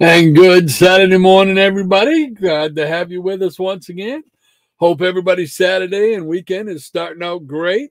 And good Saturday morning, everybody. Glad to have you with us once again. Hope everybody's Saturday and weekend is starting out great.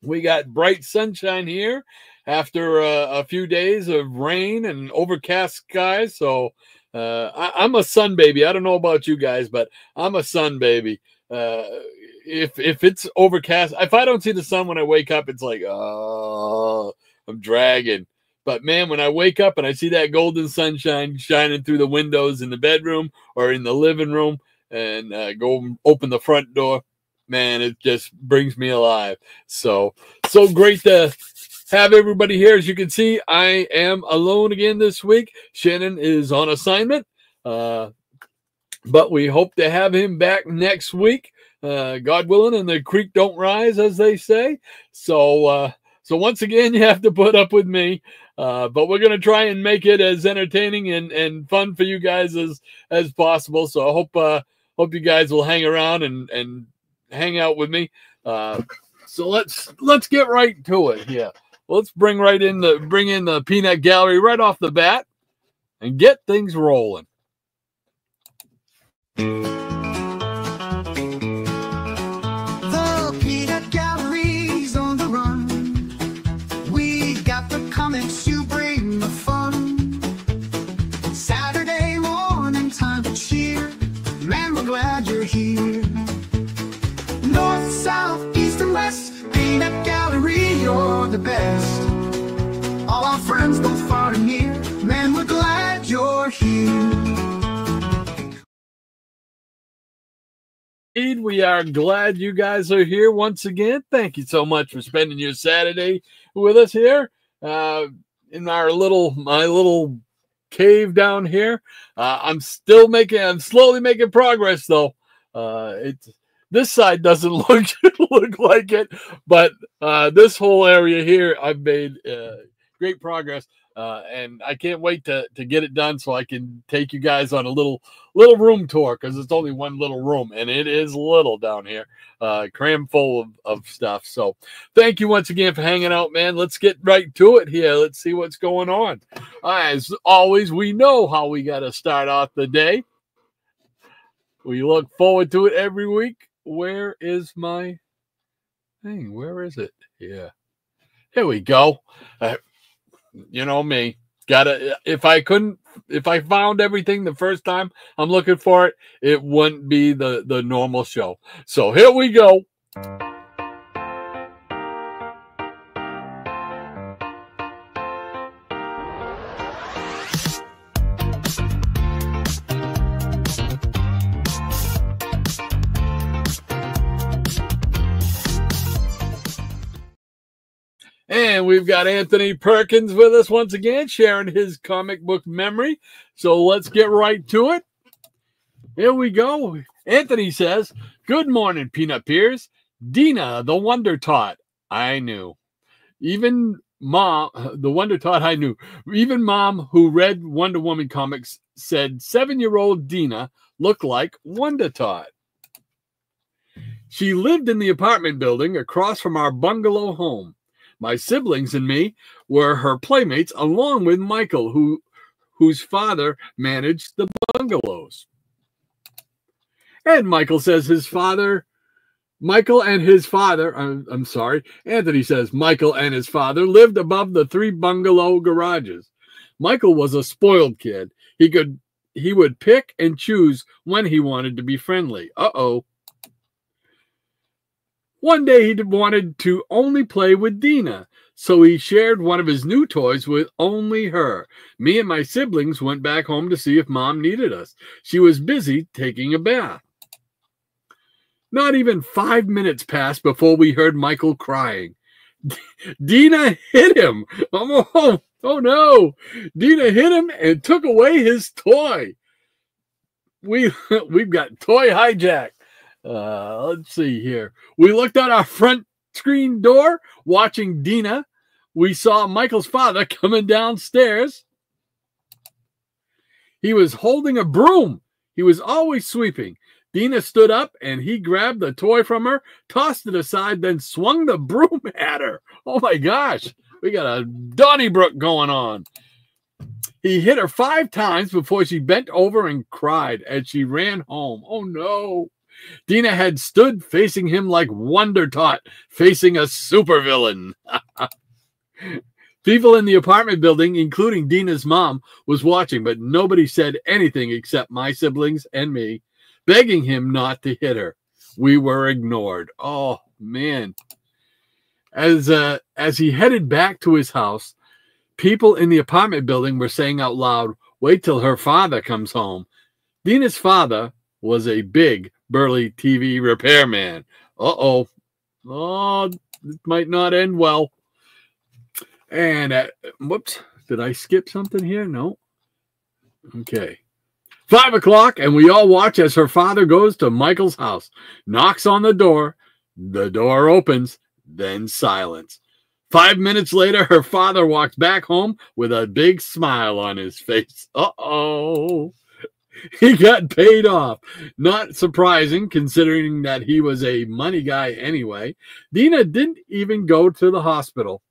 We got bright sunshine here after a few days of rain and overcast skies. So I'm a sun baby. I don't know about you guys, but I'm a sun baby. If it's overcast, if I don't see the sun when I wake up, it's like, oh, I'm dragging. But, man, when I wake up and I see that golden sunshine shining through the windows in the bedroom or in the living room and go open the front door, man, it just brings me alive. So great to have everybody here. As you can see, I am alone again this week. Shannon is on assignment, but we hope to have him back next week, God willing, and the creek don't rise, as they say. So once again, you have to put up with me. But we're going to try and make it as entertaining and fun for you guys as possible. So I hope you guys will hang around and hang out with me. So let's get right to it here. Let's bring in the peanut gallery right off the bat and get things rolling. The peanut gallery's on the run. We got the comics, you bring the fun. Saturday morning, time to cheer. Man, we're glad you're here. North, south, east, and west, peanut gallery, you're the best. All our friends, both far and near. Man, we're glad you're here. Indeed, we are glad you guys are here once again. Thank you so much for spending your Saturday with us here in my little cave down here. I'm slowly making progress though. This side doesn't look like it, but this whole area here I've made great progress. And I can't wait to get it done so I can take you guys on a little room tour, because it's only one little room, and it is little down here, crammed full of stuff. So thank you once again for hanging out, man. Let's get right to it here. Let's see what's going on. As always, we know how we got to start off the day. We look forward to it every week. Where is my thing? Where is it? Yeah. Here we go. You know me, if I found everything the first time I'm looking for it, it wouldn't be the normal show. So here we go. And we've got Anthony Perkins with us once again, sharing his comic book memory. So let's get right to it. Here we go. Anthony says, "Good morning, Peanut Peers. Dina, the Wonder Tot, I knew. Even Mom, the Wonder Tot I knew. Even Mom, who read Wonder Woman comics, said 7-year-old Dina looked like Wonder Tot. She lived in the apartment building across from our bungalow home. My siblings and me were her playmates, along with Michael, whose father managed the bungalows." And Michael says Anthony says Michael and his father lived above the 3 bungalow garages. Michael was a spoiled kid. He would pick and choose when he wanted to be friendly. One day he wanted to only play with Dina, so he shared one of his new toys with only her. Me and my siblings went back home to see if Mom needed us. She was busy taking a bath. Not even 5 minutes passed before we heard Michael crying. Dina hit him. Oh no. Dina hit him and took away his toy. We've got toy hijack. Let's see here. We looked out our front screen door, watching Dina. We saw Michael's father coming downstairs. He was holding a broom. He was always sweeping. Dina stood up and he grabbed the toy from her, tossed it aside, then swung the broom at her. Oh my gosh, we got a Donnybrook going on. He hit her 5 times before she bent over and cried as she ran home. Oh, no. Dina had stood facing him like Wonder Tot facing a supervillain. People in the apartment building, including Dina's mom, was watching, but nobody said anything except my siblings and me, begging him not to hit her. We were ignored. Oh, man. As he headed back to his house, people in the apartment building were saying out loud, "Wait till her father comes home." Dina's father was a big, burly TV repairman. Uh-oh. Oh, it might not end well. And whoops, did I skip something here? No. Okay. 5 o'clock, and we all watch as her father goes to Michael's house, knocks on the door opens, then silence. 5 minutes later, her father walks back home with a big smile on his face. Uh-oh. He got paid off. Not surprising, considering that he was a money guy anyway. Dina didn't even go to the hospital.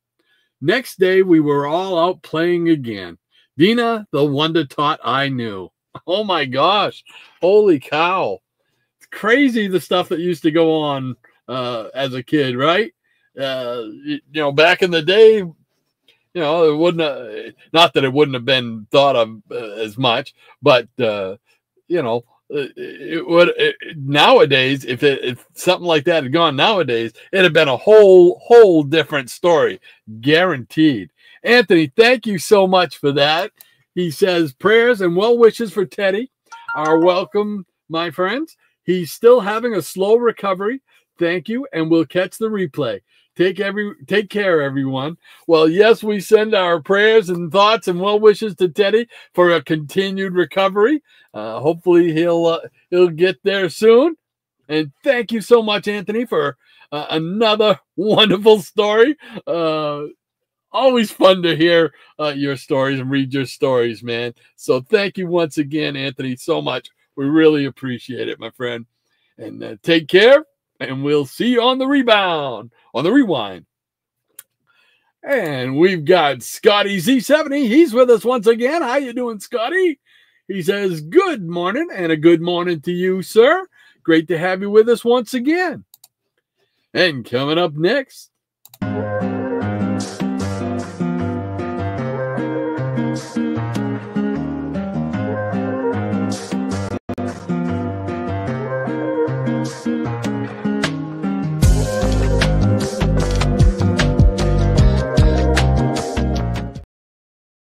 Next day, we were all out playing again. Dina, the Wonder Tot I knew. Oh, my gosh. Holy cow. It's crazy the stuff that used to go on as a kid, right? Back in the day, it wouldn't not that it wouldn't have been thought of as much, but it would nowadays. If something like that had gone nowadays, it'd have been a whole different story, guaranteed. Anthony, thank you so much for that. He says prayers and well wishes for Teddy are welcome, my friends. He's still having a slow recovery. Thank you, and we'll catch the replay. Take care, everyone. Well, yes, we send our prayers and thoughts and well wishes to Teddy for a continued recovery. Hopefully, he'll get there soon. And thank you so much, Anthony, for another wonderful story. Always fun to hear your stories and read your stories, man. So thank you once again, Anthony, so much. We really appreciate it, my friend. And take care. And we'll see you on the rebound, on the rewind. And we've got Scotty Z70. He's with us once again. How you doing, Scotty? He says, good morning, and a good morning to you, sir. Great to have you with us once again. And coming up next.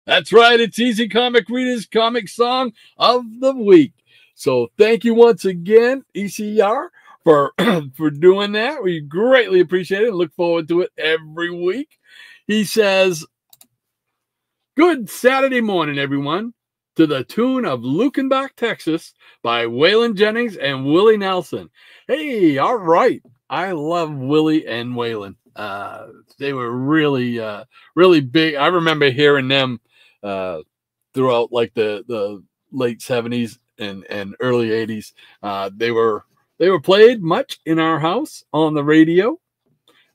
That's right. It's Easy Comic Reader's Comic Song of the Week. So thank you once again, ECR, for doing that. We greatly appreciate it and look forward to it every week. He says, good Saturday morning, everyone, to the tune of Lukenbach, Texas by Waylon Jennings and Willie Nelson. Hey, all right. I love Willie and Waylon. They were really, really big. I remember hearing them throughout like the late 70s and early 80s. They were played much in our house on the radio.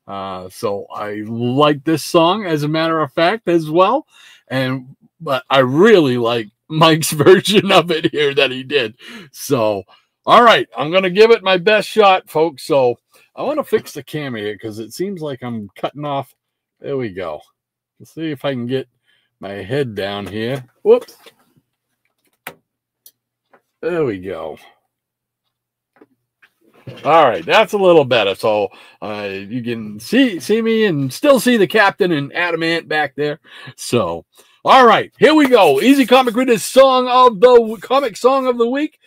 So I like this song as a matter of fact as well. But I really like Mike's version of it here that he did. So, all right, I'm going to give it my best shot, folks. So I want to fix the camera here because it seems like I'm cutting off. There we go. Let's see if I can get my head down here. Whoops. There we go. All right, that's a little better. So you can see me and still see the captain and Adamant back there. So, all right, here we go. Easy Comic Reader's Comic Song of the Week.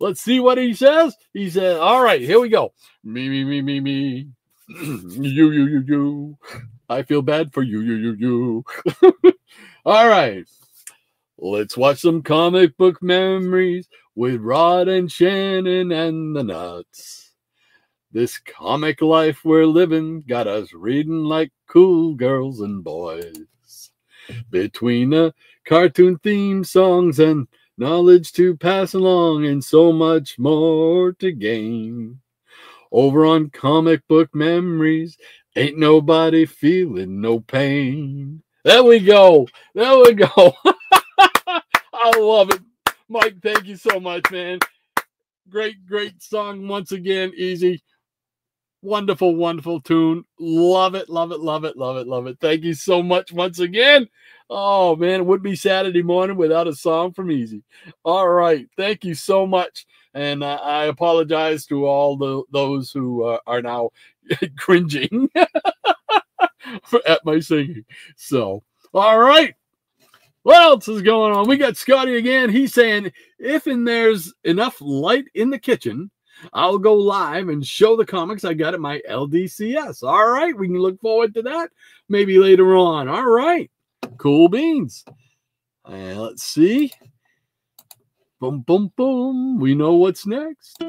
Let's see what he says. He said, all right, here we go. Me. You. I feel bad for you. All right. Let's watch some comic book memories with Rod and Shannon and the Nuts. This comic life we're living got us reading like cool girls and boys. Between the cartoon theme songs and knowledge to pass along and so much more to gain. Over on Comic Book Memories, ain't nobody feeling no pain. There we go. I love it. Mike, thank you so much, man. Great song once again. Easy. Wonderful, wonderful tune. Love it, love it, love it, love it, love it. Thank you so much once again. Oh, man, it would be Saturday morning without a song from Easy. All right. Thank you so much. And I apologize to all those who are now cringing at my singing. So, all right. What else is going on? We got Scotty again. He's saying, if and there's enough light in the kitchen, I'll go live and show the comics I got at my LDCS. All right. We can look forward to that maybe later on. All right. Cool beans. Let's see. Boom, boom, boom. We know what's next.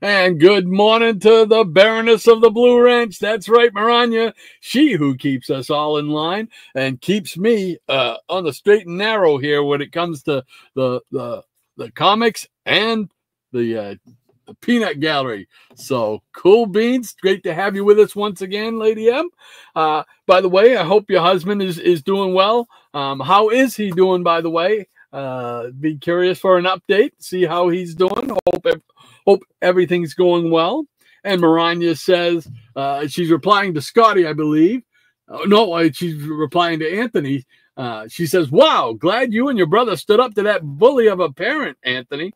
And good morning to the Baroness of the Blue Ranch. That's right, Maranya. She who keeps us all in line and keeps me on the straight and narrow here when it comes to the comics and the peanut gallery. So cool beans. Great to have you with us once again, Lady M. By the way, I hope your husband is doing well. How is he doing, by the way? Be curious for an update. See how he's doing. Hope everything's going well. And Maranya says she's replying to Scotty, I believe. She's replying to Anthony. She says, wow, glad you and your brother stood up to that bully of a parent, Anthony.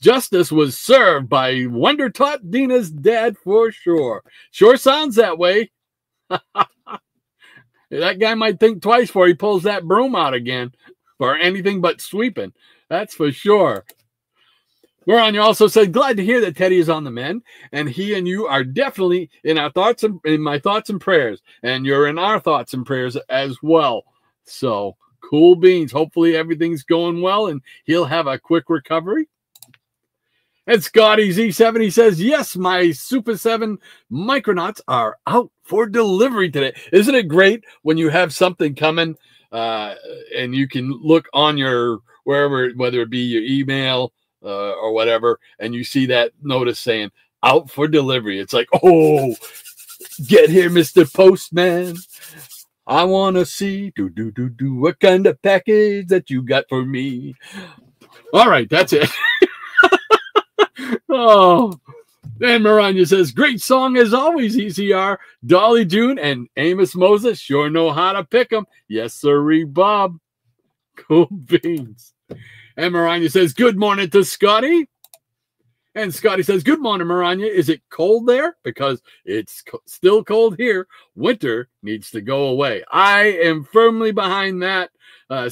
Justice was served by Wonder Tot Dina's dad for sure. Sure sounds that way. That guy might think twice before he pulls that broom out again for anything but sweeping. That's for sure. Maranya also said, glad to hear that Teddy is on the mend, and he and you are definitely in our thoughts and in my thoughts and prayers, and you're in our thoughts and prayers as well. So cool beans. Hopefully everything's going well, and he'll have a quick recovery. And Scotty Z70 says, yes, my Super 7 Micronauts are out for delivery today. Isn't it great when you have something coming and you can look on your wherever, whether it be your email or whatever, and you see that notice saying out for delivery. It's like, oh, get here, Mr. Postman. I want to see what kind of package that you got for me. All right, that's it. Oh, and Maranya says, great song as always, ECR. Dolly June and Amos Moses sure know how to pick them. Yes, sirree, Bob. Cool beans. And Maranya says, good morning to Scotty. And Scotty says, good morning, Maranya. Is it cold there? Because it's still cold here. Winter needs to go away. I am firmly behind that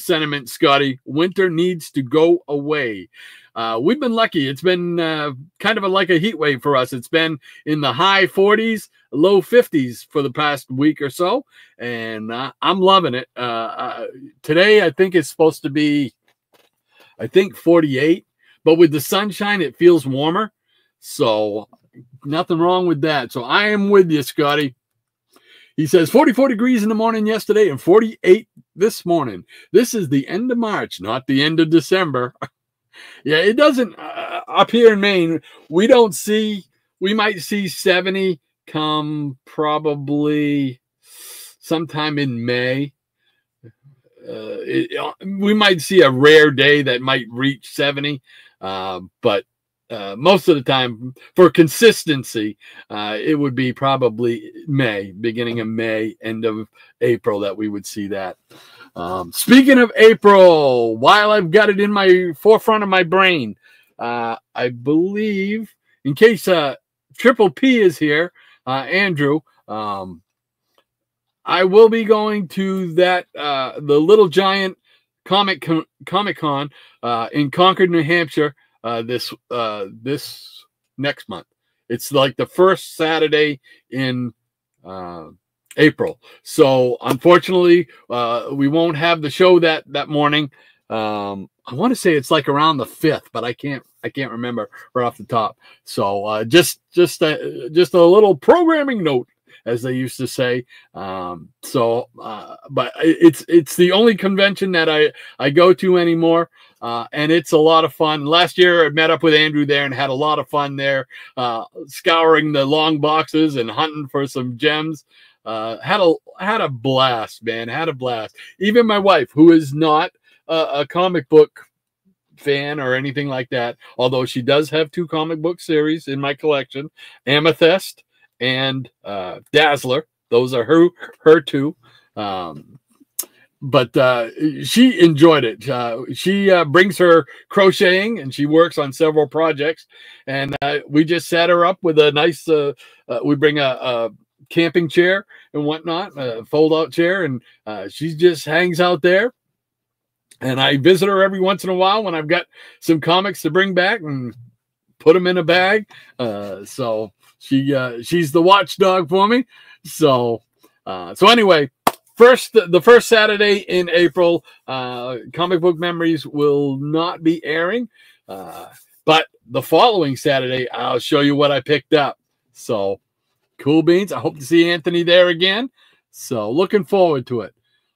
sentiment, Scotty. Winter needs to go away. We've been lucky. It's been kind of like a heat wave for us. It's been in the high 40s, low 50s for the past week or so. And I'm loving it. Today, I think it's supposed to be, 48. But with the sunshine, it feels warmer. So nothing wrong with that. So I am with you, Scotty. He says 44 degrees in the morning yesterday and 48 this morning. This is the end of March, not the end of December. Yeah, it doesn't. Up here in Maine, we might see 70 come probably sometime in May. We might see a rare day that might reach 70, but most of the time, for consistency, it would be probably May, beginning of May, end of April that we would see that. Speaking of April, while I've got it in my forefront of my brain, I believe, in case Triple P is here, Andrew, I will be going to that the Little Giant Comic Con in Concord, New Hampshire this next month. It's like the first Saturday in April. So unfortunately, we won't have the show that morning I want to say it's like around the 5th, but I can't remember right off the top. So just a little programming note, as they used to say. But it's the only convention that I go to anymore. And it's a lot of fun. Last year I met up with Andrew there and had a lot of fun there, scouring the long boxes and hunting for some gems. Had a blast, man. Had a blast. Even my wife, who is not a comic book fan or anything like that, although she does have 2 comic book series in my collection, Amethyst and Dazzler. Those are her 2. But she enjoyed it. She brings her crocheting, and she works on several projects. And we just set her up with a nice, we bring a camping chair and whatnot, a fold-out chair, and she just hangs out there. And I visit her every once in a while when I've got some comics to bring back and put them in a bag. So she's the watchdog for me. So anyway, the first Saturday in April, Comic Book Memories will not be airing. But the following Saturday, I'll show you what I picked up. So cool beans. I hope to see Anthony there again. So looking forward to it.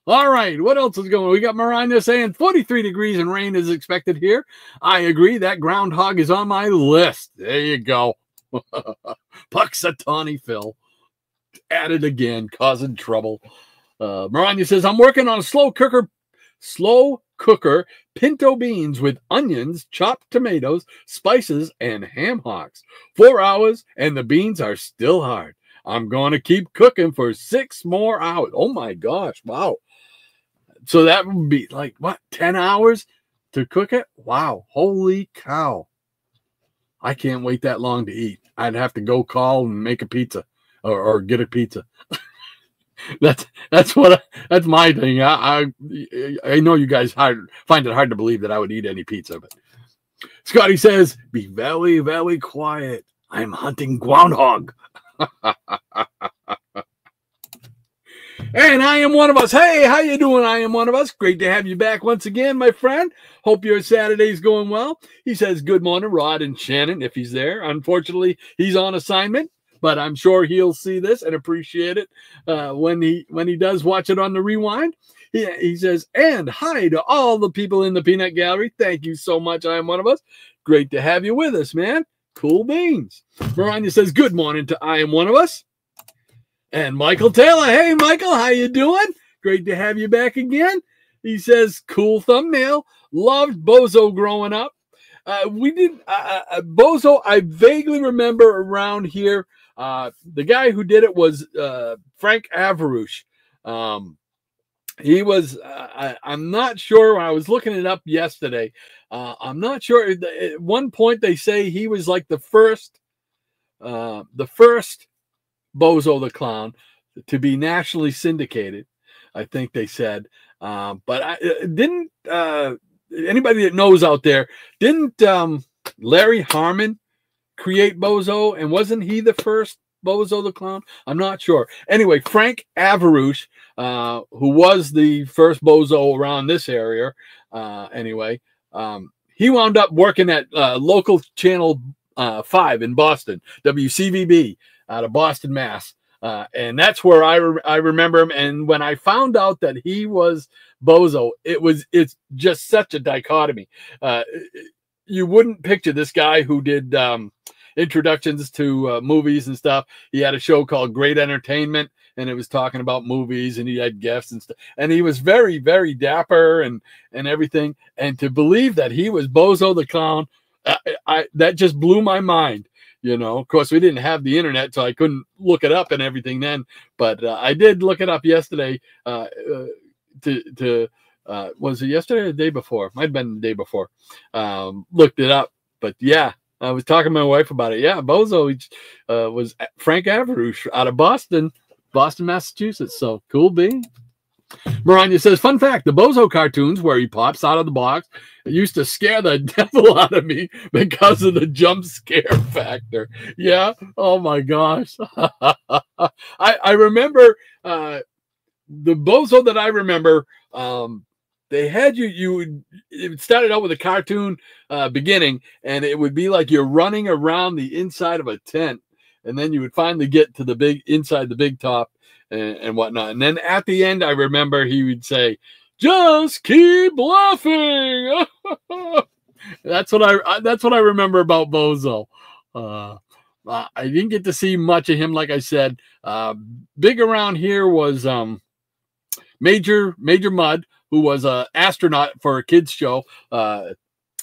All right, what else is going on? We got Marina saying 43 degrees and rain is expected here. I agree. That groundhog is on my list. There you go. Puxatawny Phil. At it again, causing trouble. Marina says, I'm working on a slow cooker pinto beans with onions, chopped tomatoes, spices, and ham hocks. 4 hours, and the beans are still hard. I'm going to keep cooking for 6 more hours. Oh, my gosh. Wow. So that would be like, what, 10 hours to cook it? Wow. Holy cow. I can't wait that long to eat. I'd have to go call and make a pizza or get a pizza. That's my thing. I know you guys find it hard to believe that I would eat any pizza, but Scotty says, be very, very quiet. I'm hunting groundhog. And I am one of us. Hey, how you doing? I am one of us. Great to have you back once again, my friend. Hope your Saturday's going well. He says, good morning, Rod and Shannon, if he's there. Unfortunately, he's on assignment, but I'm sure he'll see this and appreciate it when he does watch it on the rewind. He says, and hi to all the people in the Peanut Gallery. Thank you so much. I am one of us. Great to have you with us, man. Cool beans. Marina says, good morning to I am one of us. And Michael Taylor, hey, Michael, how you doing? Great to have you back again. He says, cool thumbnail. Loved Bozo growing up. Bozo, I vaguely remember around here. The guy who did it was Frank Avarouche. He was, I'm not sure. When I was looking it up yesterday, I'm not sure. At one point, they say he was like the first Bozo the Clown to be nationally syndicated, I think they said. But didn't anybody that knows out there, didn't Larry Harmon create Bozo? And wasn't he the first Bozo the Clown? I'm not sure. Anyway, Frank Avarouche, who was the first Bozo around this area, he wound up working at local channel 5 in Boston, WCVB, out of Boston, Mass. And that's where I remember him. And when I found out that he was Bozo, it's just such a dichotomy. You wouldn't picture this guy who did introductions to movies and stuff. He had a show called Great Entertainment, and it was talking about movies, and he had guests and stuff. And he was very, very dapper and everything. And to believe that he was Bozo the Clown, that just blew my mind. You know, of course, we didn't have the internet, so I couldn't look it up and everything then. But I did look it up yesterday. Was it yesterday or the day before? Might have been the day before. Looked it up. But yeah, I was talking to my wife about it. Yeah, Bozo was Frank Avarouche out of Boston, Massachusetts. So cool bean. Marina says, fun fact, the Bozo cartoons where he pops out of the box, it used to scare the devil out of me because of the jump scare factor. Yeah. Oh my gosh. I remember the Bozo that I remember they had it started out with a cartoon beginning, and it would be like you're running around the inside of a tent, and then you would finally get to the big top and whatnot. And then at the end, I remember he would say, "Just keep laughing." That's what I remember about Bozo. I didn't get to see much of him, like I said. Big around here was Major Mudd, who was an astronaut for a kids show.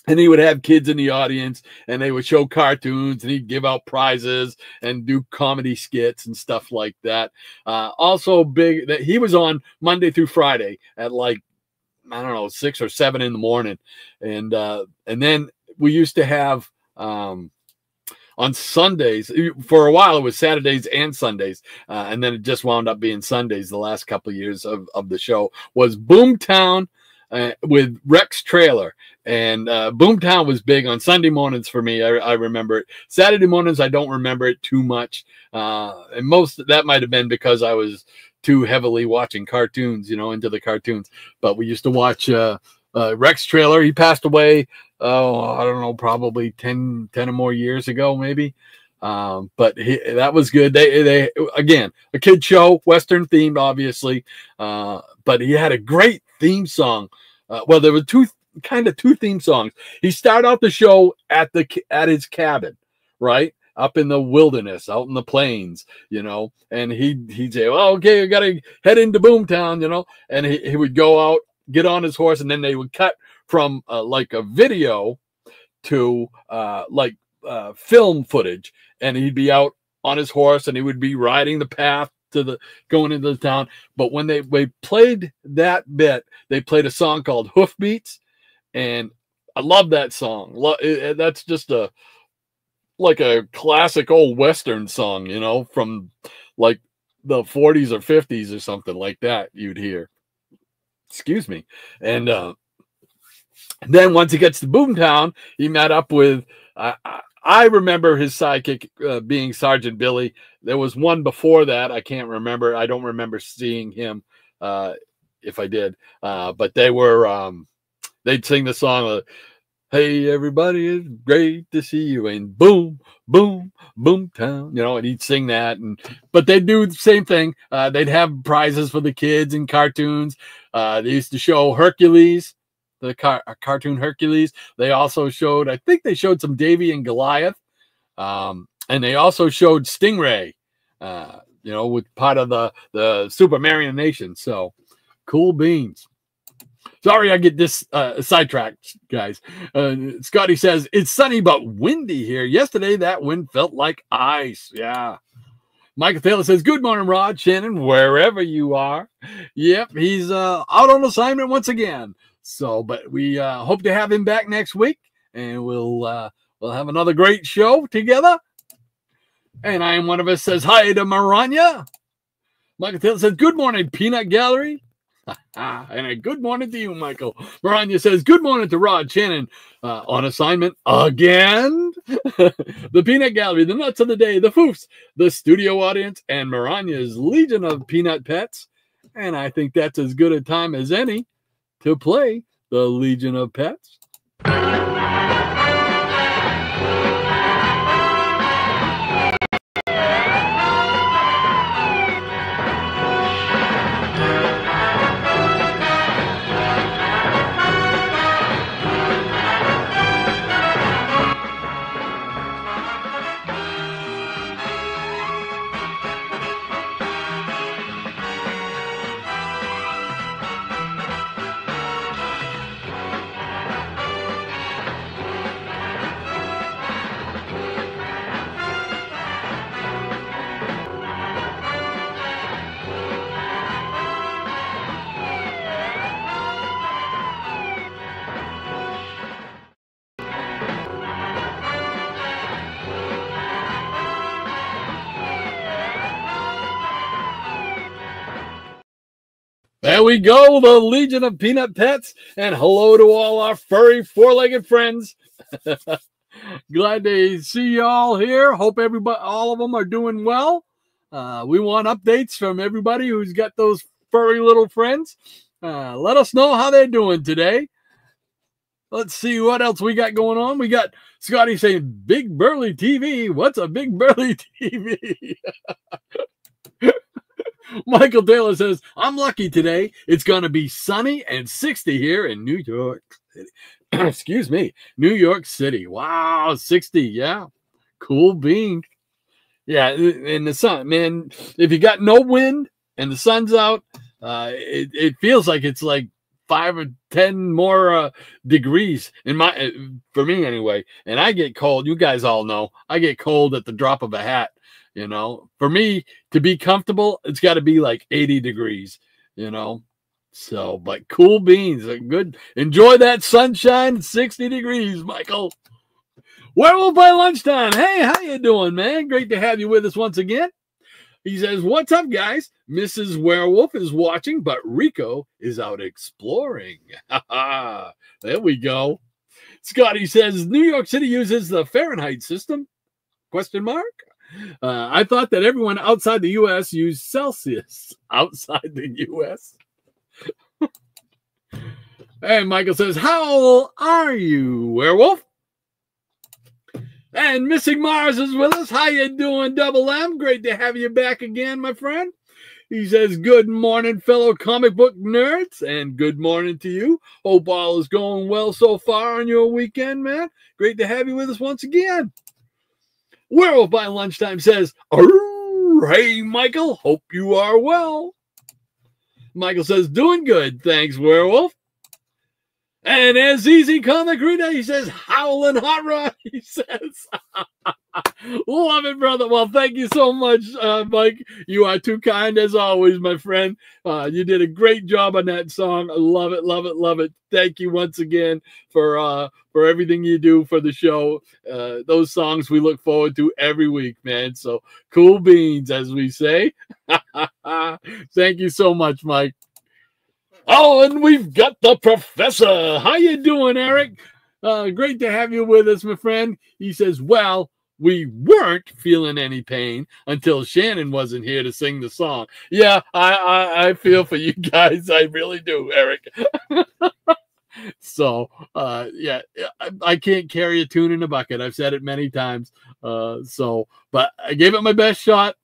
And he would have kids in the audience, and they would show cartoons, and he'd give out prizes and do comedy skits and stuff like that. Also big that he was on Monday through Friday at like, I don't know, 6 or 7 in the morning. And then we used to have on Sundays, for a while it was Saturdays and Sundays, and then it just wound up being Sundays the last couple of years of the show, was Boomtown with Rex Trailer. And Boomtown was big on Sunday mornings for me. I remember it. Saturday mornings, I don't remember it too much. And that might have been because I was too heavily watching cartoons, into the cartoons. But we used to watch Rex Trailer. He passed away, I don't know, probably 10 or more years ago, maybe. But that was good. They again, a kid show, Western themed, obviously. But he had a great theme song. Well, there were two theme songs. He started out the show at his cabin, right? Up in the wilderness, out in the plains, and he'd say, "Well, okay, I gotta head into Boomtown," and he would go out, get on his horse, and then they would cut from like a video to film footage, and he'd be out on his horse, and he would be riding the path going into the town. But when they played that bit, they played a song called Hoofbeats, and I love that song. That's just like a classic old Western song, from like the 40s or 50s or something like that you'd hear. Excuse me. And then once he gets to Boomtown, he met up with, I remember his sidekick being Sergeant Billy. There was one before that. I can't remember. I don't remember seeing him if I did. But they were, they'd sing the song, "Hey, everybody, it's great to see you," and boom, boom, Boomtown, and he'd sing that. But they'd do the same thing. They'd have prizes for the kids and cartoons. They used to show Hercules, the cartoon Hercules. They also showed, I think they showed some Davy and Goliath. And they also showed Stingray, with part of the Super Mario Nation. So cool beans. Sorry, I get this sidetracked, guys. Scotty says, "It's sunny but windy here. Yesterday, that wind felt like ice." Yeah. Michael Taylor says, "Good morning, Rod, Shannon, wherever you are." Yep, he's out on assignment once again. So, but we hope to have him back next week, and we'll have another great show together. And I am one of us says hi to Maranya. Michael Taylor says, "Good morning, Peanut Gallery." And a good morning to you, Michael. Maranya says, "Good morning to Rod, Shannon, on assignment again." The Peanut Gallery, the Nuts of the Day, the Foofs, the studio audience, and Maranya's Legion of Peanut Pets. And I think that's as good a time as any to play the Legion of Pets. There we go, the Legion of Peanut Pets, and hello to all our furry four-legged friends. Glad to see you all here. Hope all of them are doing well. We want updates from everybody who's got those furry little friends. Let us know how they're doing today. Let's see what else we got going on. We got Scotty saying, Big Burly TV. What's a Big Burly TV? Michael Taylor says, I'm lucky today. It's going to be sunny and 60 here in New York City. Excuse me. New York City. Wow, 60. Yeah. Cool beans. Yeah, in the sun, man, if you got no wind and the sun's out, it feels like it's like 5 or 10 more degrees for me anyway. And I get cold. You guys all know I get cold at the drop of a hat. You know, for me to be comfortable, it's got to be like 80 degrees, you know. So, but cool beans, good. Enjoy that sunshine, 60 degrees, Michael. Werewolf by lunchtime. Hey, how you doing, man? Great to have you with us once again. He says, what's up, guys? Mrs. Werewolf is watching, but Rico is out exploring. There we go. Scotty says, New York City uses the Fahrenheit system? Question mark. I thought that everyone outside the U.S. used Celsius. Outside the U.S.? And Michael says, how old are you, Werewolf? And Missing Mars is with us. How you doing, Double M? Great to have you back again, my friend. He says, good morning, fellow comic book nerds, and good morning to you. Hope all is going well so far on your weekend, man. Great to have you with us once again. Werewolf by Lunchtime says, hey, Michael, hope you are well. Michael says, doing good, thanks, Werewolf. And as Easy Comic Reader, he says, howling hot rod, he says. Love it, brother. Well, thank you so much, Mike. You are too kind as always, my friend. You did a great job on that song. I love it, love it, love it. Thank you once again for everything you do for the show. Those songs we look forward to every week, man. So cool beans, as we say. Thank you so much, Mike. Oh, and we've got the professor. How you doing, Eric? Great to have you with us, my friend. He says, well, we weren't feeling any pain until Shannon wasn't here to sing the song. Yeah, I feel for you guys. I really do, Eric. So, yeah, I can't carry a tune in a bucket. I've said it many times. But I gave it my best shot.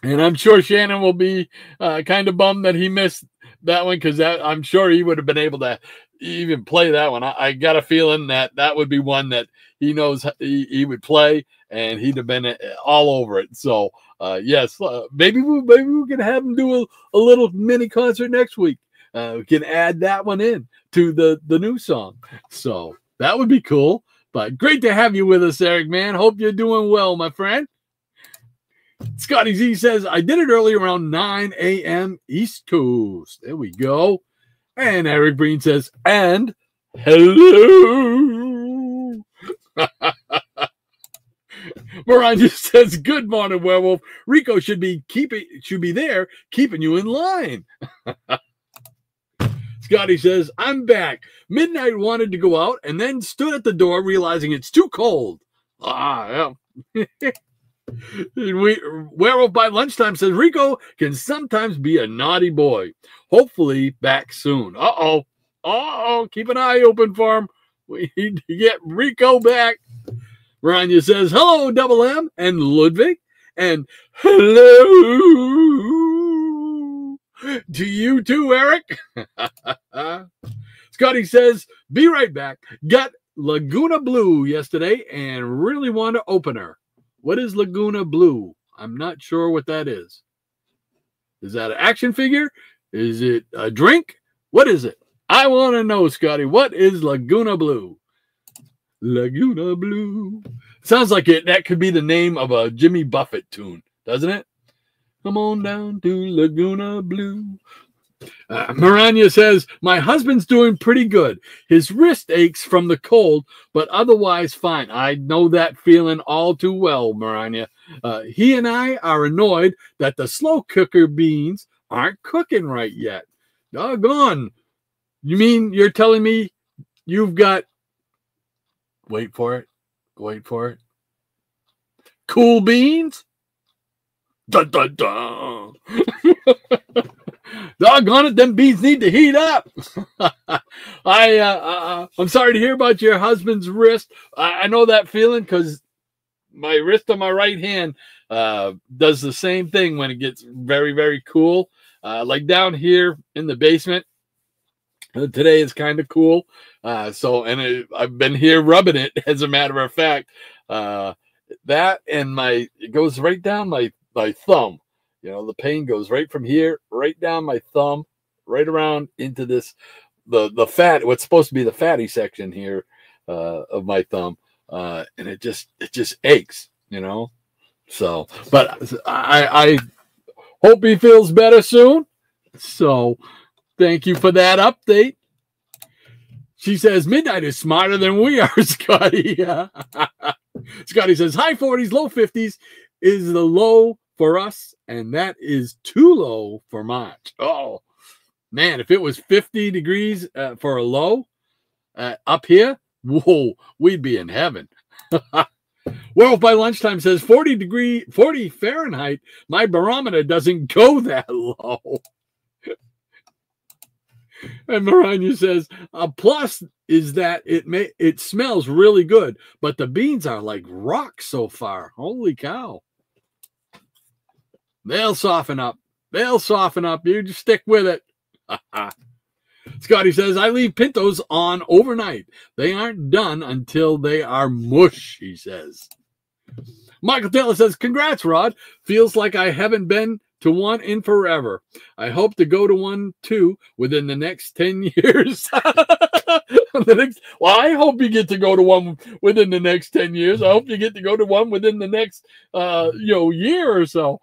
And I'm sure Shannon will be kind of bummed that he missed that one, because I'm sure he would have been able to even play that one. I got a feeling that would be one that he knows he would play, and he'd have been all over it. So, yes, maybe we can have him do a little mini concert next week. We can add that one in to the new song. So that would be cool. But great to have you with us, Eric, man. Hope you're doing well, my friend. Scotty Z says, I did it early around 9 a.m. East Coast. There we go. And Eric Breen says, and hello. Miranda says, good morning, Werewolf. Rico should be there keeping you in line. Scotty says, I'm back. Midnight wanted to go out and then stood at the door realizing it's too cold. Yeah. Werewolf by Lunchtime says Rico can sometimes be a naughty boy. Hopefully back soon. Keep an eye open for him. We need to get Rico back. Rania says hello, Double M and Ludwig, and hello to you too, Eric. Scotty says be right back. Got Laguna Blue yesterday and really want to open her. What is Laguna Blue? I'm not sure what that is. Is that an action figure? Is it a drink? What is it? I want to know, Scotty. What is Laguna Blue? Laguna Blue. Sounds like that could be the name of a Jimmy Buffett tune, doesn't it? Come on down to Laguna Blue. Marania says, my husband's doing pretty good. His wrist aches from the cold, but otherwise fine. I know that feeling all too well, Marania. He and I are annoyed that the slow cooker beans aren't cooking right yet. Doggone. You mean you're telling me you've got... Wait for it. Cool beans? Dun, dun, dun. Doggone it, them beans need to heat up. I'm sorry to hear about your husband's wrist. I know that feeling because my wrist on my right hand does the same thing when it gets very, very cool. Like down here in the basement, today is kind of cool. I've been here rubbing it, as a matter of fact. That and it goes right down my thumb. You know, the pain goes right from here, right down my thumb, right around into the fat, what's supposed to be the fatty section here of my thumb. And it just aches, you know. So, but I hope he feels better soon. So thank you for that update. She says, midnight is smarter than we are, Scotty. Scotty says, high 40s, low 50s is the low for us, and that is too low for March. Oh, man, if it was 50 degrees for a low up here, whoa, we'd be in heaven. Well, by lunchtime says 40 Fahrenheit. My barometer doesn't go that low. And Maranya says, a plus is that it smells really good, but the beans are like rock so far. Holy cow. They'll soften up. They'll soften up. You just stick with it. Scotty says, I leave pintos on overnight. They aren't done until they are mush, he says. Michael Taylor says, congrats, Rod. Feels like I haven't been to one in forever. I hope to go to one too within the next 10 years. Well, I hope you get to go to one within the next 10 years. I hope you get to go to one within the next year or so.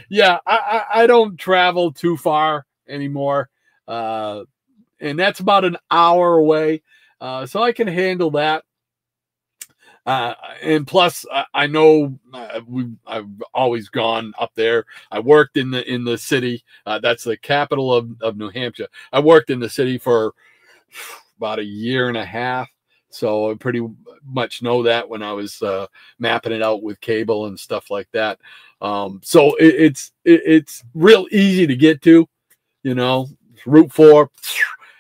Yeah, I don't travel too far anymore. And that's about an hour away. So I can handle that. And plus, I know I've always gone up there. I worked in the city. That's the capital of New Hampshire. I worked in the city for about a year and a half. So I pretty much know that when I was mapping it out with cable and stuff like that. So it's real easy to get to, you know, Route 4,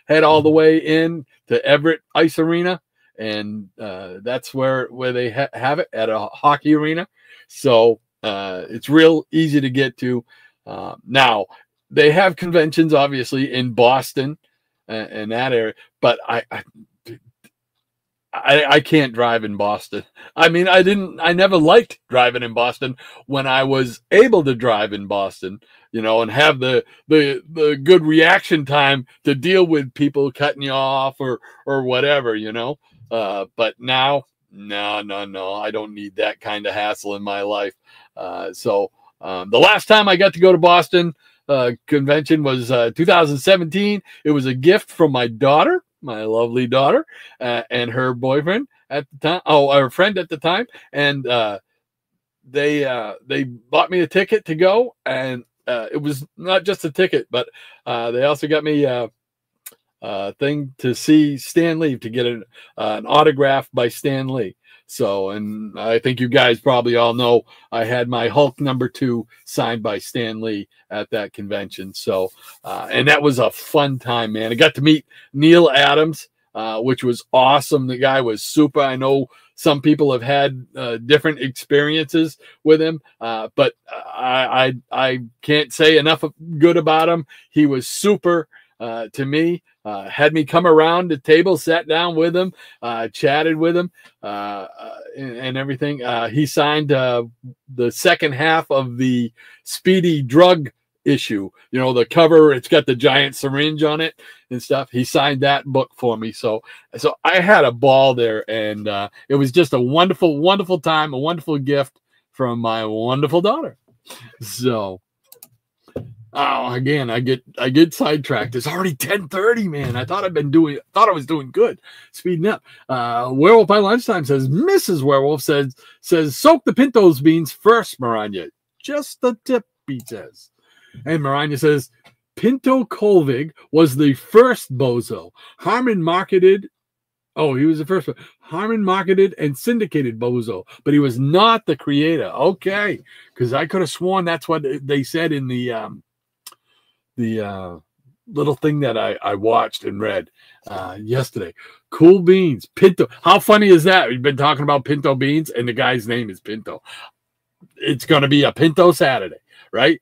head all the way in to Everett Ice Arena. And that's where they have it at a hockey arena. So it's real easy to get to. Now, they have conventions, obviously, in Boston and that area. But I can't drive in Boston. I mean, I never liked driving in Boston when I was able to drive in Boston, you know, and have the good reaction time to deal with people cutting you off or whatever, you know. But now, no, I don't need that kind of hassle in my life. So the last time I got to go to Boston convention was 2017. It was a gift from my daughter, my lovely daughter, and her boyfriend at the time. Oh, her friend at the time. And they bought me a ticket to go. And it was not just a ticket, but they also got me thing to see Stan Lee, to get an autograph by Stan Lee. So, and I think you guys probably all know I had my Hulk #2 signed by Stan Lee at that convention. So, and that was a fun time, man. I got to meet Neil Adams, which was awesome. The guy was super. I know some people have had different experiences with him, but I can't say enough good about him. He was super to me. Had me come around the table, sat down with him, chatted with him, and everything. He signed the second half of the Speedy drug issue. You know, the cover, it's got the giant syringe on it and stuff. He signed that book for me. So I had a ball there, and it was just a wonderful, wonderful time, a wonderful gift from my wonderful daughter. So, oh, again, I get sidetracked. It's already 10:30, man. I thought I was doing good. Speeding up. Werewolf by Lunchtime says, Mrs. Werewolf says soak the pintos beans first, Maranya. Just the tip, he says. And Maranya says, Pinto Colvig was the first bozo. Harmon marketed. Oh, he was the first one. Harmon marketed and syndicated bozo, but he was not the creator. Okay, because I could have sworn that's what they said in the little thing that I watched and read yesterday. Cool beans, pinto. How funny is that? We've been talking about pinto beans, and the guy's name is Pinto. It's going to be a Pinto Saturday, right?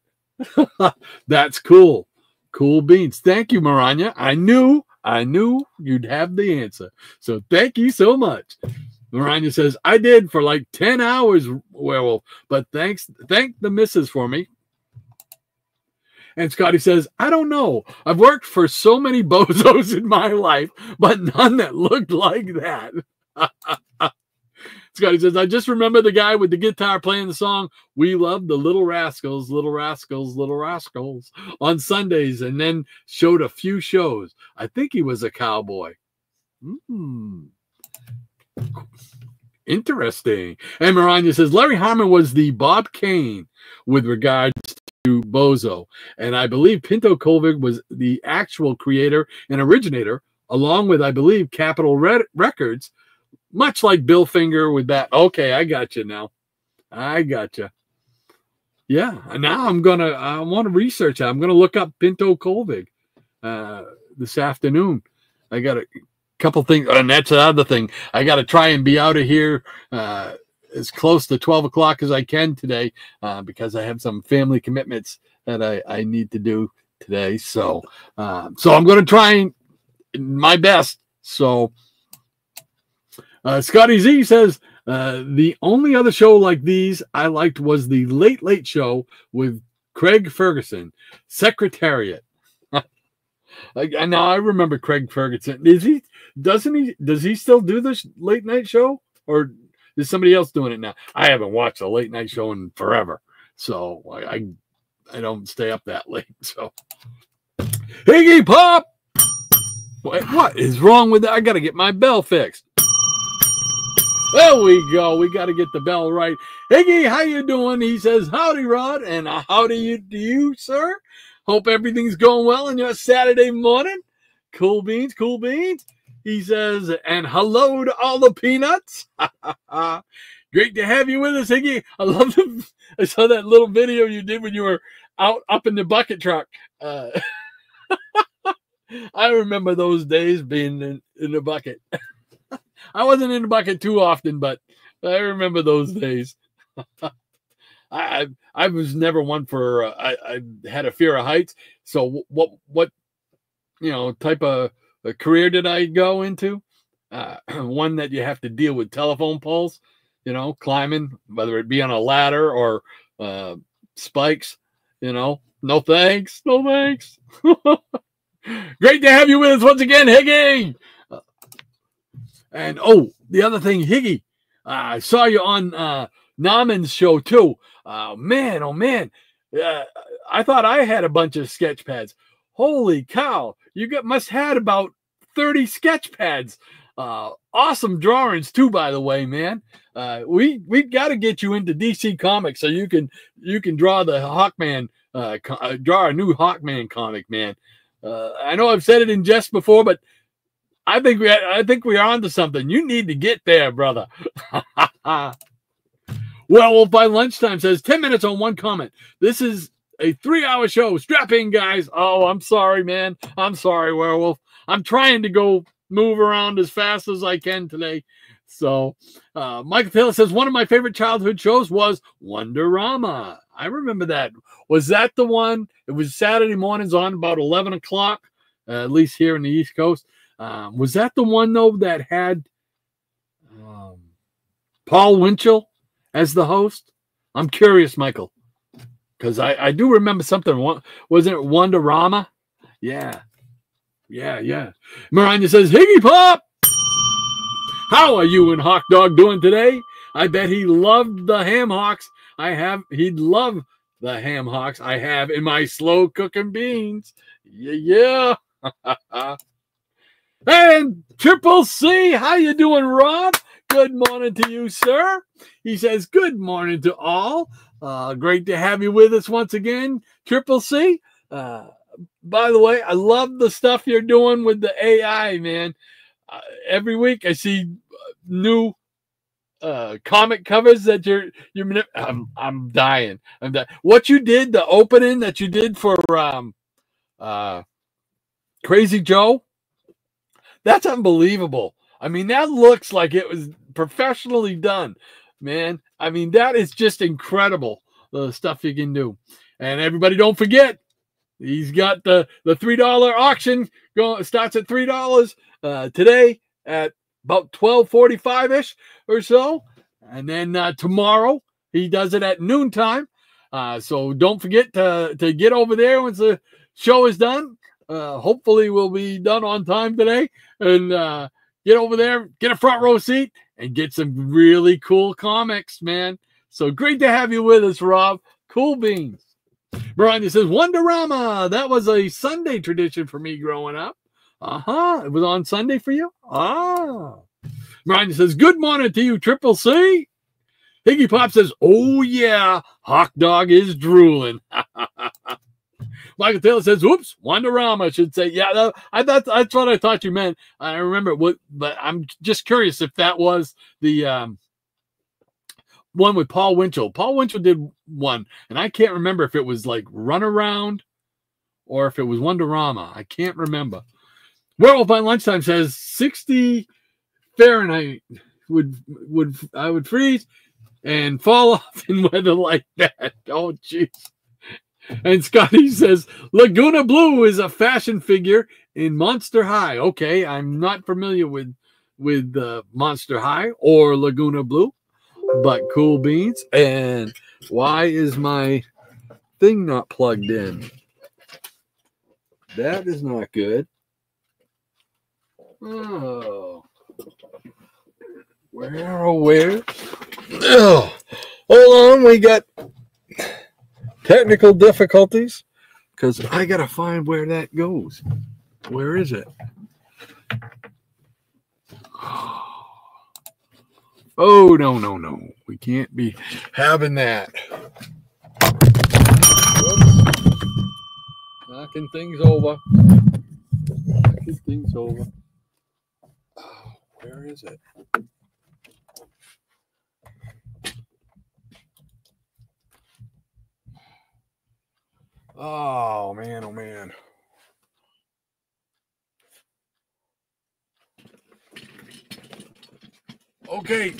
That's cool. Cool beans. Thank you, Maranya. I knew you'd have the answer. So thank you so much. Maranya says, I did for like 10 hours, Werewolf, but thank the missus for me. And Scotty says, I don't know. I've worked for so many bozos in my life, but none that looked like that. Scotty says, I just remember the guy with the guitar playing the song, We Love the Little Rascals, Little Rascals, Little Rascals on Sundays, and then showed a few shows. I think he was a cowboy. Interesting. And Maranya says, Larry Harmon was the Bob Kane with regards to Bozo. And I believe Pinto Colvig was the actual creator and originator, along with, I believe, Capitol Records, much like Bill Finger with that. Okay, I got you now. I got you. Yeah, now I want to research it. I'm going to look up Pinto Colvig this afternoon. I got a couple things, and that's the other thing. I got to try and be out of here as close to 12 o'clock as I can today because I have some family commitments that I need to do today. So I'm going to try my best. So Scotty Z says, the only other show like these I liked was the Late Late Show with Craig Ferguson, Secretariat. Now I remember Craig Ferguson. Does he still do this late night show, or is somebody else doing it now? I haven't watched a late night show in forever, so I don't stay up that late. So Higgy Pop, what is wrong with that? I got to get my bell fixed. There we go. We got to get the bell right. Higgy, how you doing? He says, howdy, Rod, and howdy to you, sir. Hope everything's going well on your Saturday morning. Cool beans, cool beans. He says, and hello to all the peanuts. Great to have you with us, Higgy. I saw that little video you did when you were up in the bucket truck. I remember those days being in the bucket. I wasn't in the bucket too often, but I remember those days. I was never one for I had a fear of heights. So what type of a career did I go into? One that you have to deal with telephone poles, climbing, whether it be on a ladder or spikes. No thanks, no thanks. Great to have you with us once again, Higgy. And the other thing, Higgy, I saw you on Naaman's show too. Oh man. I thought I had a bunch of sketch pads. Holy cow. You must had about 30 sketch pads. Awesome drawings too, by the way, man. We got to get you into DC Comics so you can draw the Hawkman, draw a new Hawkman comic, man. I know I've said it in jest before, but I think we are onto something. You need to get there, brother. Well, by lunchtime says 10 minutes on one comment. This is a 3-hour show. Strap in, guys. Oh, I'm sorry, man. I'm sorry, Werewolf. I'm trying to go move around as fast as I can today. So, Michael Taylor says one of my favorite childhood shows was Wonderama. I remember that. Was that the one? It was Saturday mornings on about 11 o'clock, at least here in the East Coast. Was that the one, though, that had Paul Winchell as the host? I'm curious, Michael, because I do remember something. Wasn't it Wonderama? Yeah. Maranya says, Higgy Pop, how are you and Hawk Dog doing today? I bet he loved the ham hocks. He'd love the ham hocks I have in my slow cooking beans. Yeah. And Triple C, how you doing, Rob? Good morning to you, sir. He says, good morning to all. Great to have you with us once again, Triple C. By the way, I love the stuff you're doing with the AI, man. Every week I see new comic covers that I'm dying. What you did, the opening that you did for Crazy Joe, that's unbelievable. I mean, that looks like it was professionally done, man. I mean, that is just incredible, the stuff you can do. And everybody, don't forget, he's got the $3 auction going. Starts at $3 today at about 12:45ish or so, and then tomorrow he does it at noontime. So don't forget to get over there once the show is done. Hopefully we'll be done on time today, and get over there, get a front row seat, and get some really cool comics, man. So great to have you with us, Rob. Cool beans. Brian says, Wonderama. That was a Sunday tradition for me growing up. It was on Sunday for you? Brian says, good morning to you, Triple C. Higgy Pop says, oh yeah, Hawk Dog is drooling. Michael Taylor says, oops, Wonderama should say. Yeah, that's what I thought you meant. I remember but I'm just curious if that was the one with Paul Winchell. Paul Winchell did one, and I can't remember if it was like Runaround or if it was Wonderama. I can't remember. Werewolf by Lunchtime says 60 Fahrenheit I would freeze and fall off in weather like that. Oh, jeez. And Scotty says, Laguna Blue is a fashion figure in Monster High. Okay, I'm not familiar with Monster High or Laguna Blue, but cool beans. And why is my thing not plugged in? That is not good. Oh. Where? Oh, hold on, we got technical difficulties because I gotta find where that goes. Where is it? Oh, no. We can't be having that. Whoops. Knocking things over. Oh, where is it? Oh, man. Okay.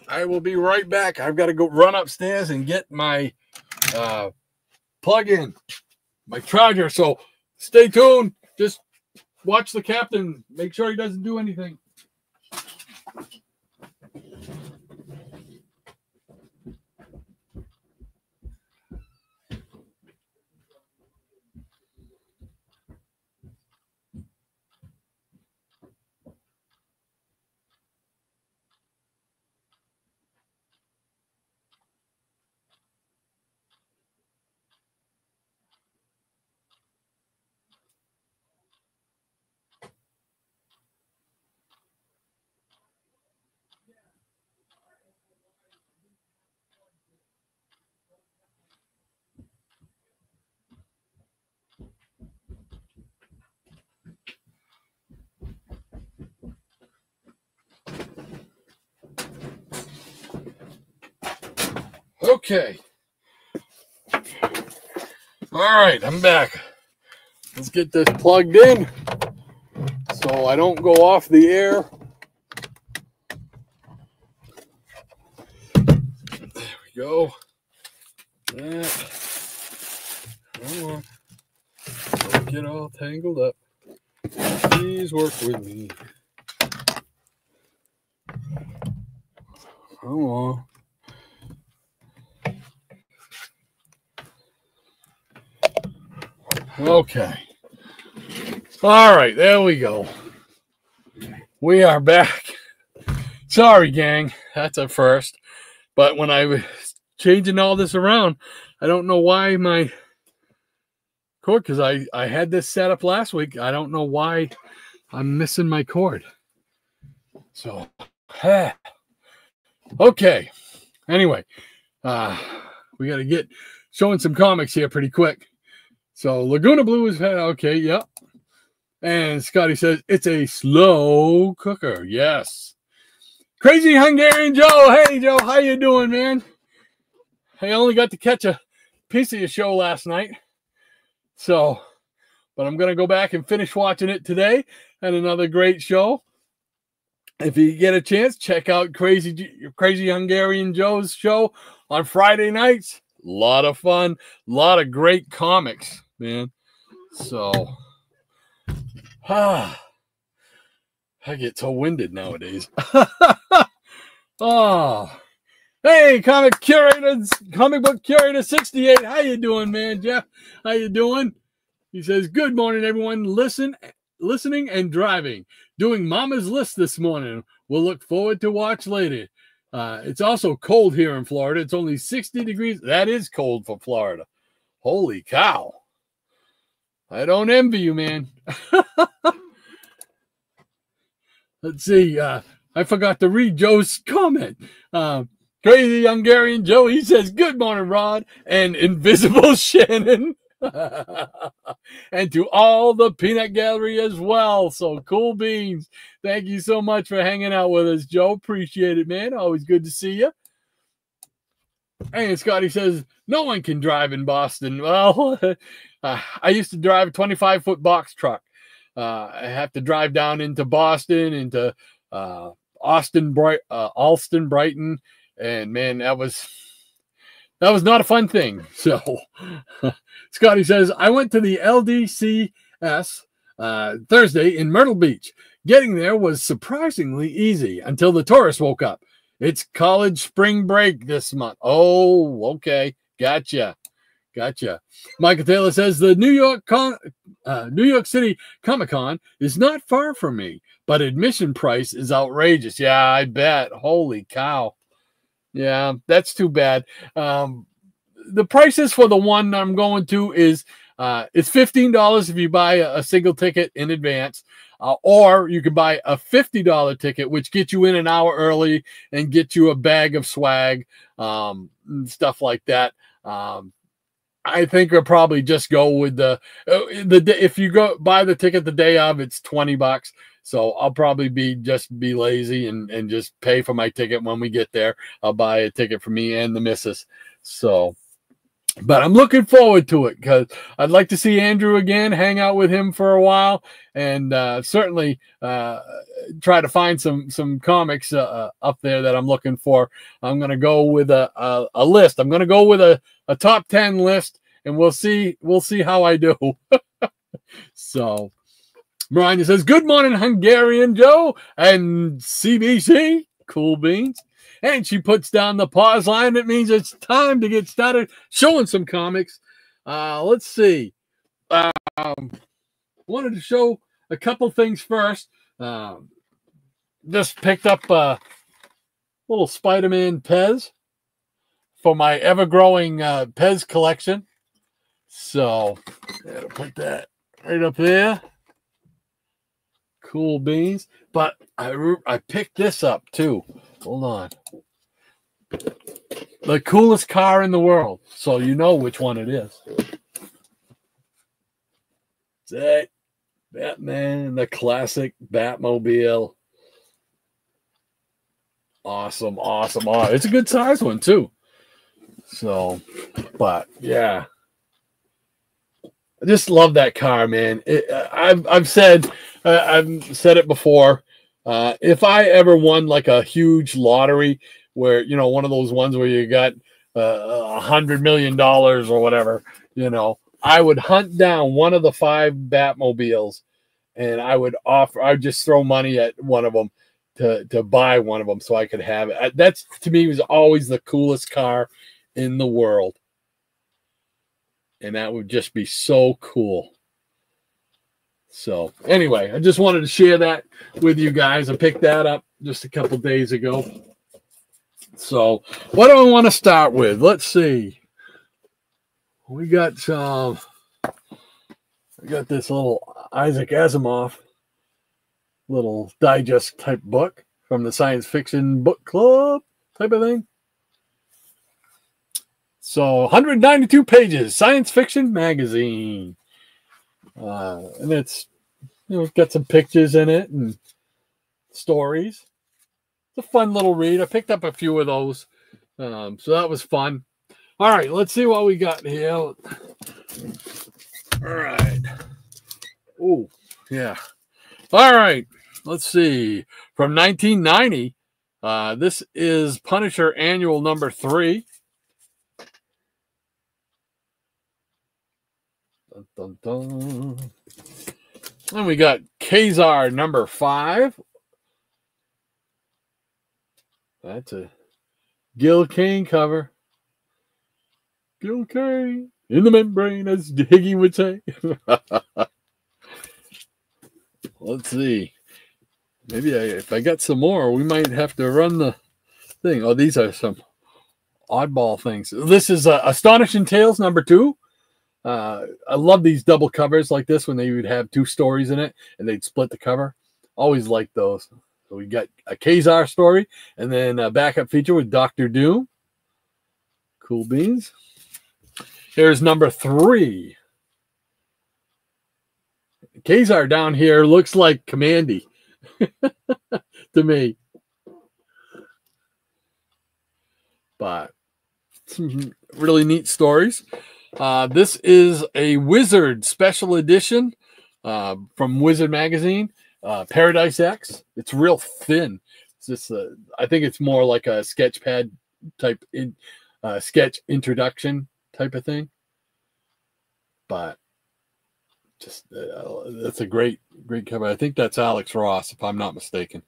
I will be right back. I've got to go run upstairs and get my plug in, my charger. So stay tuned. Just watch the captain. Make sure he doesn't do anything. Okay. All right, I'm back. Let's get this plugged in so I don't go off the air. There we go. That. Come on. Don't get all tangled up. Please work with me. Come on. Okay. All right, there we go. We are back. Sorry, gang. That's a first. But when I was changing all this around, I don't know why my cord, because I had this set up last week. I don't know why I'm missing my cord. So, okay. Anyway, we got to get showing some comics here pretty quick. So Laguna Blue is okay, yep. And Scotty says it's a slow cooker. Yes. Crazy Hungarian Joe. Hey Joe, how you doing, man? I only got to catch a piece of your show last night. So but I'm going to go back and finish watching it today. And another great show. If you get a chance, check out Crazy Hungarian Joe's show on Friday nights. A lot of fun, a lot of great comics, man. So, I get so winded nowadays. Oh, hey, comic book curator 68. How you doing, man, Jeff? How you doing? He says, good morning, everyone. Listening and driving. Doing Mama's List this morning. We'll look forward to watch later. It's also cold here in Florida. It's only 60 degrees. That is cold for Florida. Holy cow. I don't envy you, man. Let's see. I forgot to read Joe's comment. Crazy Hungarian Joe, he says, good morning, Rod and Invisible Shannon. And to all the peanut gallery as well. So cool beans. Thank you so much for hanging out with us, Joe. Appreciate it, man. Always good to see you. And Scotty says, no one can drive in Boston. Well, I used to drive a 25-foot box truck. I have to drive down into Boston, into Alston, Brighton. And man, that was not a fun thing. So Scotty says, I went to the LDCS Thursday in Myrtle Beach. Getting there was surprisingly easy until the tourists woke up. It's college spring break this month. Oh, okay. Gotcha. Michael Taylor says the New York City Comic-Con is not far from me, but admission price is outrageous. Yeah, I bet. Holy cow. Yeah, that's too bad. The prices for the one I'm going to is it's $15 if you buy a single ticket in advance, or you can buy a $50 ticket, which gets you in an hour early and get you a bag of swag, stuff like that. I think I'll probably just go with the if you go buy the ticket the day of, it's $20. So I'll probably just be lazy and just pay for my ticket when we get there. I'll buy a ticket for me and the missus. So, but I'm looking forward to it because I'd like to see Andrew again, hang out with him for a while, and certainly try to find some comics up there that I'm looking for. I'm going to go with a list. I'm going to go with a top 10 list, and we'll see how I do. So, Mariah says, good morning, Hungarian Joe and CBC. Cool beans. And she puts down the pause line. That means it's time to get started showing some comics. Let's see. Wanted to show a couple things first. Just picked up a little Spider-Man Pez for my ever-growing Pez collection. So, I'll put that right up there. Cool beans. But I picked this up, too. Hold on. The coolest car in the world. So you know which one it is. It's that Batman, the classic Batmobile. Awesome. It's a good size one, too. So, but, yeah. I just love that car, man. I've said it before. If I ever won like a huge lottery where, you know, one of those ones where you got $100 million or whatever, you know, I would hunt down one of the 5 Batmobiles and I'd just throw money at one of them to buy one of them so I could have it. That's, to me, was always the coolest car in the world. And that would just be so cool. So anyway, I just wanted to share that with you guys. I picked that up just a couple days ago. So what do I want to start with? Let's see. We got this little Isaac Asimov little digest type book from the Science Fiction Book Club type of thing. So 192 pages, Science Fiction Magazine. And it's, you know, got some pictures in it and stories. It's a fun little read. I picked up a few of those. So that was fun. All right, let's see what we got here. All right. Oh, yeah. All right. Let's see. From 1990, this is Punisher Annual number 3. Dun, dun, dun. Then we got Kazar number 5. That's a Gil Kane cover. Gil Kane in the membrane, as Higgy would say. Let's see. Maybe if I got some more, we might have to run the thing. Oh, these are some oddball things. This is Astonishing Tales number 2. I love these double covers like this when they would have 2 stories in it and they'd split the cover. Always liked those. So we got a Kazar story and then a backup feature with Dr. Doom. Cool beans. Here's number 3. Kazar down here looks like Commandy to me. But some really neat stories. This is a Wizard special edition from Wizard Magazine, Paradise X. It's real thin. It's just, I think it's more like a sketch pad type sketch introduction type of thing. But just that's a great cover. I think that's Alex Ross, if I'm not mistaken.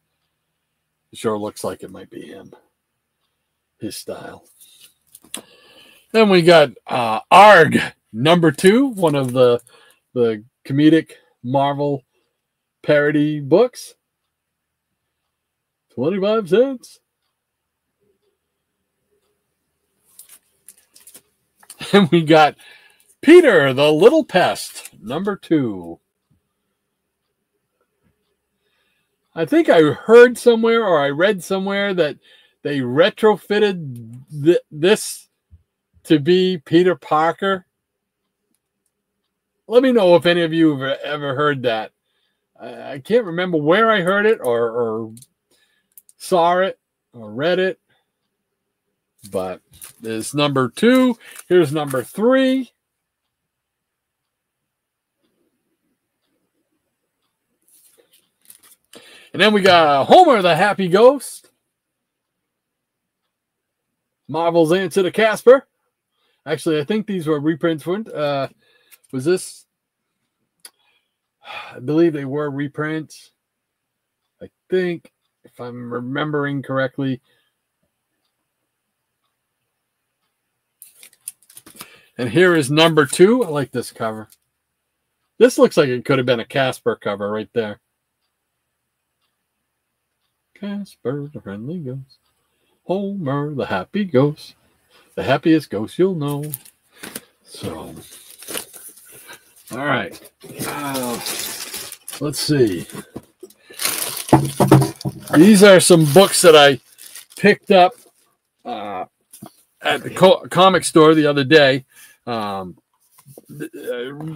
It sure looks like it might be him. His style. Then we got Arg number 2, one of the comedic Marvel parody books. 25 cents. And we got Peter the Little Pest number 2. I think I heard somewhere or I read somewhere that they retrofitted this to be Peter Parker. Let me know if any of you have ever heard that. I can't remember where I heard it or saw it or read it. But there's number 2. Here's number 3. And then we got Homer the Happy Ghost. Marvel's answer to Casper. Actually, I think these were reprints. Was this? I believe they were reprints. I think, if I'm remembering correctly. And here is number 2. I like this cover. This looks like it could have been a Casper cover right there. Casper, the friendly ghost. Homer, the happy ghost. The happiest ghost you'll know. So, all right. Let's see. These are some books that I picked up at the comic store the other day.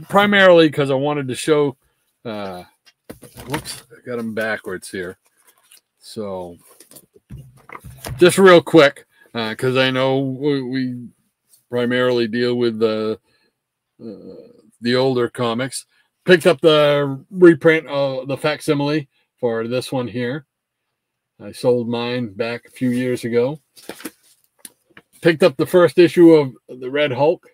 Primarily because I wanted to show. Whoops, I got them backwards here. So, just real quick, because I know we primarily deal with the older comics. Picked up the reprint of the facsimile for this one here. I sold mine back a few years ago. Picked up the first issue of the Red Hulk.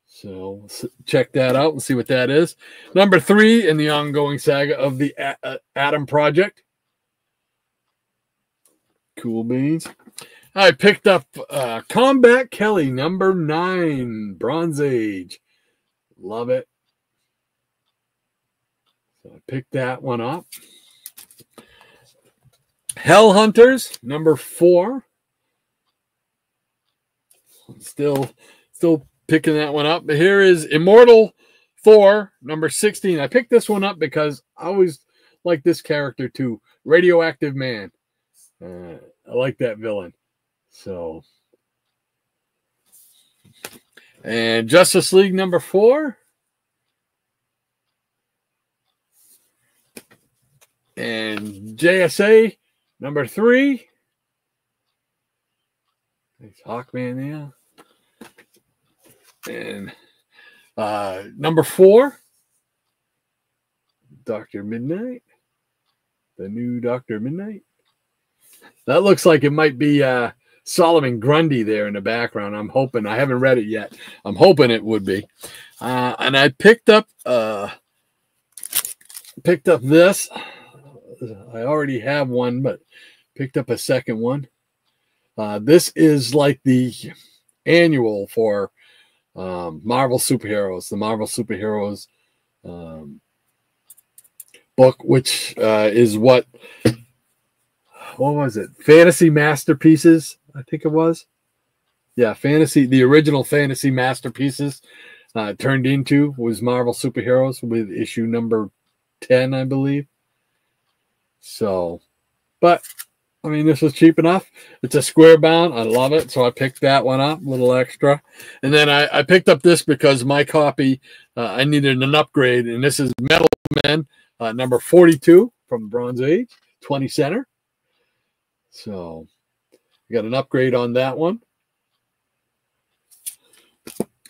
So check that out and see what that is. Number 3 in the ongoing saga of the Atom Project. Cool beans. I picked up Combat Kelly number 9, Bronze Age. Love it. So I picked that one up. Hell Hunters number 4. Still picking that one up. But here is Immortal Thor number 16. I picked this one up because I always like this character too. Radioactive Man. I like that villain. So, and Justice League number 4. And JSA number 3. Nice Hawkman, yeah. And number 4. Dr. Midnight. The new Dr. Midnight. That looks like it might be Solomon Grundy there in the background. I'm hoping. I haven't read it yet. I'm hoping it would be. And I picked up this. I already have one, but picked up a second one. This is like the annual for Marvel Superheroes, the Marvel Superheroes book, which is what was it? Fantasy Masterpieces, I think it was. Yeah, the original Fantasy Masterpieces turned into was Marvel Superheroes with issue number 10, I believe. So, but I mean, this was cheap enough. It's a square bound. I love it. So I picked that one up, a little extra. And then I picked up this because my copy, I needed an upgrade. And this is Metal Men, number 42 from Bronze Age, 20 center. So I got an upgrade on that one.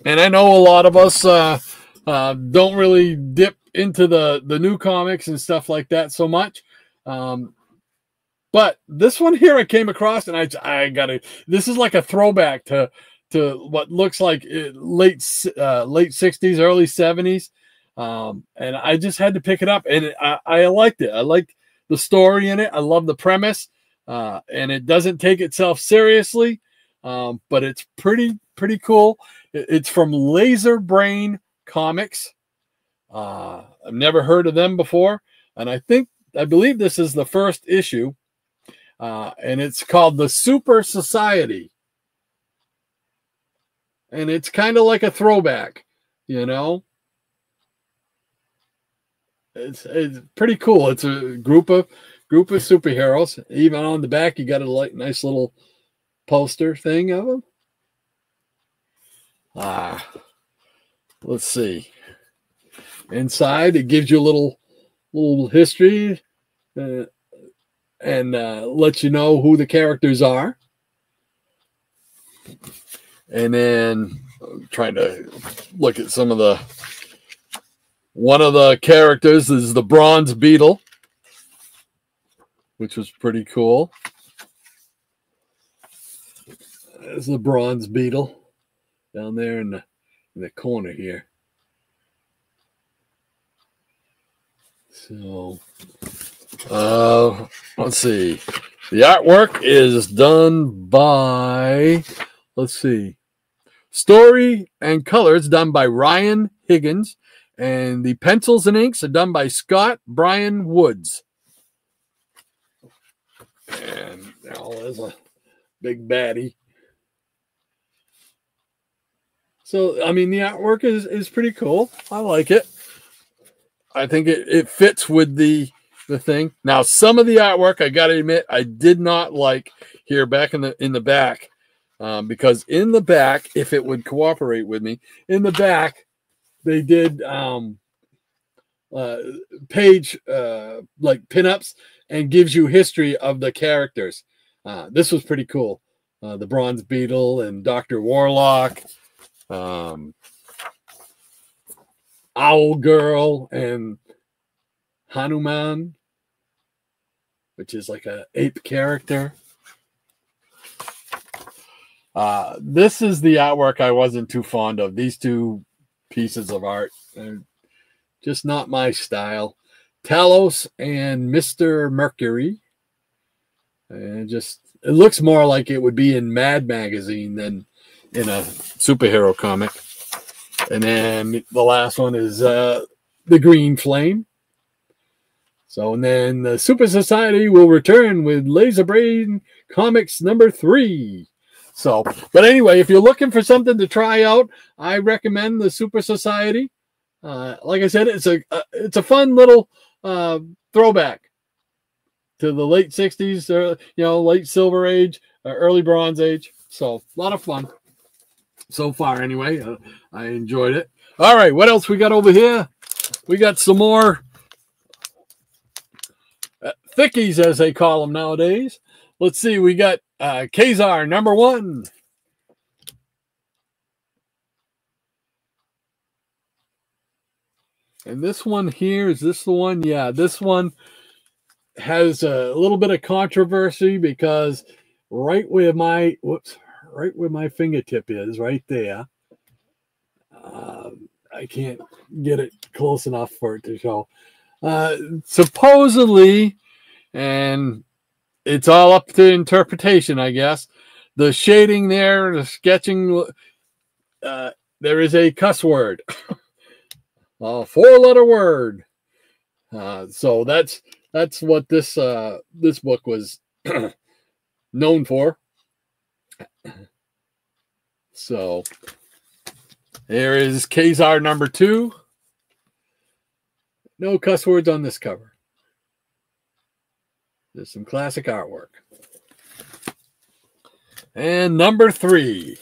And I know a lot of us don't really dip into the new comics and stuff like that so much. But this one here I came across, and I got it. This is like a throwback to what looks like late 60s, early 70s. And I just had to pick it up, and I liked it. I liked the story in it. I love the premise, and it doesn't take itself seriously, but it's pretty cool. It's from Laser Brain Comics. I've never heard of them before, and I believe this is the first issue. And it's called the Super Society. And it's kind of like a throwback, you know. It's pretty cool. It's a group of superheroes. Even on the back, you got a nice little poster thing of them. Let's see. Inside, it gives you a little history. And let you know who the characters are. And then I'm trying to look at one of the characters is the Bronze Beetle, which was pretty cool. There's the Bronze Beetle down there in the corner here. So let's see. The artwork is done by, let's see, story and colors done by Ryan Higgins, and the pencils and inks are done by Scott Brian Woods. And there's a big baddie. So, I mean, the artwork is pretty cool. I like it. I think it fits with the thing. Now, some of the artwork, I got to admit, I did not like here back in the back, because in the back, if it would cooperate with me, in the back, they did page like pinups and gives you history of the characters. This was pretty cool. The Bronze Beetle and Dr. Warlock, Owl Girl, and Hanuman, which is like an ape character. This is the artwork I wasn't too fond of. These two pieces of art are just not my style. Talos and Mr. Mercury. And it looks more like it would be in Mad Magazine than in a superhero comic. And then the last one is the Green Flame. So, and then the Super Society will return with Laser Brain Comics number 3. So, but anyway, if you're looking for something to try out, I recommend the Super Society. Like I said, it's a fun little throwback to the late 60s, late Silver Age, early Bronze Age. So, a lot of fun so far anyway. I enjoyed it. All right, what else we got over here? We got some more thickies, as they call them nowadays. Let's see, we got Kazar number 1. And this one here, is this the one? Yeah, this one has a little bit of controversy because right where my fingertip is, right there. I can't get it close enough for it to show. Supposedly, and it's all up to interpretation, I guess. The shading there, the sketching, there is a cuss word, a 4-letter word. So that's what this book was known for. So here is Kazar number 2. No cuss words on this cover. There's some classic artwork. And number 3.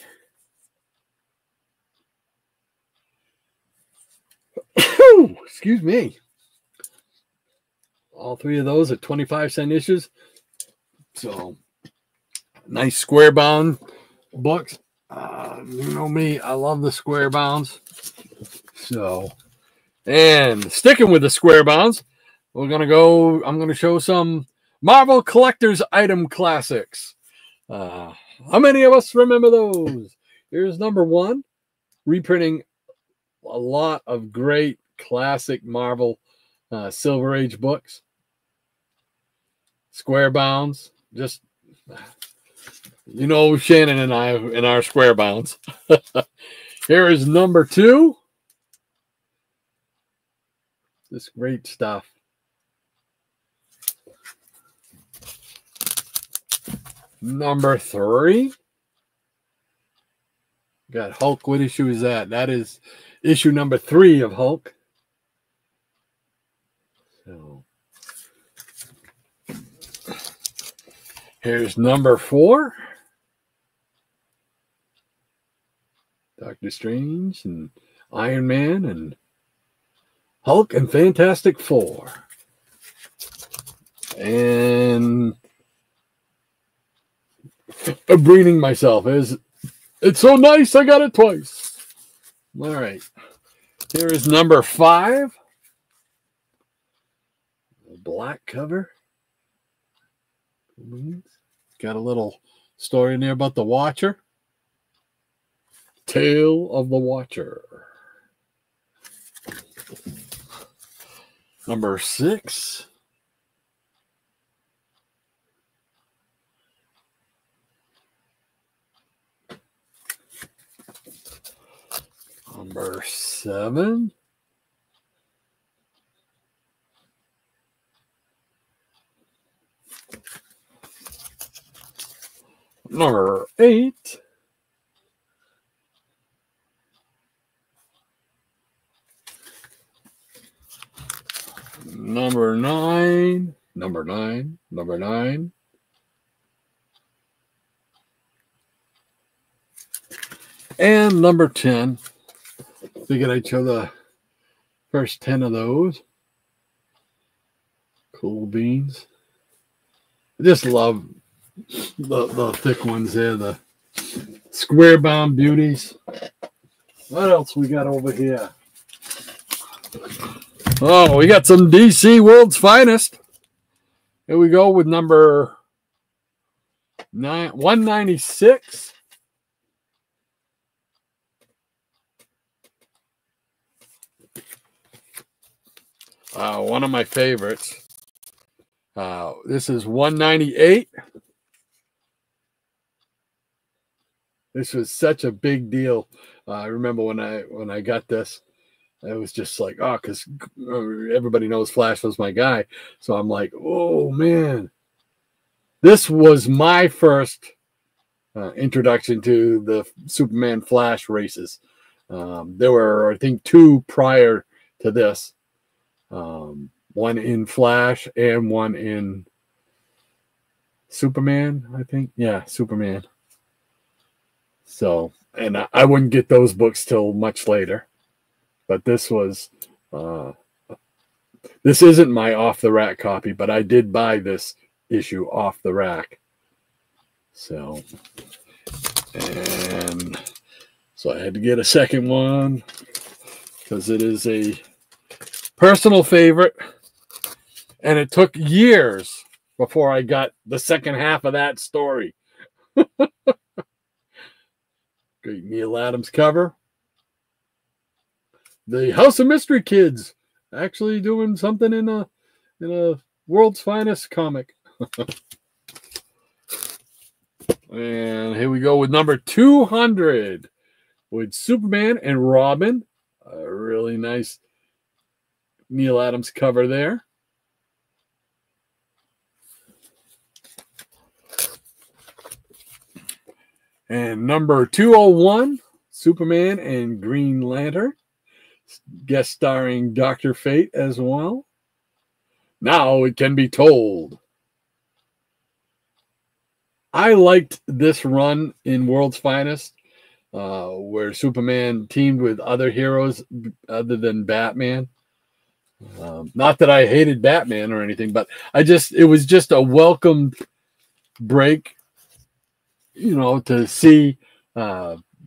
Excuse me. All 3 of those at 25-cent issues. So, nice square bound books. You know me, I love the square bounds. So, and sticking with the square bounds, I'm going to show some Marvel Collector's Item Classics. How many of us remember those? Here's number 1, reprinting a lot of great classic Marvel Silver Age books. Square bounds, just, you know, Shannon and I in our square bounds. Here is number 2. This great stuff. Number 3. Got Hulk. What issue is that? That is issue number 3 of Hulk. So here's number 4. Doctor Strange and Iron Man and Hulk and Fantastic Four. And I'm breathing myself. It's so nice I got it twice. All right. Here is number 5. Black cover. Got a little story in there about the Watcher. Tale of the Watcher. Number 6. Number 7. Number 8. Number 9. Number 9. Number 9. And number 10. Figured I'd show the first 10 of those. Cool beans. I just love the thick ones there, the square bound beauties. What else we got over here? Oh, we got some DC World's Finest. Here we go with number 196. One of my favorites. This is 198. This was such a big deal. I remember when I got this, it was just like, oh, because everybody knows Flash was my guy. So I'm like, oh, man. This was my first introduction to the Superman Flash races. There were, I think, 2 prior to this. One in Flash and one in Superman, I think. Yeah, Superman. So, and I wouldn't get those books till much later. But this was, this isn't my off-the-rack copy, but I did buy this issue off the rack. So, and so I had to get a second one because it is a personal favorite. And it took years before I got the second half of that story. Great Neil Adams cover. The House of Mystery Kids actually doing something in a World's Finest comic. And here we go with number 200 with Superman and Robin. A really nice Neil Adams cover there. And number 201, Superman and Green Lantern, guest starring Dr. Fate as well. Now it can be told. I liked this run in World's Finest, where Superman teamed with other heroes other than Batman. Not that I hated Batman or anything, but it was just a welcome break, to see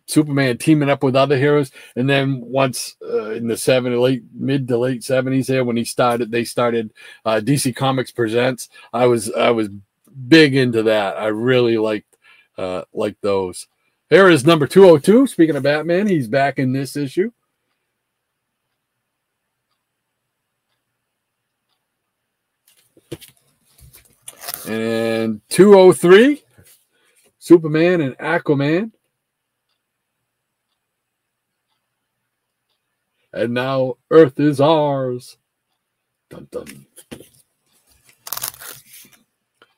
Superman teaming up with other heroes. And then once in the mid to late 70s there, when they started DC Comics Presents, I was big into that. I really liked those. Here is number 202. Speaking of Batman, he's back in this issue. And 203, Superman and Aquaman. And now Earth is ours. Dun, dun.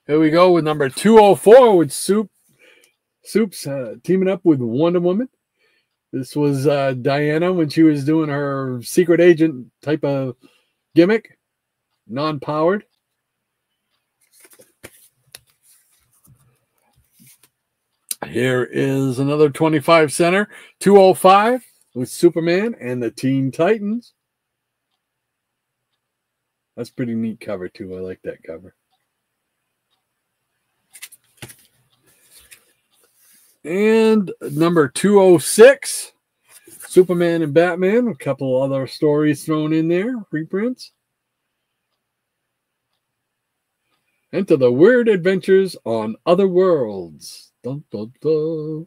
Here we go with number 204 with Soup's teaming up with Wonder Woman. This was Diana when she was doing her secret agent type of gimmick, non-powered. Here is another 25 center, 205 with Superman and the Teen Titans. That's a pretty neat cover too. I like that cover. And number 206, Superman and Batman. A couple other stories thrown in there, reprints. Into the weird adventures on other worlds. Dun, dun, dun.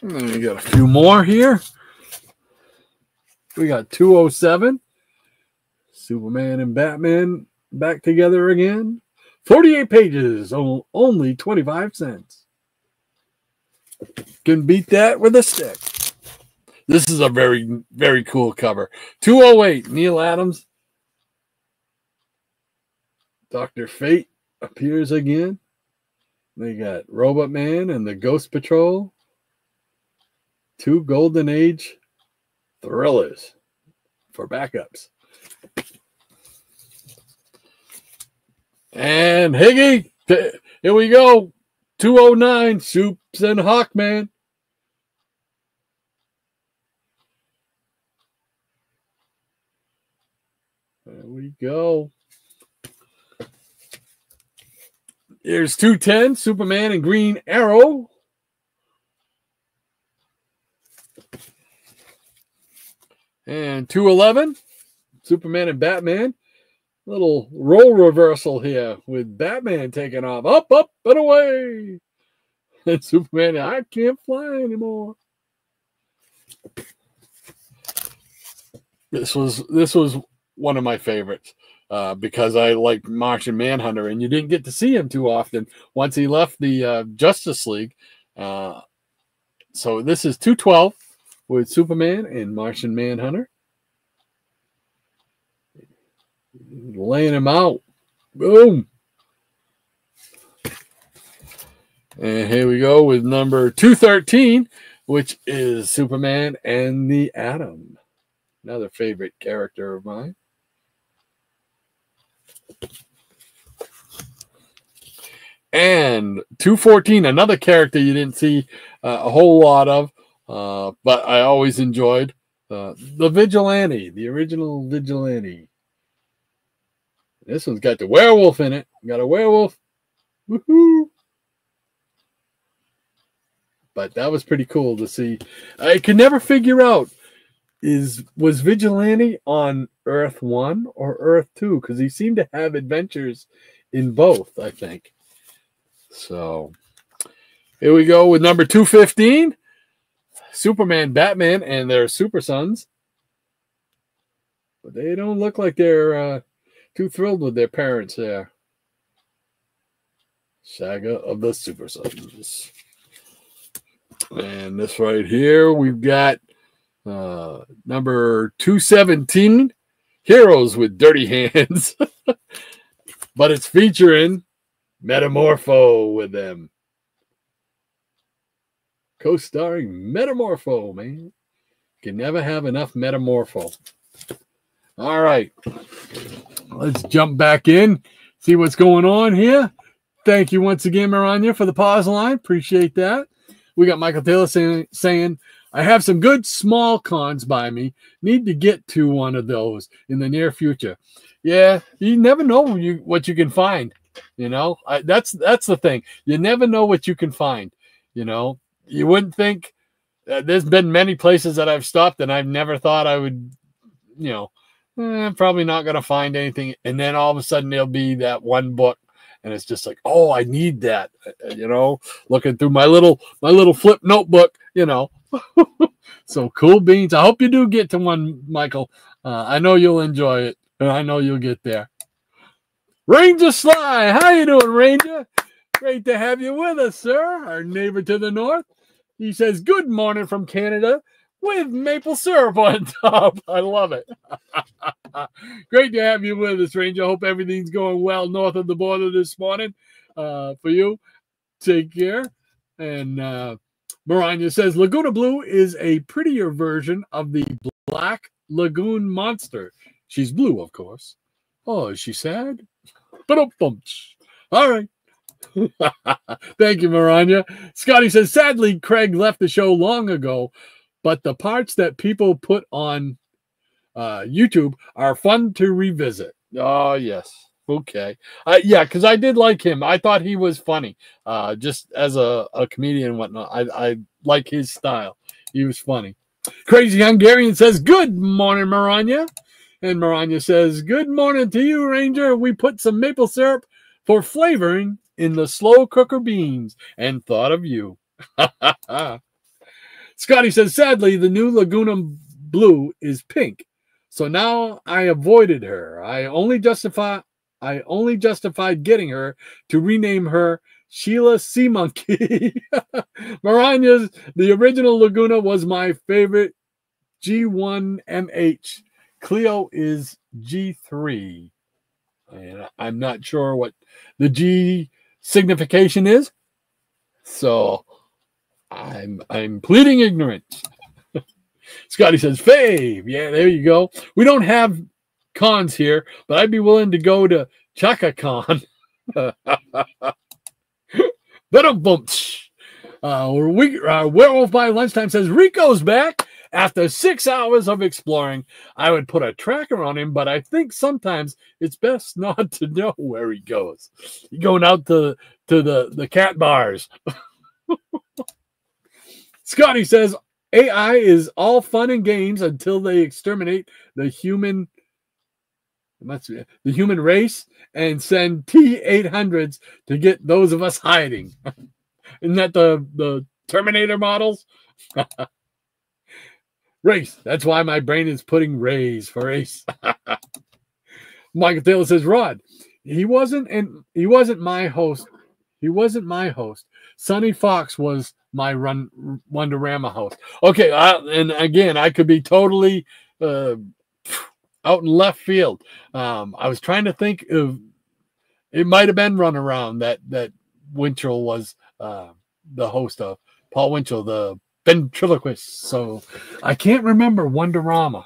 And we got a few more here. We got 207. Superman and Batman back together again. 48 pages, only 25 cents. Can beat that with a stick. This is a very, very cool cover. 208, Neil Adams. Dr. Fate appears again. They got Robot Man and the Ghost Patrol. 2 Golden Age thrillers for backups. And Higgy, here we go. 209, Soups and Hawkman. There we go. Here's 210, Superman and Green Arrow. And 211, Superman and Batman. Little role reversal here with Batman taking off. Up, up, and away. And Superman, I can't fly anymore. This was one of my favorites. Because I like Martian Manhunter, and you didn't get to see him too often once he left the Justice League. So this is 212 with Superman and Martian Manhunter. Laying him out. Boom. And here we go with number 213, which is Superman and the Atom. Another favorite character of mine. And 214, another character you didn't see a whole lot of, but I always enjoyed, the Vigilante, the original Vigilante. This one's got the werewolf in it. Got a werewolf. Woohoo! But that was pretty cool to see. I could never figure out was Vigilante on Earth 1 or Earth 2, because he seemed to have adventures in both, I think. So here we go with number 215, Superman, Batman, and their super sons. But they don't look like they're too thrilled with their parents there. Saga of the Super Sons. And this right here, we've got number 217, Heroes with Dirty Hands. But it's featuring Metamorpho with them. Co-starring Metamorpho, man. Can never have enough Metamorpho. All right. Let's jump back in, see what's going on here. Thank you once again, Maranya, for the pause line. Appreciate that. We got Michael Taylor saying, I have some good small cons by me. Need to get to one of those in the near future. Yeah, you never know what you can find. You know, that's the thing. You never know what you can find. You know, you wouldn't think. There's been many places that I've stopped and I've never thought I would, you know, I'm probably not going to find anything. And then all of a sudden there'll be that one book. And it's just like, oh, I need that, you know, looking through my little flip notebook, you know. So cool beans. I hope you do get to one, Michael. I know you'll enjoy it, and I know you'll get there. Ranger Sly, how you doing, Ranger? Great to have you with us, sir. Our neighbor to the north. He says, good morning from Canada with maple syrup on top. I love it. Great to have you with us, Ranger. Hope everything's going well north of the border this morning for you. Take care. And Maranya says, Laguna Blue is a prettier version of the Black Lagoon monster. She's blue, of course. Oh, is she sad? All right. Thank you, Maranya. Scotty says, sadly, Craig left the show long ago, but the parts that people put on YouTube are fun to revisit. Oh, yes. Okay. Yeah, because I did like him. I thought he was funny. Just as a comedian and whatnot. I like his style. He was funny. Crazy Hungarian says, good morning, Maranya. And Maranya says, good morning to you, Ranger. We put some maple syrup for flavoring in the slow cooker beans and thought of you. Scotty says, sadly, the new Laguna Blue is pink. So now I avoided her. I only justified getting her to rename her Sheila Sea Monkey. Maranya's, the original Laguna was my favorite G1MH. Cleo is G3. And I'm not sure what the G signification is. So I'm pleading ignorance. Scotty says, fave. Yeah, there you go. We don't have cons here, but I'd be willing to go to Chaka Con. Werewolf by Lunchtime says, Rico's back. After 6 hours of exploring, I would put a tracker on him, but I think sometimes it's best not to know where he goes. He's going out to the cat bars. Scotty says, AI is all fun and games until they exterminate the human race and send T-800s to get those of us hiding. Isn't that the Terminator models? Race. That's why my brain is putting rays for race. Michael Taylor says, Rod, he wasn't my host. He wasn't my host. Sonny Fox was my Wonderama host. Okay, and again, I could be totally out in left field. I was trying to think of, it might have been Runaround that Winchell was the host of. Paul Winchell, the ventriloquist. So I can't remember Wonderama.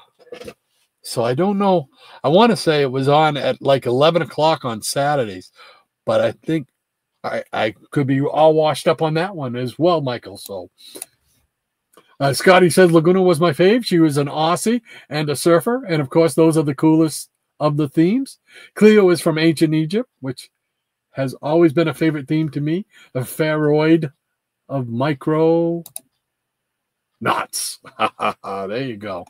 So I don't know. I want to say it was on at like 11 o'clock on Saturdays, but I think I could be all washed up on that one as well, Michael. So Scotty says Laguna was my fave. She was an Aussie and a surfer. And of course, those are the coolest of the themes. Cleo is from ancient Egypt, which has always been a favorite theme to me. A Pharaoid of micro knots. There you go.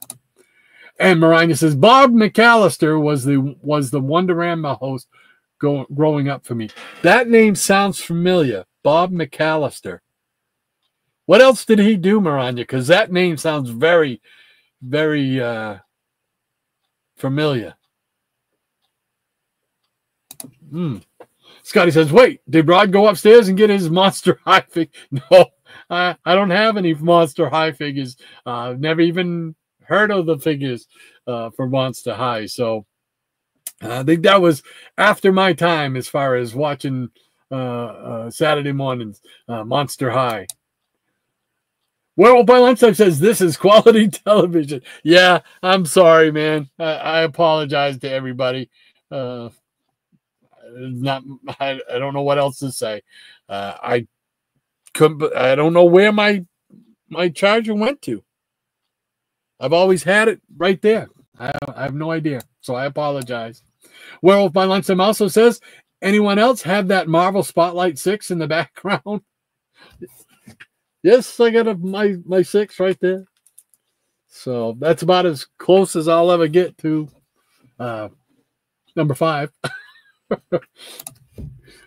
And Marina says Bob McAllister was the Wonderama host growing up for me. That name sounds familiar. Bob McAllister. What else did he do, Marina? Because that name sounds very, very familiar. Scotty says, wait, did Rod go upstairs and get his Monster High figure? No, I don't have any Monster High figures. Never even heard of the figures for Monster High. So I think that was after my time as far as watching Saturday mornings, Monster High. Werewolf by Lunchtime says, this is quality television. Yeah, I'm sorry, man. I apologize to everybody. I don't know what else to say. I don't know where my charger went to. I've always had it right there. I have no idea. So I apologize. Werewolf by Lunchtime also says, anyone else have that Marvel Spotlight 6 in the background? Yes, I got my 6 right there. So that's about as close as I'll ever get to number 5.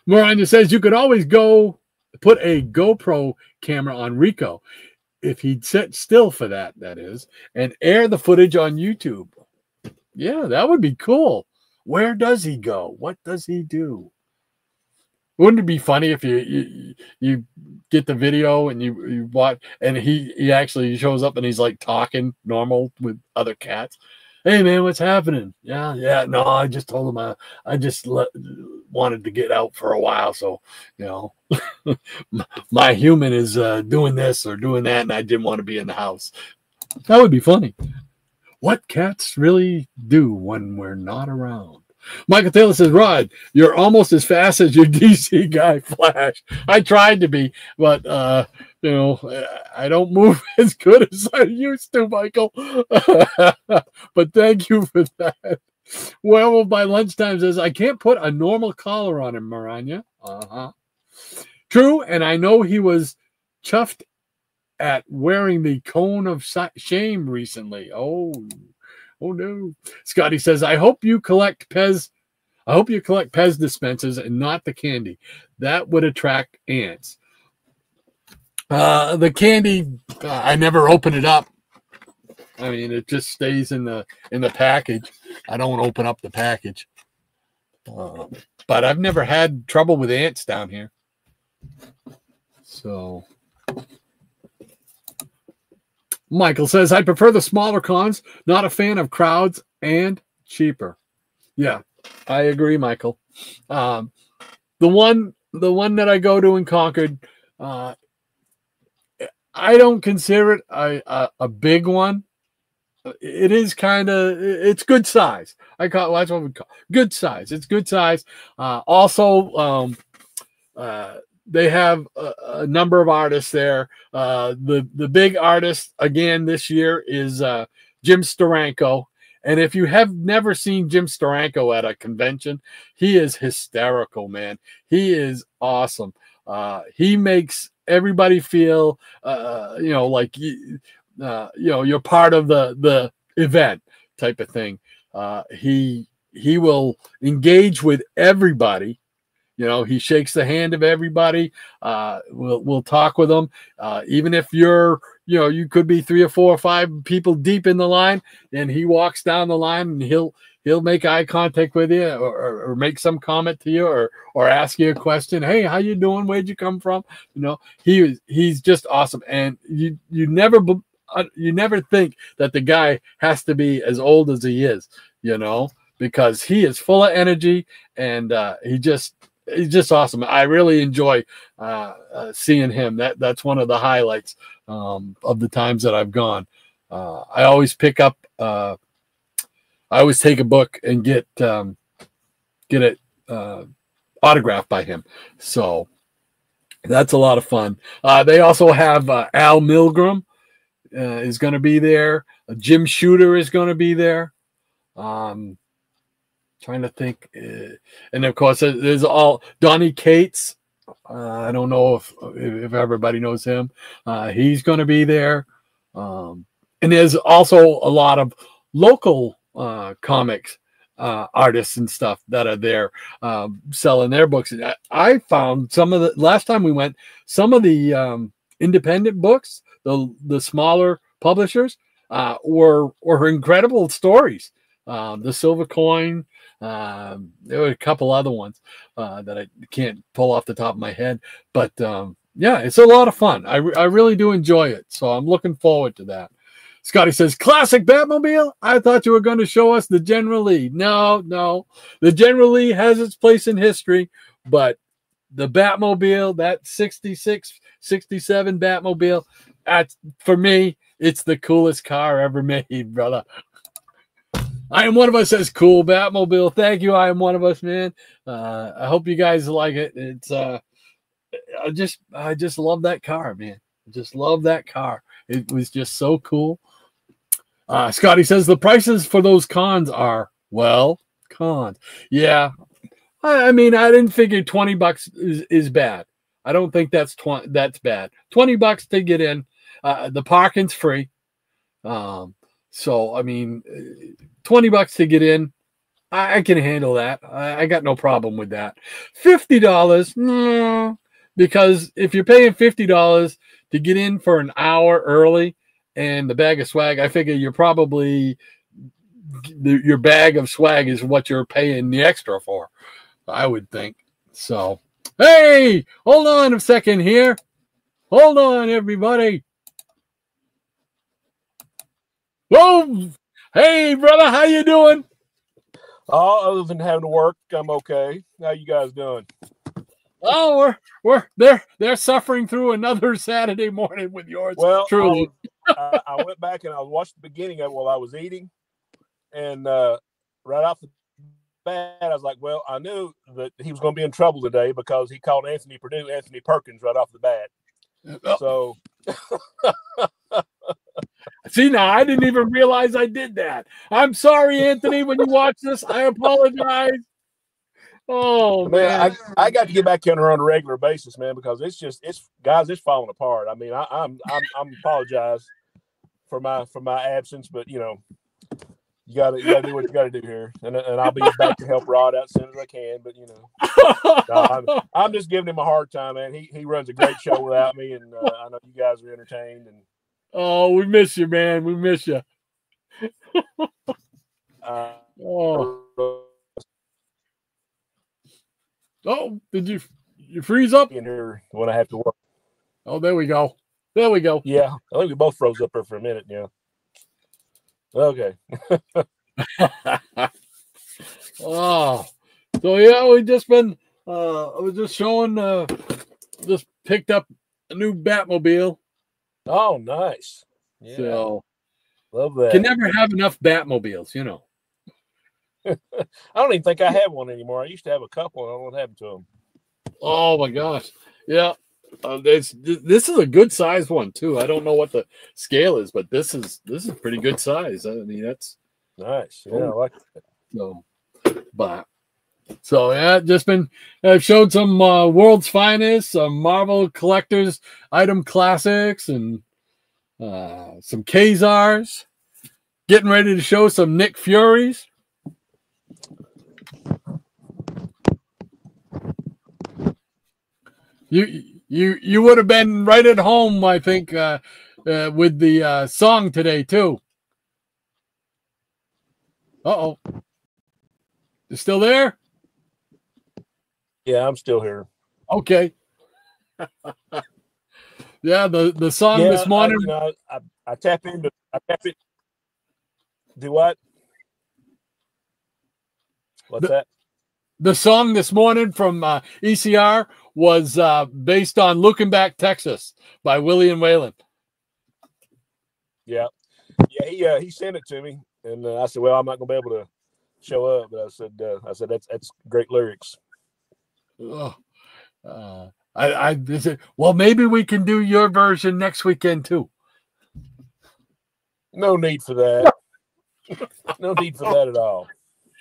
Marina says you could always go put a GoPro camera on Rico if he'd sit still for that is, and air the footage on YouTube. Yeah, that would be cool. Where does he go? What does he do? Wouldn't it be funny if you get the video and you watch and he actually shows up and he's like talking normal with other cats? Hey man, what's happening? Yeah. No, I just told him I just wanted to get out for a while, so my human is doing this or doing that, and I didn't want to be in the house. That would be funny. What cats really do when we're not around. Michael Taylor says, Rod, you're almost as fast as your DC guy Flash. I tried to be, but I don't move as good as I used to, Michael. But thank you for that. Werewolf by Lunchtime says, I can't put a normal collar on him, Maranya. True, and I know he was chuffed at wearing the cone of shame recently. Oh no. Scotty says, I hope you collect Pez dispensers and not the candy. That would attract ants. The candy, I never open it up. I mean, it just stays in the package. I don't open up the package. But I've never had trouble with ants down here. So Michael says, I prefer the smaller cons, not a fan of crowds, and cheaper. Yeah, I agree, Michael. The one that I go to in Concord, I don't consider it a big one. It is it's good size. That's what we call good size. It's good size. Also, they have a number of artists there. The big artist again this year is Jim Steranko. And if you have never seen Jim Steranko at a convention, he is hysterical, man. He is awesome. He makes everybody feel, like you're part of the event type of thing. He will engage with everybody. He shakes the hand of everybody. We'll talk with them. Even if you could be 3 or 4 or 5 people deep in the line, and he walks down the line and he'll make eye contact with you or make some comment to you or ask you a question. Hey, how you doing? Where'd you come from? He's just awesome. And you never think that the guy has to be as old as he is, because he is full of energy and he's just awesome. I really enjoy seeing him. That's one of the highlights of the times that I've gone. I always pick up. I always take a book and get it autographed by him. So that's a lot of fun. They also have Al Milgram is going to be there. Jim Shooter is going to be there. Trying to think, and of course there's all Donnie Cates. I don't know if everybody knows him. He's going to be there. And there's also a lot of local comics artists and stuff that are there selling their books. I found some of the last time we went, some of the independent books, the smaller publishers, were incredible stories. The Silver Coin. There were a couple other ones that I can't pull off the top of my head, but yeah, it's a lot of fun. I really do enjoy it, so I'm looking forward to that. Scotty says, classic Batmobile? I thought you were going to show us the General Lee. No. The General Lee has its place in history, but the Batmobile, that 66, 67 Batmobile, for me, it's the coolest car ever made, brother. I Am One of Us says, cool Batmobile. Thank you, I Am One of Us, man. I hope you guys like it. It's I just love that car, man. I just love that car. It was just so cool. Scotty says the prices for those cons are, well, cons. Yeah. I mean, I didn't figure $20 is bad. I don't think that's bad. $20 to get in. The parking's free. So, I mean, $20 to get in. I can handle that. I got no problem with that. $50, no. Because if you're paying $50 to get in for an hour early and the bag of swag, I figure you're probably, your bag of swag is what you're paying the extra for, I would think. So, hey, hold on a second here. Hold on, everybody. Whoa. Hey, brother, how you doing? Oh, other than having to work, I'm okay. How you guys doing? Oh, they're suffering through another Saturday morning with yours. Well, truly. I went back and I watched the beginning of it while I was eating, and right off the bat, I was like, well, I knew that he was going to be in trouble today because he called Anthony Purdue Anthony Perkins right off the bat. So, see, now I didn't even realize I did that. I'm sorry, Anthony. When you watch this, I apologize. Oh man, I got to get back in her on a regular basis, man, because it's falling apart. I mean, I'm apologize for my absence, but you know, you gotta do what you gotta do here, and I'll be back to help Rod out as soon as I can. But you know, no, I'm just giving him a hard time, man. He runs a great show without me, and I know you guys are entertained. And oh, we miss you, man. We miss you. Oh, did you freeze up? In here when I have to work. Oh, there we go. There we go. Yeah, I think we both froze up there for a minute. Yeah. Okay. Oh, so yeah, we just been. I was just showing. Just picked up a new Batmobile. Oh, nice. Yeah. So love that. Can never have enough Batmobiles, you know. I don't even think I have one anymore. I used to have a couple, and I don't know what happened to them. Oh my gosh! Yeah, this is a good size one too. I don't know what the scale is, but this is pretty good size. I mean, that's nice. Yeah, I like it. So yeah, just been. I've showed some World's Finest, some Marvel Collector's Item Classics, and some Kazars. Getting ready to show some Nick Furies. You would have been right at home, I think, with the song today too. Uh-oh. You still there? Yeah, I'm still here. Okay. Yeah, the song this morning. I tap into. Do what? What's that? The song this morning from ECR was based on Looking Back, Texas by William Whalen. Yeah. He sent it to me, and I said, well, I'm not going to be able to show up, but I said that's great lyrics. I said, well, maybe we can do your version next weekend too. No need for that. No need for that at all.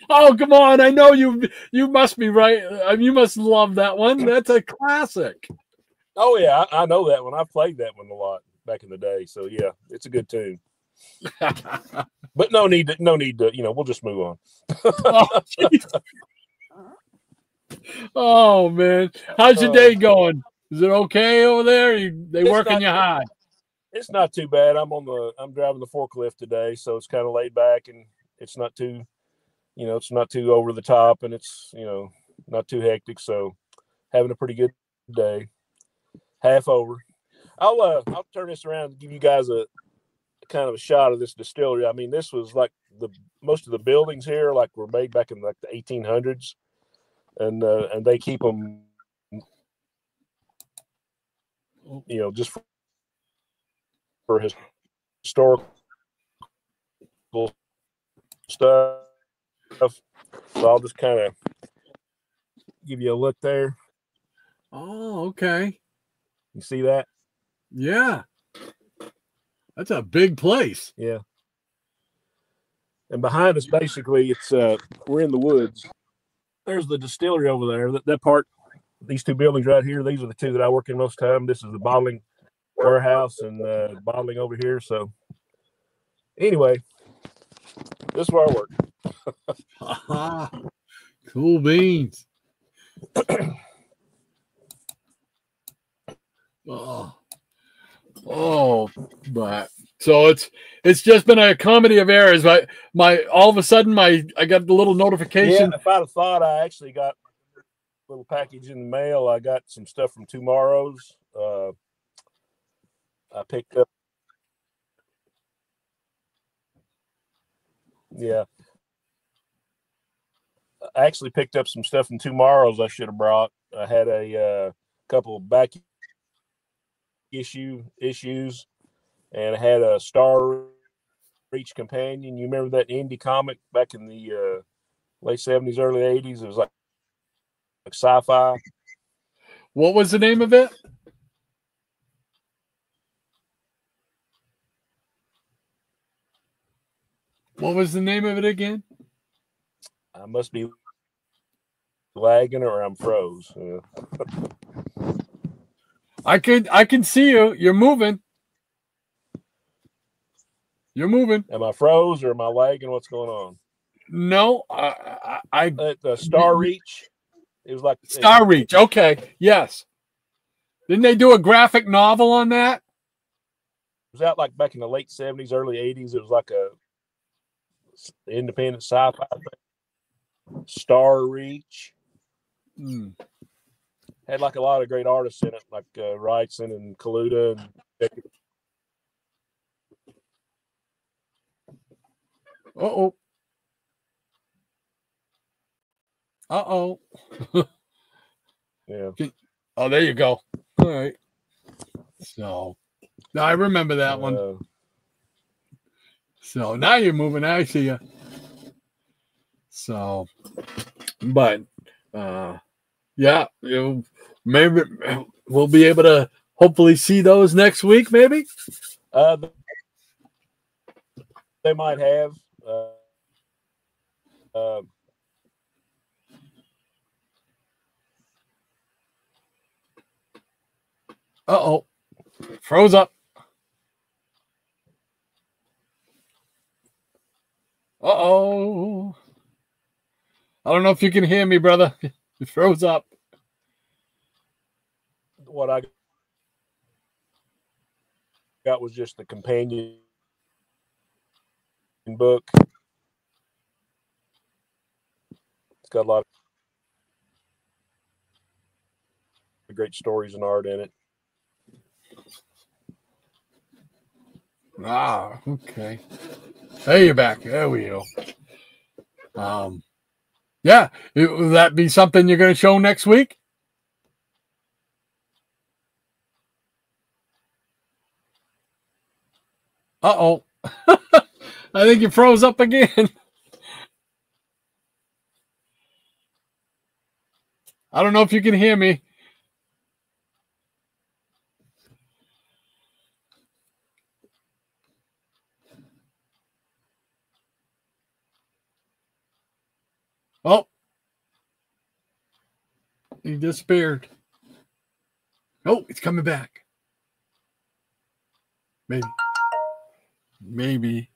Oh, come on. I know you must be right. You must love that one. That's a classic. Oh yeah, I know that one. I've played that one a lot back in the day. So yeah, it's a good tune. But no need to, we'll just move on. Oh, oh, man. How's your day going? Is it okay over there? They working you hard? It's not too bad. I'm driving the forklift today, so it's kind of laid back and it's not too, it's not too over the top and it's, not too hectic. So having a pretty good day. Half over. I'll turn this around and give you guys a kind of a shot of this distillery. I mean, this was like most of the buildings here were made back in like the 1800s, and they keep them, just for historical stuff. So I'll just kind of give you a look there. Oh, okay. You see that? Yeah. That's a big place. Yeah. And behind us, basically, it's we're in the woods. There's the distillery over there. That part, these two buildings right here, these are the two that I work in most of the time. This is the bottling warehouse and bottling over here. So anyway, this is where I work. Cool beans. But so it's just been a comedy of errors. My all of a sudden I got the little notification. Yeah, if I'd have thought, I actually got a little package in the mail. I got some stuff from Tomorrow's. I picked up. Yeah, I actually picked up some stuff from Tomorrow's. I should have brought. I had a couple of back issues, and I had a Star Reach companion. You remember that indie comic back in the late 70s, early 80s? It was like sci-fi. What was the name of it? What was the name of it again? I must be lagging or I'm froze. Yeah. I can see you. You're moving. You're moving. Am I froze or am I lagging? What's going on? No, Star Reach. It was like Star Reach. Okay, yes. Didn't they do a graphic novel on that? It was out like back in the late 70s, early 80s. It was like a independent sci-fi thing. Star Reach. Had like a lot of great artists in it, like Wrightson and Kaluta. Uh-oh. Yeah. Oh, there you go. All right. So, now I remember that one. So, now you're moving. I see you. So, but, yeah, maybe we'll be able to hopefully see those next week, maybe? They might have. Uh-oh. Froze up. Uh-oh. I don't know if you can hear me, brother. It froze up. What I got was just the companion book. It's got a lot of great stories and art in it. Ah, okay. There you're back. There we go. Yeah, will that be something you're going to show next week? Uh-oh. I think you froze up again. I don't know if you can hear me. Oh, he disappeared. Oh, it's coming back. Maybe.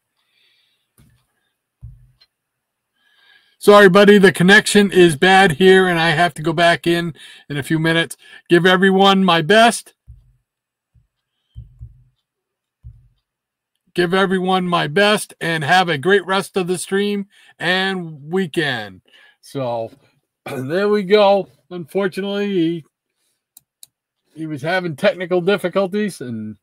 Sorry, buddy. The connection is bad here, and I have to go back in a few minutes. Give everyone my best. Give everyone my best, and have a great rest of the stream and weekend. So there we go. Unfortunately, he was having technical difficulties, and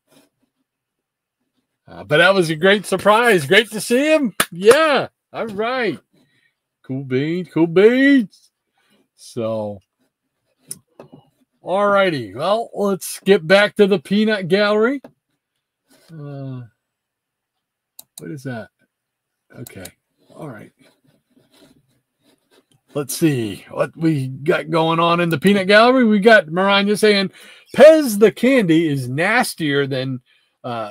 but that was a great surprise. Great to see him. Yeah. All right. Cool beans. So, all righty. Well, let's get back to the peanut gallery. What is that? Okay. All right. Let's see what we got going on in the peanut gallery. We got Maranya saying, Pez the candy is nastier than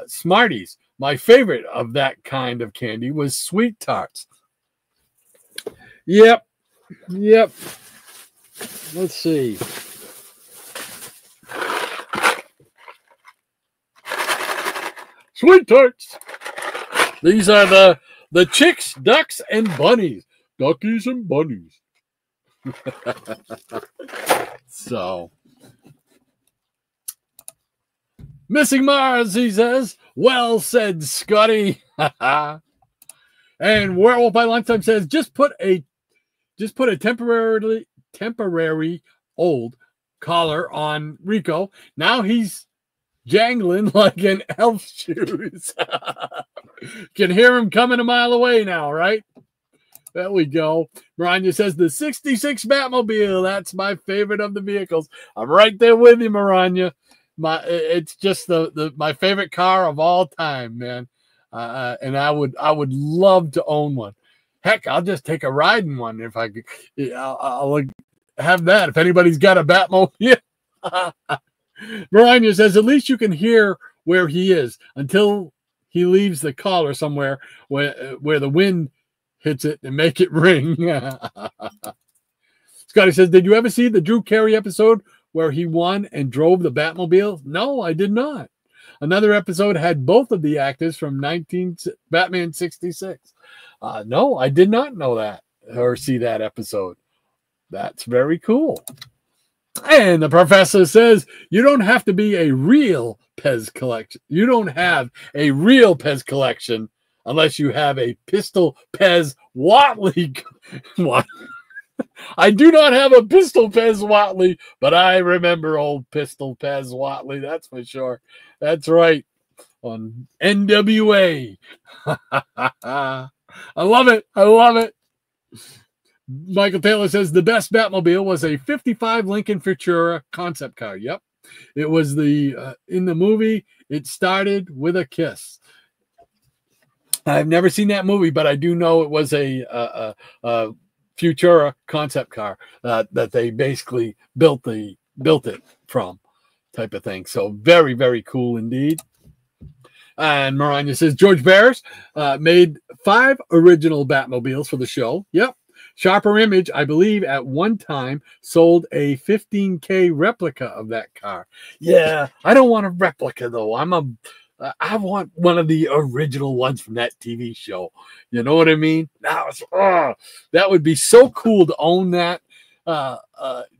Smarties. My favorite of that kind of candy was Sweet Tarts. Yep. Let's see. Sweet Tarts. These are the chicks, ducks, and bunnies. Duckies and bunnies. So, Missing Mars, he says. Well said, Scotty. And Werewolf by Lunchtime says, just put a temporary old collar on Rico. Now he's jangling like an elf's shoes. Can hear him coming a mile away now, right? There we go. Maranya says the 66 Batmobile. That's my favorite of the vehicles. I'm right there with you, Maranya. It's just my favorite car of all time, man. And I would love to own one. Heck, I'll just take a ride in one if I could. I'll have that if anybody's got a Batmobile. Maranya says at least you can hear where he is until he leaves the collar somewhere where the wind hits it and make it ring. Scotty says, did you ever see the Drew Carey episode where he won and drove the Batmobile? No, I did not. Another episode had both of the actors from Batman 66. No, I did not know that or see that episode. That's very cool. And the professor says, you don't have to be a real Pez collection. You don't have a real Pez collection unless you have a Pistol Pez Watley. What? I do not have a Pistol Pez Watley, but I remember old Pistol Pez Watley. That's for sure. That's right. On NWA. I love it. I love it. Michael Taylor says the best Batmobile was a 55 Lincoln Futura concept car. Yep. It was in the movie, it started with a kiss. I've never seen that movie, but I do know it was a Futura concept car that they basically built it from, type of thing. So very, very cool indeed. And Maranya says George Barris made 5 original Batmobiles for the show. Yep. Sharper Image, I believe, at one time sold a $15K replica of that car. Yeah, I don't want a replica though. I want one of the original ones from that TV show. You know what I mean? That would be so cool to own that.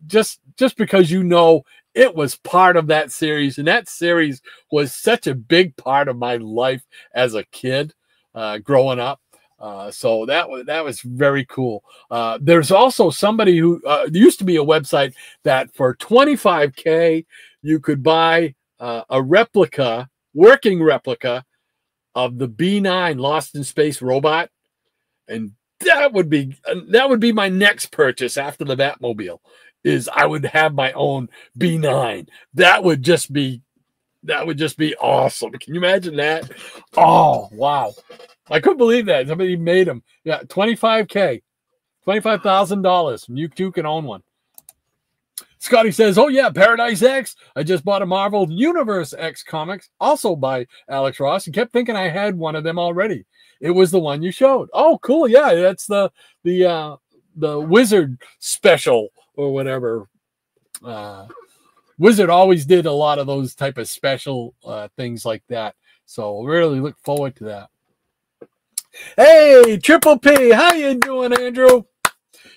Just because it was part of that series, and that series was such a big part of my life as a kid, growing up. So that was very cool. There's also somebody who there used to be a website that for $25K you could buy a working replica of the B9 Lost in Space robot, and that would be my next purchase after the Batmobile. Is I would have my own B9. That would just be awesome. Can you imagine that? Oh wow. I couldn't believe that. Somebody made them. Yeah, $25K. $25,000. You too can own one. Scotty says, oh, yeah, Paradise X. I just bought a Marvel Universe X comics, also by Alex Ross, and kept thinking I had one of them already. It was the one you showed. Oh, cool. Yeah, that's the Wizard special or whatever. Wizard always did a lot of those type of special things like that. So really look forward to that. Hey, Triple P, how you doing, Andrew?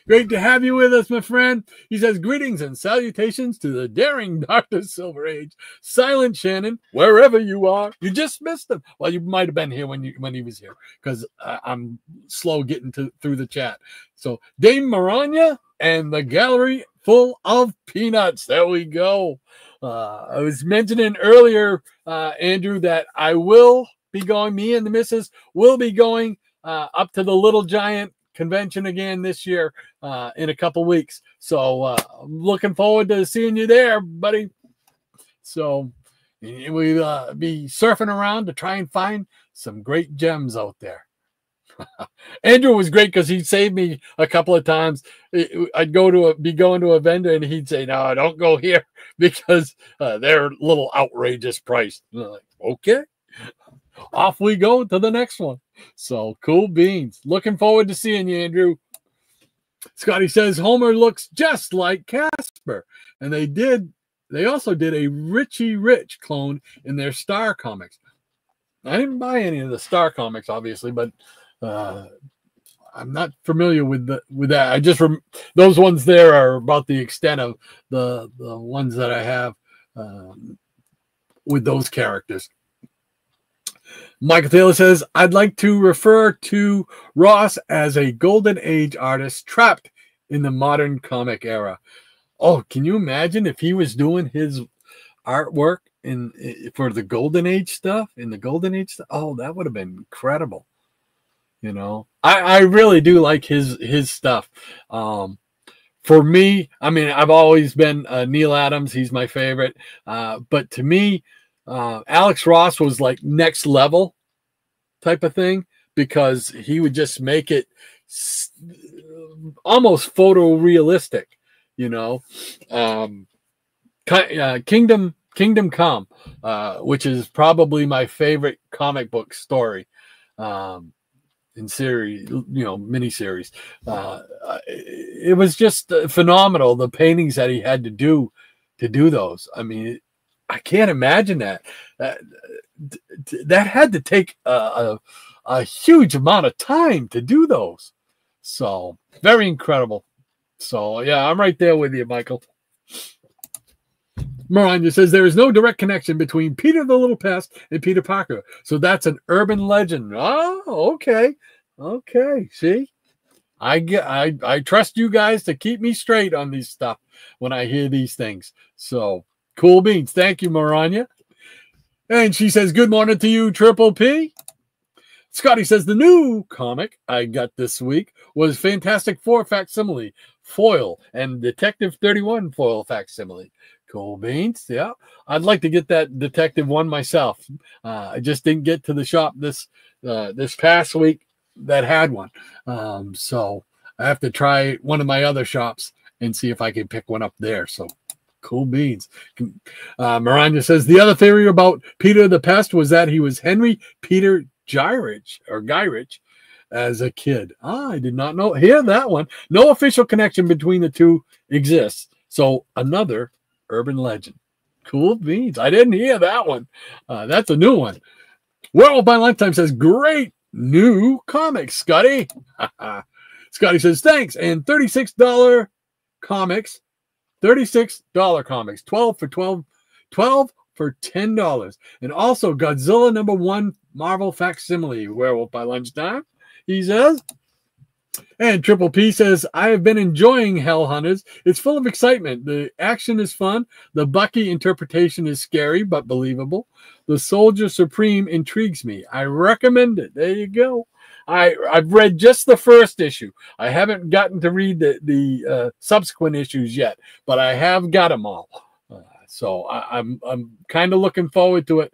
Great to have you with us, my friend. He says, greetings and salutations to the daring Dr. Silver Age. Silent Shannon, wherever you are. You just missed him. Well, you might have been here when he was here, because I'm slow getting through the chat. So, Dame Maranya and the gallery full of peanuts. There we go. I was mentioning earlier, Andrew, that I will be going, me and the missus will be going up to the Little Giant convention again this year in a couple weeks. So I'm looking forward to seeing you there, buddy. So we'll be surfing around to try and find some great gems out there. Andrew was great because he saved me a couple of times. I'd be going to a vendor and he'd say, no, don't go here because they're a little outrageous price. Like, okay. Off we go to the next one. So cool beans. Looking forward to seeing you, Andrew. Scotty says Homer looks just like Casper. And they also did a Richie Rich clone in their Star comics. I didn't buy any of the Star comics, obviously, but I'm not familiar with that. I just those ones there are about the extent of the ones that I have with those characters. Michael Taylor says, I'd like to refer to Ross as a golden age artist trapped in the modern comic era. Oh, can you imagine if he was doing his artwork for the golden age stuff, Oh, that would have been incredible. You know, I really do like his stuff. For me, I mean, I've always been Neil Adams. He's my favorite. But to me, Alex Ross was like next level type of thing because he would just make it almost photorealistic, you know. Kingdom Come, which is probably my favorite comic book story in series, you know, miniseries. It was just phenomenal, the paintings that he had to do those. I mean, I can't imagine that. That had to take a huge amount of time to do those. So very incredible. So yeah, I'm right there with you, Michael. Maranya says there is no direct connection between Peter the Little Pest and Peter Parker. So that's an urban legend. Oh, okay. Okay. See? I trust you guys to keep me straight on these stuff when I hear these things. So cool beans. Thank you, Maranya. And she says, good morning to you, Triple P. Scotty says, the new comic I got this week was Fantastic Four facsimile, foil, and Detective 31 foil facsimile. Cool beans. Yeah. I'd like to get that Detective one myself. I just didn't get to the shop this past week that had one. So I have to try one of my other shops and see if I can pick one up there. So cool beans. Maranya says the other theory about Peter the Pest was that he was Henry Peter Gyrich as a kid. I did not hear that one. No official connection between the two exists. So another urban legend. Cool beans. I didn't hear that one. That's a new one. World by Lifetime says great new comics, Scotty. Scotty says thanks. And $36 comics. $36 comics, 12 for $10. And also Godzilla #1 Marvel facsimile, Werewolf by Lunchtime, he says. And Triple P says, I have been enjoying Hell Hunters. It's full of excitement. The action is fun. The Bucky interpretation is scary but believable. The Soldier Supreme intrigues me. I recommend it. There you go. I've read just the first issue. I haven't gotten to read the subsequent issues yet, but I have got them all. So I'm kind of looking forward to it.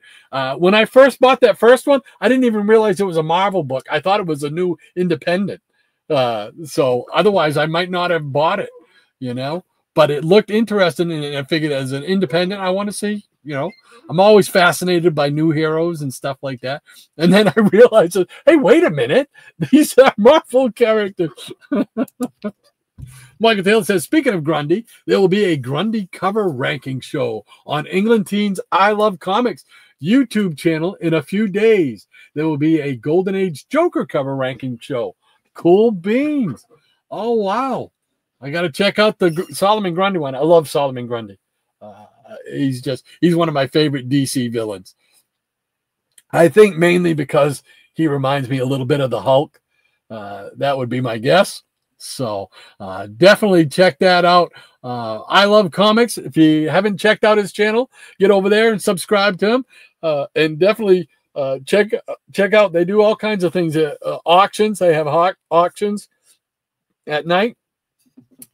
When I first bought that first one, I didn't even realize it was a Marvel book. I thought it was a new independent. So otherwise, I might not have bought it, you know. But it looked interesting, and I figured as an independent, I want to see. You know, I'm always fascinated by new heroes and stuff like that. And then I realized, hey, wait a minute. These are Marvel characters. Michael Taylor says, speaking of Grundy, there will be a Grundy cover ranking show on England Teens I Love Comics YouTube channel in a few days. There will be a Golden Age Joker cover ranking show. Cool beans. Oh, wow. I got to check out the Solomon Grundy one. I love Solomon Grundy. He's one of my favorite DC villains. I think mainly because he reminds me a little bit of the Hulk. That would be my guess. So definitely check that out. I Love Comics. If you haven't checked out his channel, get over there and subscribe to him. And definitely check out. They do all kinds of things. Auctions. They have auctions at night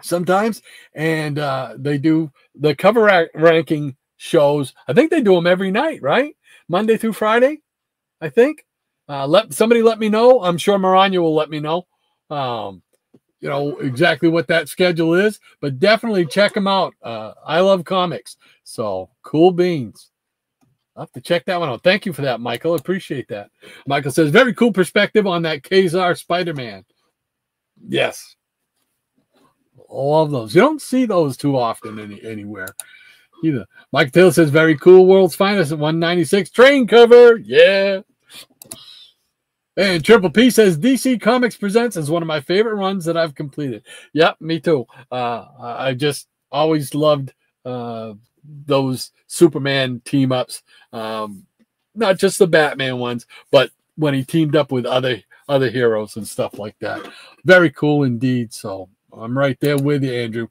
sometimes, and they do the cover ranking shows. I think they do them every night, right? Monday through Friday, I think. Somebody let me know. I'm sure Maranya will let me know. Exactly what that schedule is, but definitely check them out. I Love Comics. So cool beans. I'll have to check that one out. Thank you for that, Michael. Appreciate that. Michael says, very cool perspective on that Kazar Spider-Man. Yes. Love those. You don't see those too often anywhere either. Michael Taylor says, very cool. World's Finest at 196. Train cover. Yeah. And Triple P says, DC Comics Presents is one of my favorite runs that I've completed. Yep, me too. I just always loved those Superman team-ups. Not just the Batman ones, but when he teamed up with other heroes and stuff like that. Very cool indeed. So I'm right there with you, Andrew.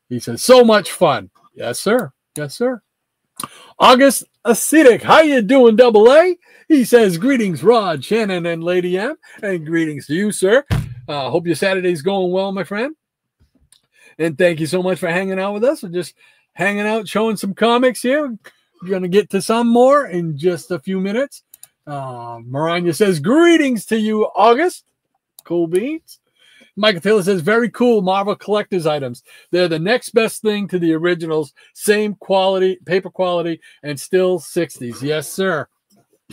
He says, so much fun. Yes, sir. Yes, sir. August Acidic, how you doing, Double A? He says, greetings, Rod, Shannon, and Lady M, and greetings to you, sir. Hope your Saturday's going well, my friend. And thank you so much for hanging out with us. We're just hanging out, showing some comics here. We're going to get to some more in just a few minutes. Maranya says, greetings to you, August. Cool beans. Michael Taylor says, very cool Marvel collector's items. They're the next best thing to the originals. Same quality, paper quality, and still 60s. Yes, sir.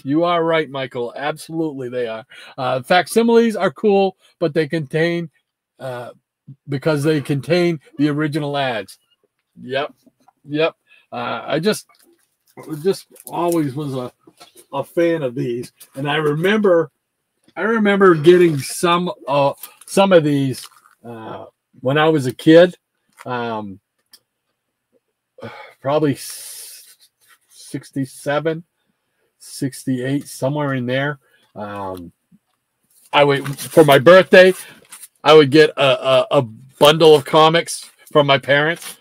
You are right, Michael. Absolutely, they are. Facsimiles are cool, but they contain, because they contain the original ads. Yep. I just always was a fan of these, and I remember getting some of these when I was a kid, probably 67, 68, somewhere in there. I would, for my birthday, I would get a bundle of comics from my parents,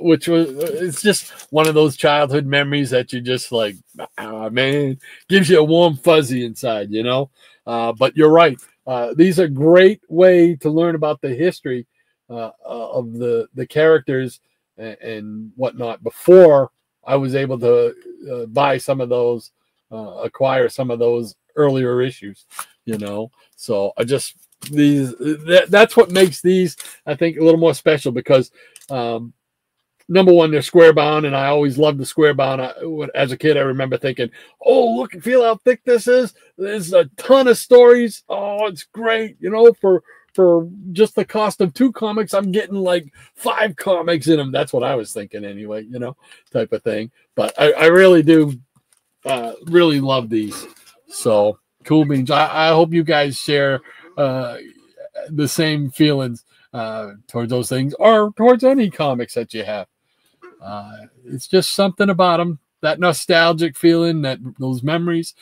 which it's just one of those childhood memories that you just like, man, gives you a warm fuzzy inside, you know. But you're right. These are a great way to learn about the history of the characters and whatnot before I was able to buy some of those, acquire some of those earlier issues, you know. So that's what makes these, I think, a little more special because number one, they're square bound, and I always loved the square bound. As a kid, I remember thinking, oh, look and feel how thick this is. There's a ton of stories. Oh, it's great. You know, for just the cost of 2 comics, I'm getting like 5 comics in them. That's what I was thinking anyway, you know, type of thing. But I really do really love these. So cool beans. I hope you guys share the same feelings towards those things or towards any comics that you have. It's just something about them, that nostalgic feeling, that those memories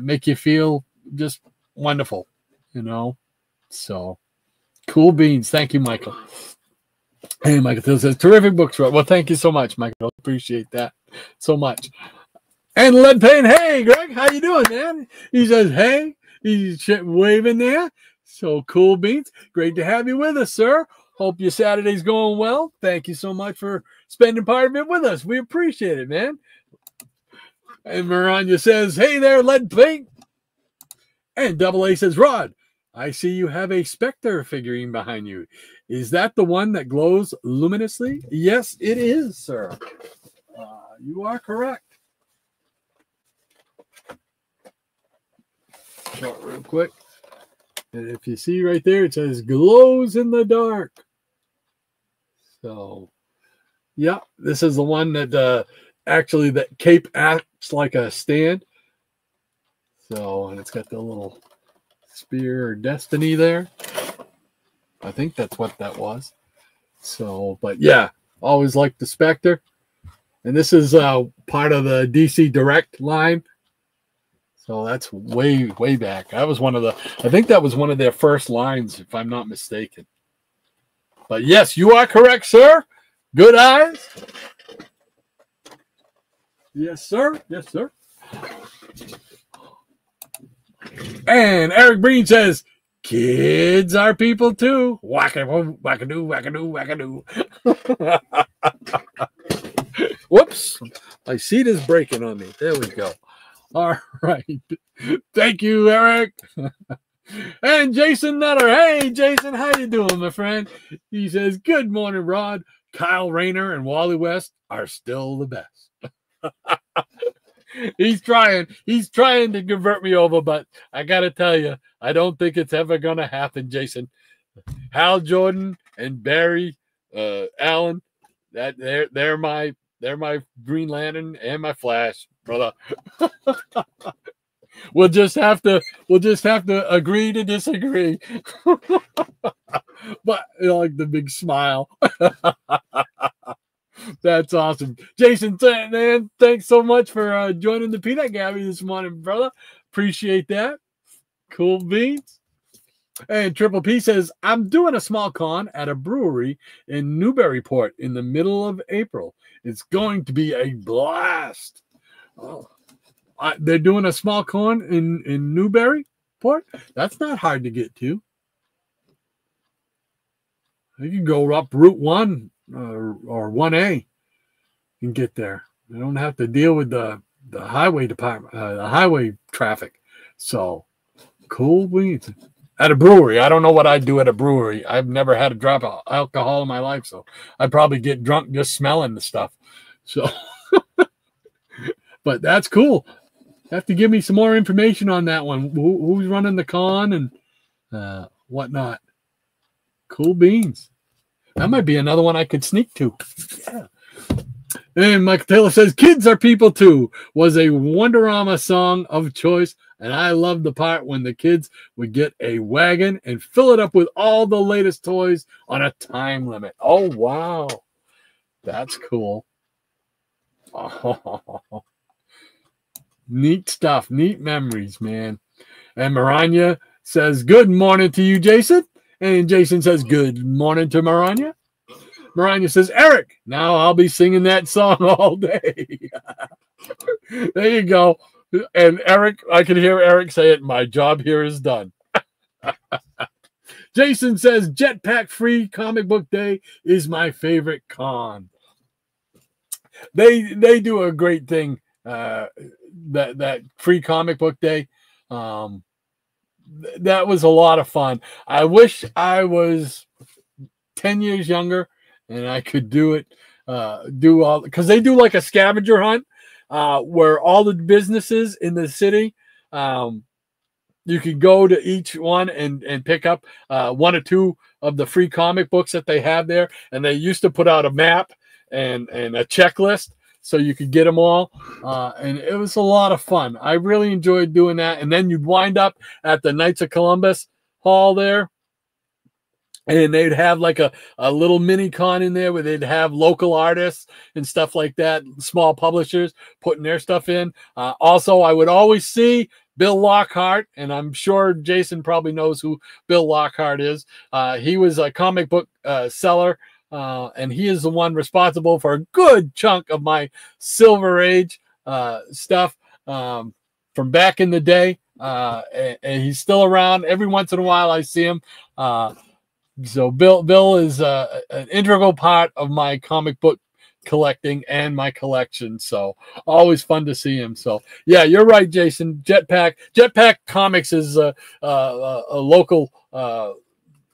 make you feel just wonderful, you know. So cool beans. Thank you, Michael. Hey, Michael Thiel says, terrific books. Well, thank you so much, Michael. Appreciate that so much. And Lead Pain, hey, Greg, how you doing, man? He says, hey, he's waving there. So cool beans. Great to have you with us, sir. Hope your Saturday's going well. Thank you so much for spending part of it with us. We appreciate it, man. And Maranya says, hey there, Lead Paint. And Double A says, Rod, I see you have a Spectre figurine behind you. Is that the one that glows luminously? Yes, it is, sir. You are correct. Show it real quick. And if you see right there, it says glows in the dark. So, yeah, this is the one that actually that cape acts like a stand. So, and it's got the little spear of destiny there. I think that's what that was. So, but yeah, always liked the Spectre. And this is part of the DC Direct line. So that's way, way back. I think that was one of their first lines, if I'm not mistaken. But yes, you are correct, sir. Good eyes. Yes, sir. Yes, sir. And Eric Breen says, kids are people too. Wackadoo, wackadoo, wackadoo. Whoops. My seat is breaking on me. There we go. All right. Thank you, Eric. And Jason Nutter. Hey, Jason, how you doing, my friend? He says, good morning, Rod. Kyle Rayner and Wally West are still the best. He's trying to convert me over, but I got to tell you, I don't think it's ever going to happen, Jason. Hal Jordan and Barry Allen, that they're my Green Lantern and my Flash, brother. We'll just have to agree to disagree. But like the big smile. That's awesome. Jason, man, thanks so much for joining the Peanut Gallery this morning, brother. Appreciate that. Cool beans. And Triple P says, I'm doing a small con at a brewery in Newburyport in the middle of April. It's going to be a blast. Oh, they're doing a small con in Newburyport? That's not hard to get to. You can go up Route 1 or 1A and get there. You don't have to deal with the highway department, the highway traffic. So, cool beans. At a brewery. I don't know what I'd do at a brewery. I've never had a drop of alcohol in my life, so I'd probably get drunk just smelling the stuff. So, but that's cool. Have to give me some more information on that one. Who's running the con and whatnot. Cool beans. That might be another one I could sneak to. Yeah. And Michael Taylor says, kids are people too was a Wonderama song of choice. And I love the part when the kids would get a wagon and fill it up with all the latest toys on a time limit. Oh, wow. That's cool. Oh, neat stuff. Neat memories, man. And Maranya says, good morning to you, Jason. And Jason says, good morning to Maranya. Maranya says, Eric, now I'll be singing that song all day. There you go. And Eric, I can hear Eric say it, my job here is done. Jason says, Jetpack Free Comic Book Day is my favorite con. They do a great thing, that Free Comic Book Day. That was a lot of fun. I wish I was 10 years younger and I could do it, because they do like a scavenger hunt where all the businesses in the city, you can go to each one and pick up one or two of the free comic books that they have there. And they used to put out a map and a checklist so you could get them all. And it was a lot of fun. I really enjoyed doing that. And then you'd wind up at the Knights of Columbus Hall there. And they'd have like a little mini con in there where they'd have local artists and stuff like that, small publishers putting their stuff in. Also, I would always see Bill Lockhart, and I'm sure Jason probably knows who Bill Lockhart is. He was a comic book seller, and he is the one responsible for a good chunk of my Silver Age stuff from back in the day. And he's still around. Every once in a while I see him. So Bill is an integral part of my comic book collecting and my collection. So always fun to see him. So yeah, you're right, Jason. Jetpack Comics is a local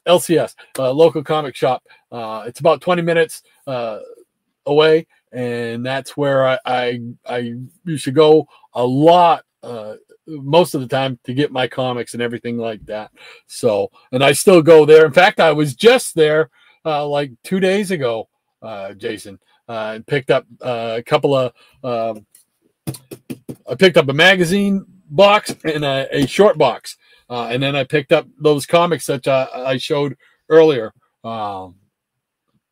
LCS, local comic shop. It's about 20 minutes away, and that's where I used to go a lot. Most of the time to get my comics and everything like that. So, and I still go there. In fact, I was just there like 2 days ago. Jason. Picked up a couple of. I picked up a magazine box and a short box, and then I picked up those comics that I showed earlier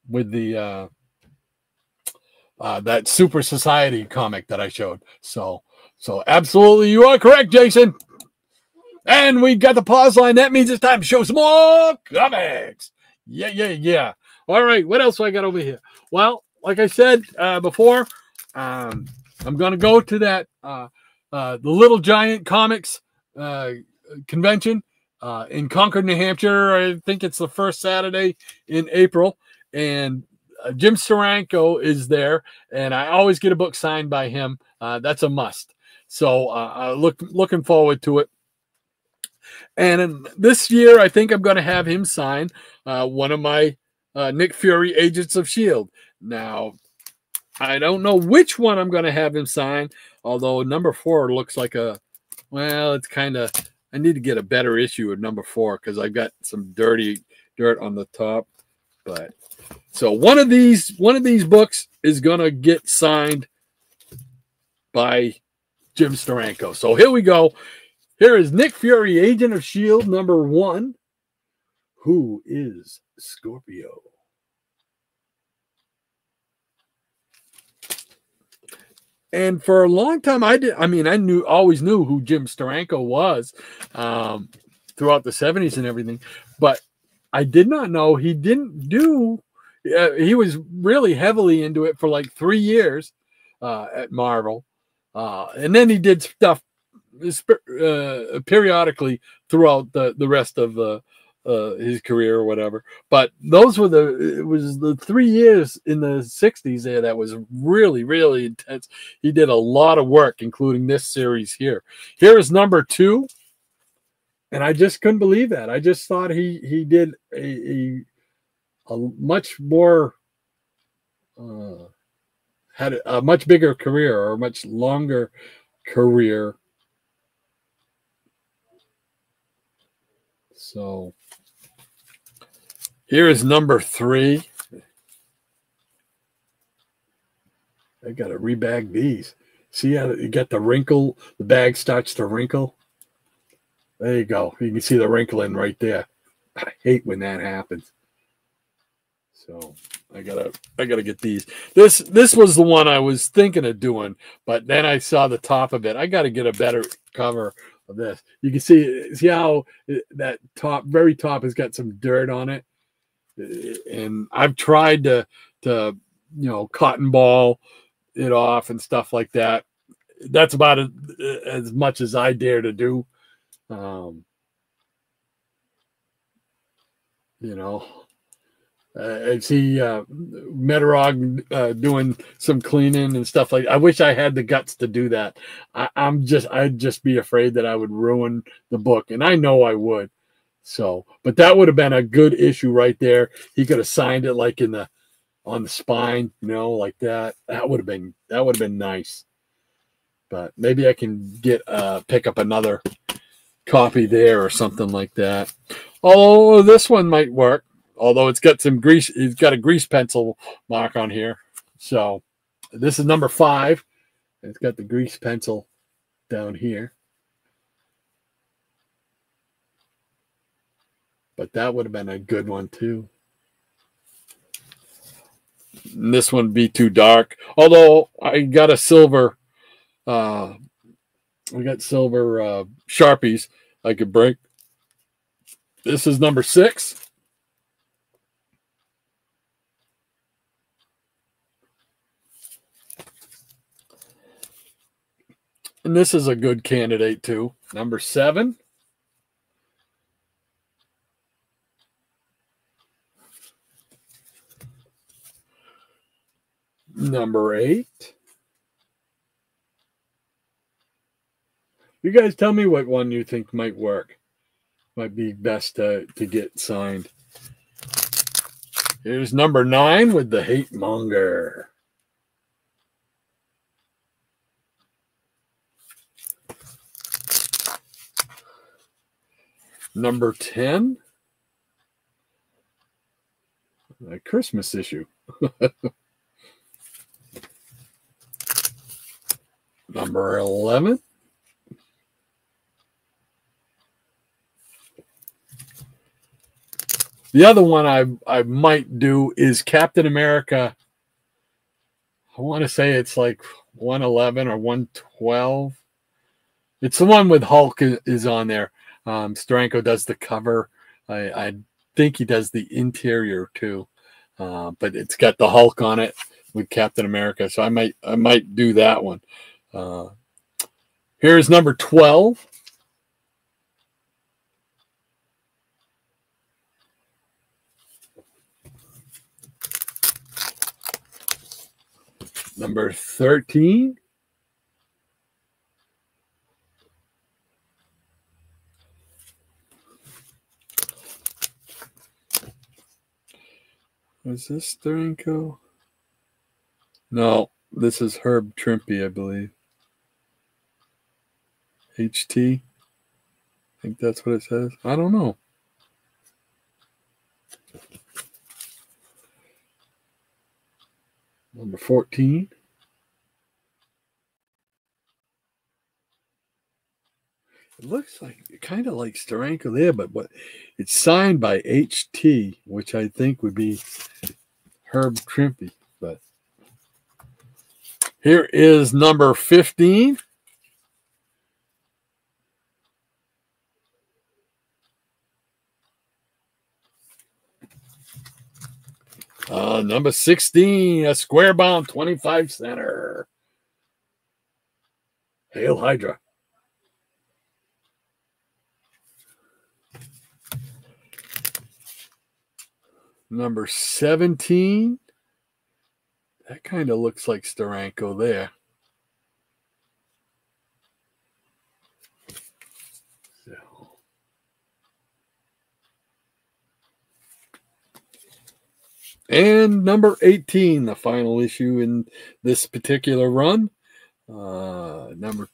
with the that Super Society comic that I showed. So absolutely, you are correct, Jason. And we got the pause line. That means it's time to show some more comics. Yeah. All right, what else do I got over here? Well, like I said before, I'm going to go to that the Little Giant Comics convention in Concord, New Hampshire. I think it's the first Saturday in April, and Jim Steranko is there, and I always get a book signed by him. That's a must. So looking forward to it. And this year, I think I'm going to have him sign one of my Nick Fury Agents of S.H.I.E.L.D. Now, I don't know which one I'm going to have him sign, although number 4 looks like it's kind of, I need to get a better issue of number 4 because I've got some dirty dirt on the top. But so one of these books is going to get signed by Jim Steranko. So here we go. Here is Nick Fury, Agent of S.H.I.E.L.D. number 1. Who is Scorpio? And for a long time, I always knew who Jim Steranko was throughout the 70s and everything. But I did not know he didn't do, he was really heavily into it for like 3 years at Marvel. And then he did stuff periodically throughout the rest of his career or whatever. But those were it was the 3 years in the 60s there that was really, really intense. He did a lot of work, including this series here. Here is number 2. And I just couldn't believe that. I just thought he did a much more had a much bigger career or a much longer career. So here is number 3. I got to rebag these. See how you get the wrinkle? The bag starts to wrinkle. There you go. You can see the wrinkling right there. I hate when that happens. So I gotta get these. This was the one I was thinking of doing, but then I saw the top of it. I got to get a better cover of this. You can see how that very top has got some dirt on it, and I've tried to cotton ball it off and stuff like that. That's about as much as I dare to do. I see Metarog doing some cleaning and stuff like that. I wish I had the guts to do that. I'd just be afraid that I would ruin the book, and I know I would. So, but that would have been a good issue right there. He could have signed it like on the spine, like that. That would have been nice. But maybe I can pick up another copy there or something like that. Oh, this one might work. Although it's got some grease, it's got a grease pencil mark on here. So this is number 5. It's got the grease pencil down here. But that would have been a good one too. And this one would be too dark. Although I got a silver, we got silver Sharpies I could break. This is number 6. And this is a good candidate too. Number 7. Number 8. You guys tell me what one you think might work. Might be best to get signed. Here's number 9 with the Hate Monger. Number 10. A Christmas issue. Number 11. The other one I might do is Captain America. I want to say it's like 111 or 112. It's the one with Hulk is on there. Steranko does the cover. I think he does the interior too. But it's got the Hulk on it with Captain America. So I might do that one. Here's number 12. Number 13. Was this Steranko? No, this is Herb Trimpe, I believe. HT. I think that's what it says. I don't know. Number 14. It looks like kind of like Steranko there, but it's signed by HT, which I think would be Herb Trimpe. But here is number 15. Number 16, a square bound 25 center. Hail Hydra. Number 17. That kind of looks like Steranko there. And number 18, the final issue in this particular run. Number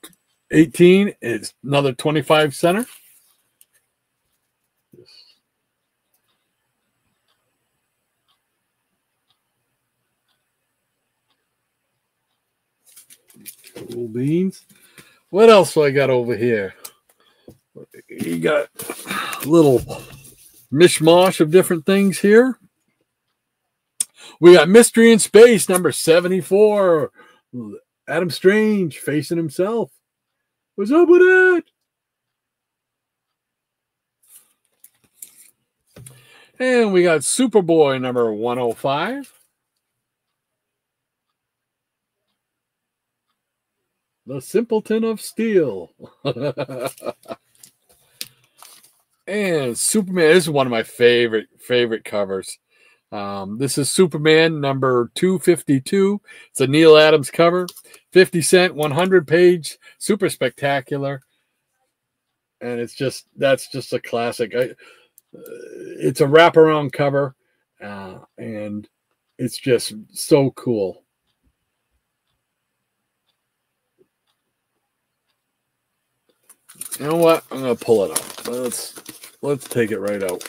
18 is another 25 center. Cool beans. What else do I got over here? You got a little mishmash of different things here. We got Mystery in Space, number 74. Adam Strange facing himself. What's up with that? And we got Superboy, number 105. The Simpleton of Steel. And Superman. This is one of my favorite covers. This is Superman number 252. It's a Neil Adams cover. 50 cent, 100-page, super spectacular. And that's just a classic. It's a wraparound cover, and it's just so cool. You know what? I'm gonna pull it up. Let's take it right out,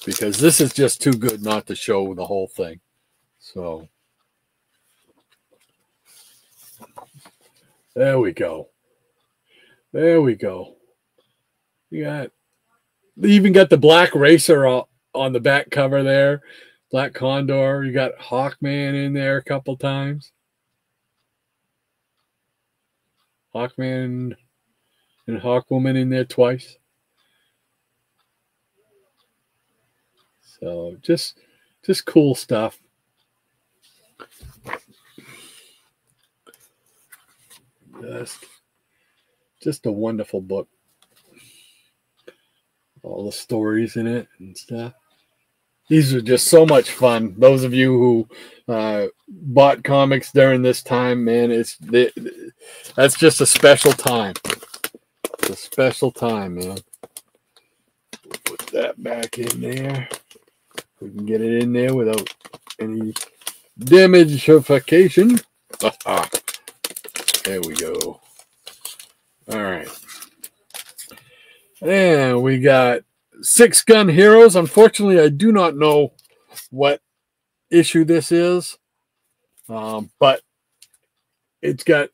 because this is just too good not to show the whole thing. So there we go. There we go. They even got the Black Racer on the back cover there. Black Condor. You got Hawkman in there a couple times. Hawkman and Hawkwoman in there twice. So just cool stuff. Just a wonderful book. All the stories in it and stuff. These are just so much fun. Those of you who bought comics during this time, man, that's just a special time. It's a special time, man. Put that back in there. We can get it in there without any damagification. There we go. All right. And we got 6 Gun Heroes. Unfortunately, I do not know what issue this is, but it's got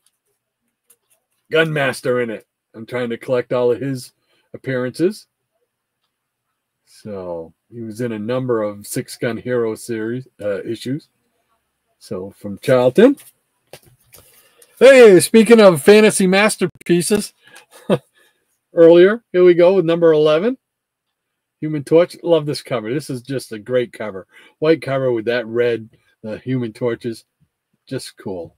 Gunmaster in it. I'm trying to collect all of his appearances. So he was in a number of Six Gun Hero series issues. So from Charlton. Hey, speaking of fantasy masterpieces, earlier, here we go with number 11. Human Torch. Love this cover. This is just a great cover. White cover with that red Human Torches. Just cool.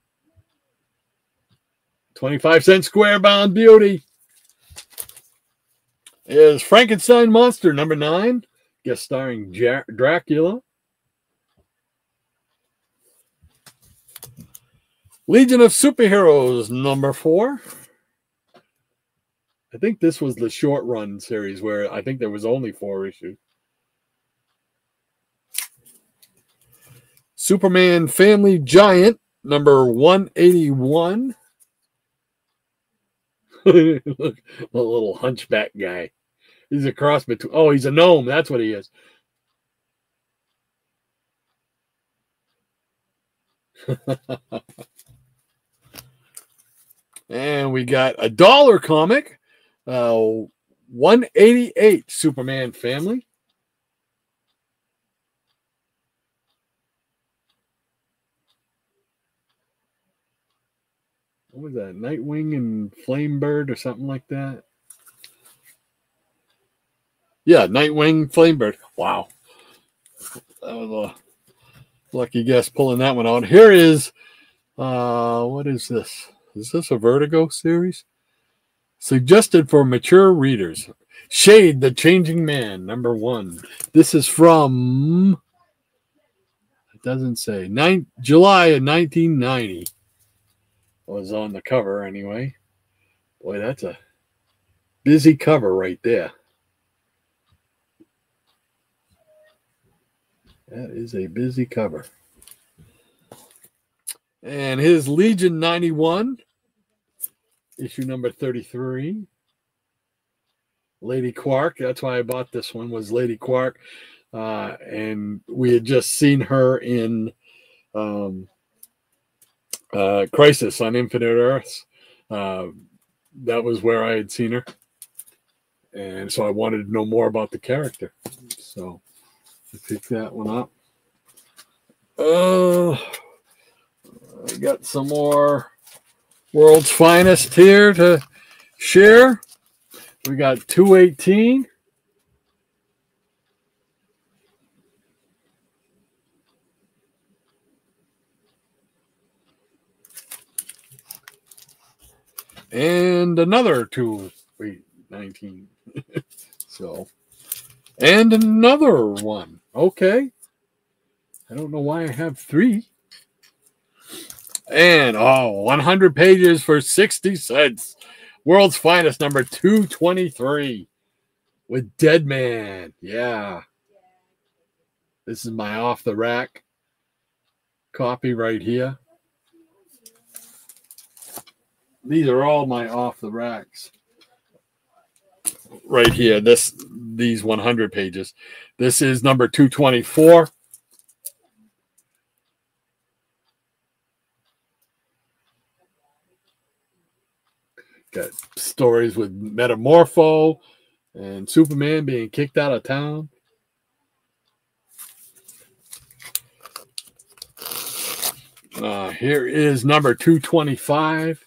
25-cent square bound beauty. Is Frankenstein Monster number 9. Guest starring Dracula. Legion of Superheroes number 4. I think this was the short run series where I think there was only 4 issues. Superman Family Giant number 181. Look, a little hunchback guy. He's a cross between. Oh, he's a gnome. That's what he is. And we got a dollar comic. 188 Superman Family. What was that? Nightwing and Flamebird or something like that? Yeah, Nightwing, Flamebird. Wow. That was a lucky guess pulling that one out. Here is, what is this? Is this a Vertigo series? Suggested for mature readers. Shade, the Changing Man, number 1. This is from, it doesn't say, July of 1990. Was on the cover anyway. Boy, that's a busy cover right there. That is a busy cover. And his Legion 91, issue number 33. Lady Quark, that's why I bought this one, was Lady Quark. And we had just seen her in Crisis on Infinite Earths. That was where I had seen her. And so I wanted to know more about the character. So I picked that one up. I got some more World's Finest here to share. We got 218. And another 219. So, and another one. Okay. I don't know why I have 3. And 100 pages for 60 cents. World's Finest number 223 with Dead Man. Yeah. This is my off the rack copy right here. These are all my off the racks right here. These 100 pages. This is number 224. Got stories with Metamorpho and Superman being kicked out of town. Here is number 225.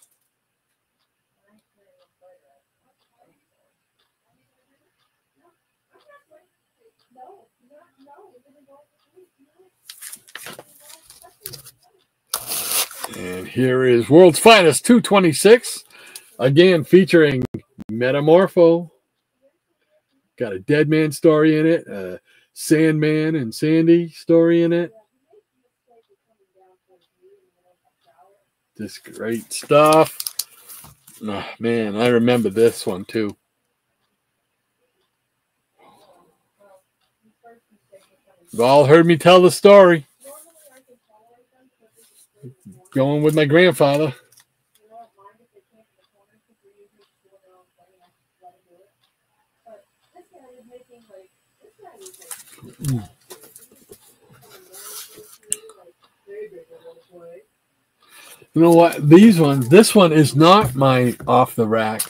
And here is World's Finest 226. Again, featuring Metamorpho. Got a Dead Man story in it. A Sandman and Sandy story in it. Just great stuff. Oh, man, I remember this one too. You've all heard me tell the story. Going with my grandfather. You know what? This one is not my off the rack.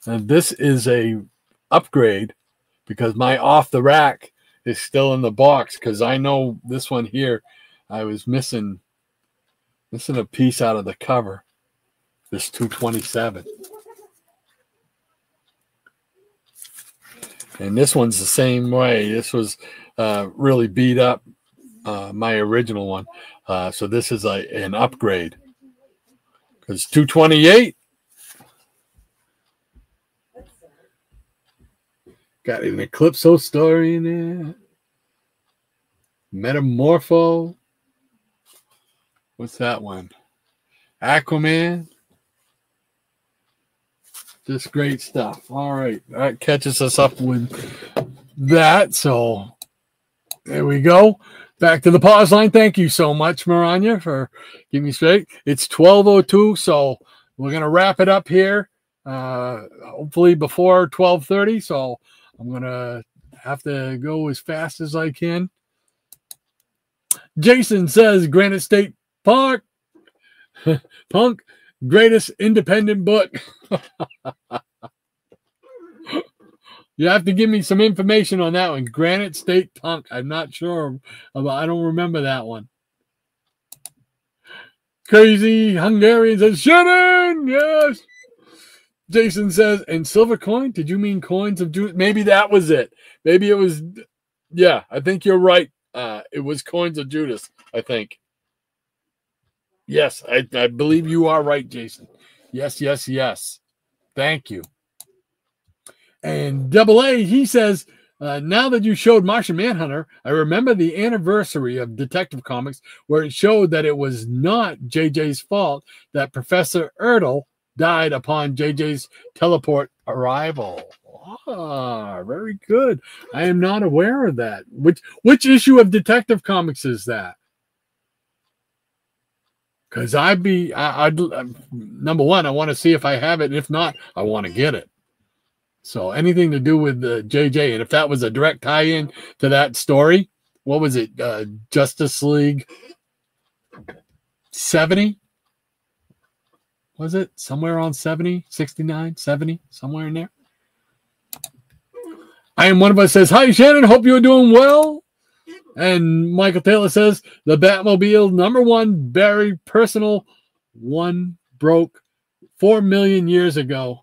This is a upgrade because my off the rack is still in the box because I know this one here, I was missing a piece out of the cover. This 227. And this one's the same way. This was really beat up, my original one. So this is an upgrade. Because 228 got an Eclipso story in there. Metamorpho. What's that one? Aquaman. Just great stuff. All right. That catches us up with that. So there we go. Back to the pause line. Thank you so much, Maranya, for giving me straight. It's 12:02, so we're going to wrap it up here, hopefully before 12:30. So I'm going to have to go as fast as I can. Jason says, Granite State Park, Punk, greatest independent book. You have to give me some information on that one. Granite State Punk. I'm not sure about. I don't remember that one. Crazy Hungarian says, Shannon, yes. Jason says, and silver coin? Did you mean coins of Judas? Maybe that was it. Maybe it was. Yeah, I think you're right. It was coins of Judas, I think. Yes, I believe you are right, Jason. Yes, yes, yes. Thank you. And Double A, he says, now that you showed Martian Manhunter, I remember the anniversary of Detective Comics where it showed that it was not JJ's fault that Professor Ertl died upon JJ's teleport arrival. Ah, very good. I am not aware of that. Which issue of Detective Comics is that? Because I'd number one, I want to see if I have it. And if not, I want to get it. So anything to do with the JJ, and if that was a direct tie-in to that story, what was it? Justice League 70? Was it somewhere on 70, 69, 70, somewhere in there? I am one of us says, hi, Shannon. Hope you're doing well. And Michael Taylor says, the Batmobile #1 very personal one broke 4 million years ago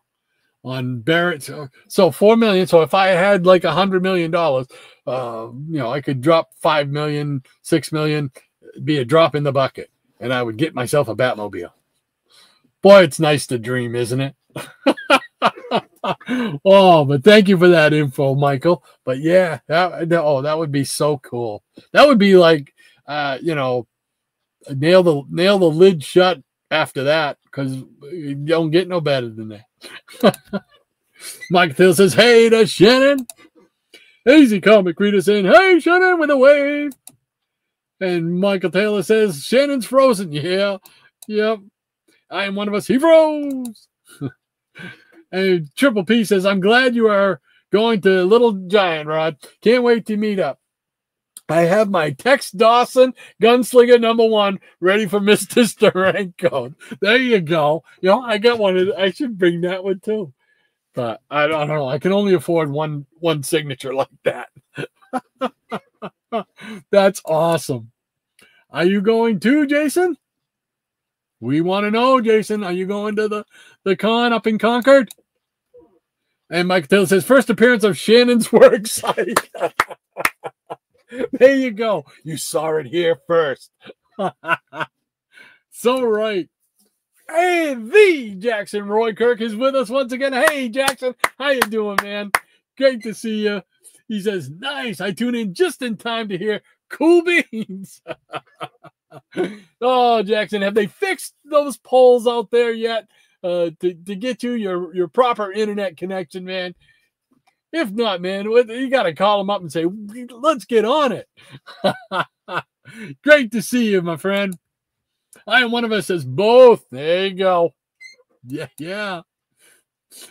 on Barrett. So 4 million. So if I had like $100 million, I could drop 5 million, 6 million, be a drop in the bucket, and I would get myself a Batmobile. Boy, it's nice to dream, isn't it? Oh, but thank you for that info, Michael. But yeah, that would be so cool. That would be like, nail the lid shut after that, because you don't get no better than that. Mike Thiel says, hey to Shannon. Easy Comic Reader saying, hey, Shannon, with a wave. And Michael Taylor says, Shannon's frozen. Yeah, yep. I am one of us. He froze. And Triple P says, I'm glad you are going to Little Giant Rod. Can't wait to meet up. I have my Tex Dawson Gunslinger #1 ready for Mr. Steranko. There you go. I got one. I should bring that one too. But I don't know. I can only afford one signature like that. That's awesome. Are you going too, Jason? We want to know, Jason. Are you going to the con up in Concord? And Mike Taylor says, first appearance of Shannon's work site. There you go. You saw it here first. So right. Hey, the Jackson Roy Kirk is with us once again. Hey, Jackson. How you doing, man? Great to see you. He says, nice. I tune in just in time to hear Cool Beans. Oh, Jackson, have they fixed those poles out there yet to get you your proper internet connection, man? If not, man, you got to call them up and say, let's get on it. Great to see you, my friend. I am one of us says both. There you go. Yeah.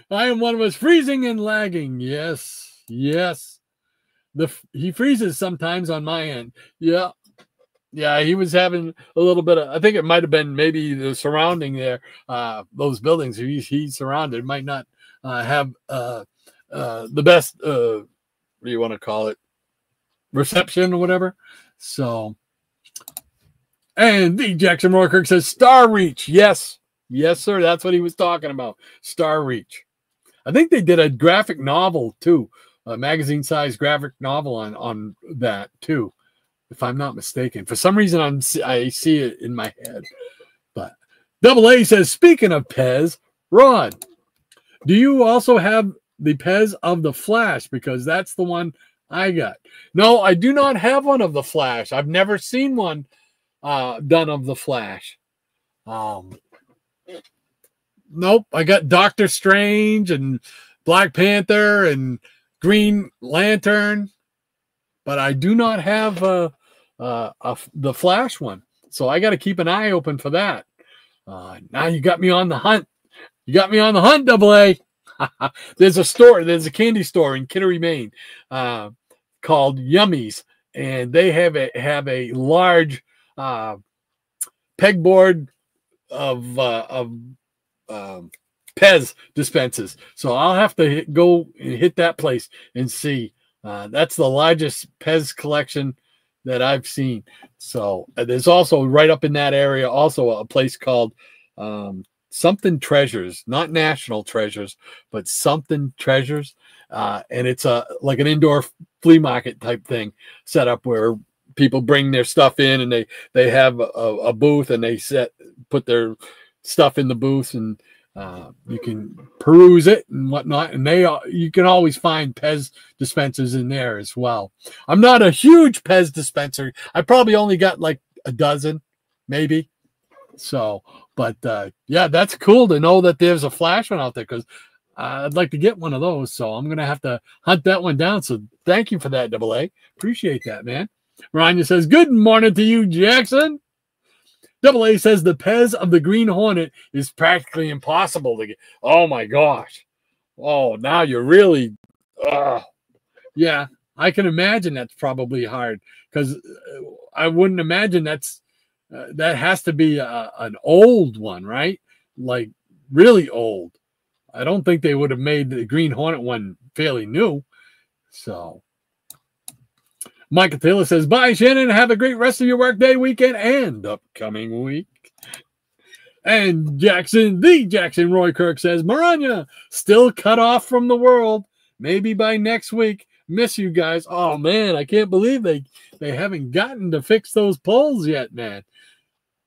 I am one of us freezing and lagging. Yes. He freezes sometimes on my end. Yeah. Yeah, he was having a little bit of, I think it might have been maybe the surrounding there, those buildings he's surrounded might not have the best, what do you want to call it, reception or whatever. So, and the Jackson Roykirk says Star Reach. Yes. Yes, sir. That's what he was talking about. Star Reach. I think they did a graphic novel too, a magazine-sized graphic novel on that too, if I'm not mistaken. For some reason, I see it in my head. But Double A says, speaking of Pez, Rod, do you also have the Pez of the Flash? Because that's the one I got. No, I do not have one of the Flash. I've never seen one done of the Flash. Nope, I got Doctor Strange and Black Panther and Green Lantern, but I do not have the Flash one. So I got to keep an eye open for that. Now you got me on the hunt. You got me on the hunt, Double A. There's a candy store in Kittery, Maine, called Yummies, and they have a large pegboard of Pez dispensers. So I'll have to go and hit that place and see. That's the largest Pez collection that I've seen. So there's also right up in that area also a place called something Treasures, not National Treasures, but something Treasures. And it's like an indoor flea market type thing set up where people bring their stuff in and they have a booth and they put their stuff in the booth and you can peruse it and whatnot. And you can always find Pez dispensers in there as well. I'm not a huge Pez dispenser. I probably only got like a dozen, maybe. So, but yeah, that's cool to know that there's a Flash one out there because I'd like to get one of those. So I'm going to have to hunt that one down. So thank you for that, Double A. Appreciate that, man. Rania says, good morning to you, Jackson. Double A says the Pez of the Green Hornet is practically impossible to get. Oh, my gosh. Oh, now you're really. Yeah, I can imagine that's probably hard because I wouldn't imagine that has to be an old one, right? Like really old. I don't think they would have made the Green Hornet one fairly new. So. Michael Taylor says, bye, Shannon. Have a great rest of your workday, weekend, and upcoming week. And the Jackson Roykirk says, Maranya, still cut off from the world. Maybe by next week. Miss you guys. Oh, man, I can't believe they haven't gotten to fix those poles yet, man.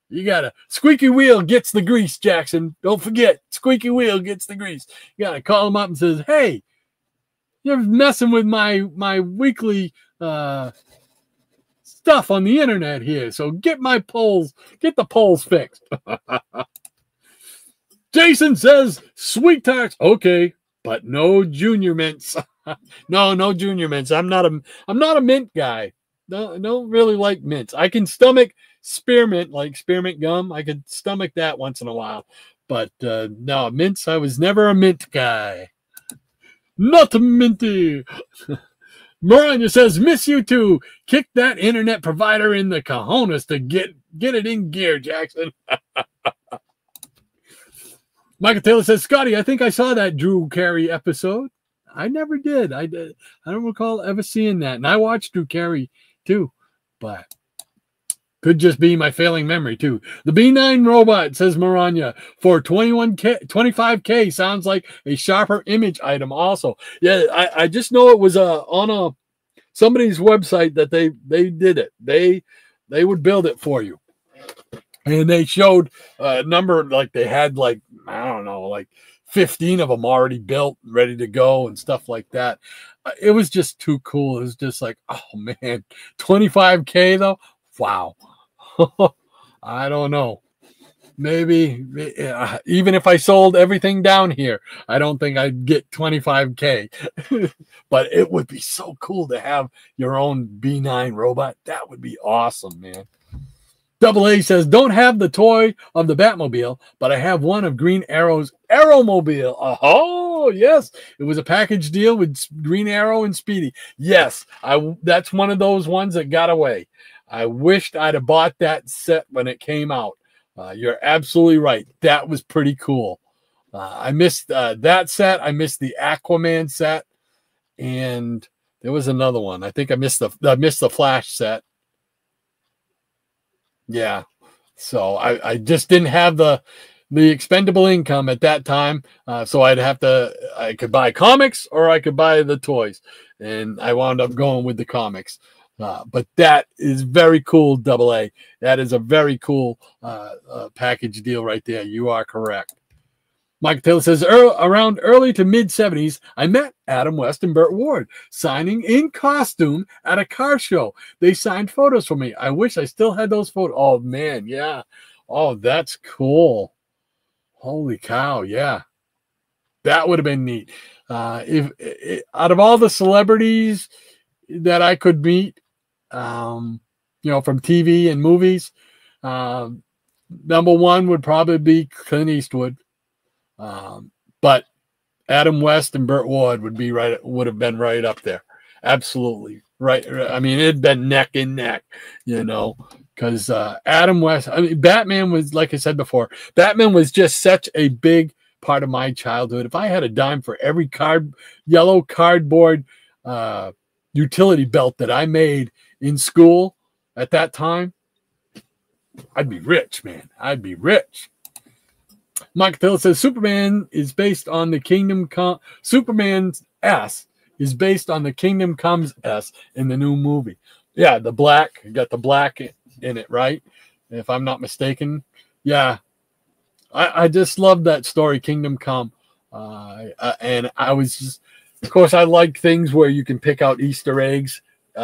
You got to, squeaky wheel gets the grease, Jackson. Don't forget, squeaky wheel gets the grease. You got to call him up and says, hey, you're messing with my weekly stuff on the internet here. So get the poles fixed. Jason says, sweet tarts, okay, but no junior mints. No junior mints. I'm not a mint guy. No, don't really like mints. I can stomach spearmint, like spearmint gum. I could stomach that once in a while. But no, mints, I was never a mint guy. Not a minty. Maranya says, miss you too. Kick that internet provider in the cojones to get it in gear, Jackson. Michael Taylor says, Scotty, I think I saw that Drew Carey episode. I never did. I don't recall ever seeing that. And I watched Drew Carey too, but could just be my failing memory too. The B9 robot, says Maranya, for 25K sounds like a sharper image item also. Yeah, I just know it was on somebody's website that they did it. They would build it for you. And they showed a number, like they had like, I don't know, like 15 of them already built, ready to go and stuff like that. It was just too cool. It was just like, oh man, 25K though? Wow. I don't know. Maybe even if I sold everything down here, I don't think I'd get 25K. But it would be so cool to have your own B9 robot. That would be awesome, man. Double A says, don't have the toy of the Batmobile, but I have one of Green Arrow's Arrowmobile. Oh, yes. It was a package deal with Green Arrow and Speedy. Yes, that's one of those ones that got away. I wished I'd have bought that set when it came out. You're absolutely right. That was pretty cool. I missed that set. I missed the Aquaman set, and there was another one. I think I missed the Flash set. Yeah, so I just didn't have the expendable income at that time, so I could buy comics or I could buy the toys, and I wound up going with the comics. But that is very cool, AA. That is a very cool package deal right there. You are correct. Mike Taylor says, around early to mid-70s, I met Adam West and Burt Ward signing in costume at a car show. They signed photos for me. I wish I still had those photos. Oh, man, yeah. Oh, that's cool. Holy cow, yeah. That would have been neat. If out of all the celebrities that I could meet, from TV and movies, number one would probably be Clint Eastwood. But Adam West and Burt Ward would have been right up there. Absolutely. Right. I mean, it'd been neck and neck, because Adam West, Batman was, like I said before, Batman was just such a big part of my childhood. If I had a dime for every yellow cardboard utility belt that I made in school at that time, I'd be rich, man. I'd be rich. Mike Phillips says Superman is based on the Kingdom Come. Superman's S is based on the Kingdom Comes S in the new movie. Yeah, the black. You got the black in it, right? If I'm not mistaken. Yeah. I just love that story, Kingdom Come. And I was just, of course, I like things where you can pick out Easter eggs,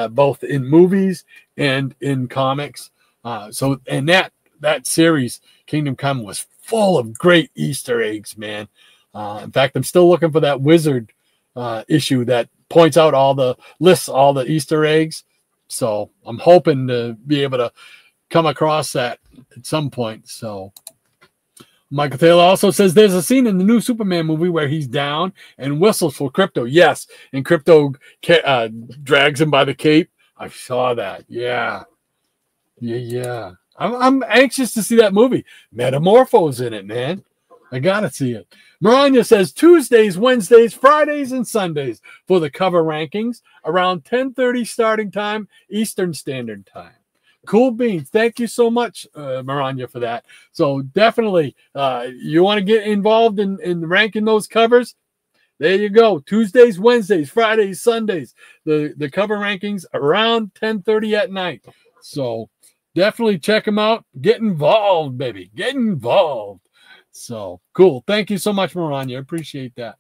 both in movies and in comics. And that series, Kingdom Come, was full of great Easter eggs, man. In fact, I'm still looking for that Wizard issue that points out lists all the Easter eggs. So I'm hoping to be able to come across that at some point. So Michael Taylor also says there's a scene in the new Superman movie where he's down and whistles for Crypto. Yes, and Crypto drags him by the cape. I saw that. Yeah. I'm anxious to see that movie. Metamorpho's in it, man. I gotta see it. Maranya says Tuesdays, Wednesdays, Fridays, and Sundays for the cover rankings around 10:30 starting time, Eastern Standard Time. Cool beans. Thank you so much, Maranya, for that. So definitely, you want to get involved in ranking those covers? There you go. Tuesdays, Wednesdays, Fridays, Sundays. The cover rankings around 10:30 at night. So definitely check them out. Get involved, baby. Get involved. So cool. Thank you so much, Maranya. Appreciate that.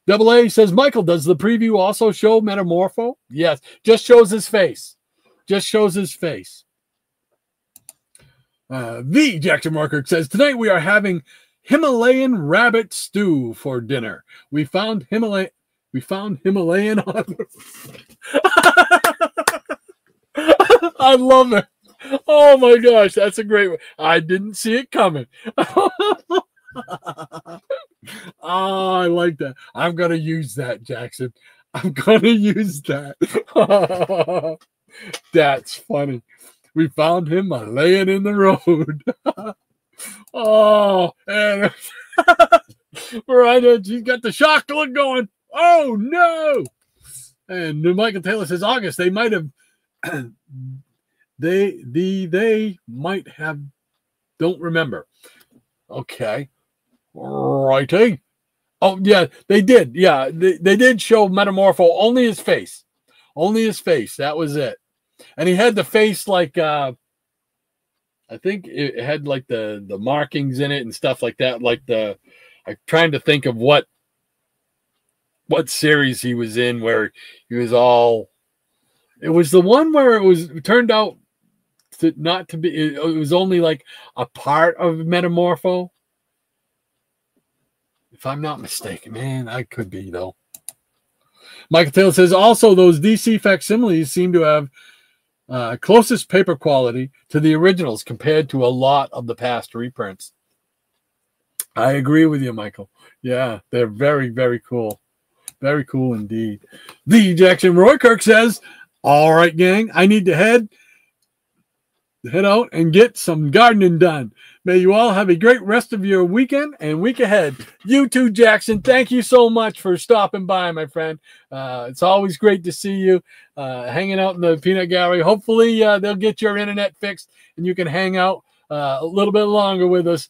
Double A says, Michael, does the preview also show Metamorpho? Yes. Just shows his face. Just shows his face. The Jackson Marker says, tonight we are having Himalayan rabbit stew for dinner. We found Himalayan on. I love it. Oh my gosh, that's a great one. I didn't see it coming. Oh, I like that. I'm going to use that, Jackson. I'm going to use that. That's funny. We found him laying in the road. Oh, and Miranda, she's got the shock look going. Oh, no. And Michael Taylor says, August, they might have, they might have, don't remember. Okay. Righty. Oh, yeah, they did. Yeah, they did show Metamorpho, only his face. Only his face. That was it. And he had the face like, I think it had like the markings in it and stuff like that. Like I'm trying to think of what series he was in where he was all, it was the one where it turned out to not to be, it was only like a part of Metamorpho. If I'm not mistaken, man, I could be though. Michael Taylor says also those DC facsimiles seem to have closest paper quality to the originals compared to a lot of the past reprints. I agree with you, Michael. Yeah, they're very, very cool. Very cool indeed. The Jackson Roykirk says, all right, gang, I need to head. head out and get some gardening done. May you all have a great rest of your weekend and week ahead. You too, Jackson. Thank you so much for stopping by, my friend. It's always great to see you hanging out in the peanut gallery. Hopefully they'll get your internet fixed and you can hang out a little bit longer with us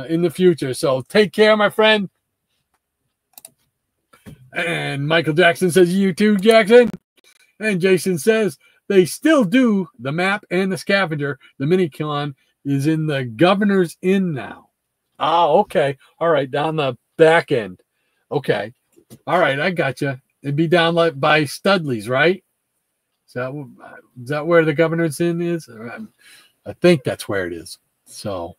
in the future. So take care, my friend. And Michael Jackson says, you too, Jackson. And Jason says, they still do the map and the scavenger. The mini-con is in the Governor's Inn now. Oh, okay. All right, down the back end. Okay. All right, I got you. It'd be down like by Studley's, right? Is that where the Governor's Inn is? I think that's where it is. So,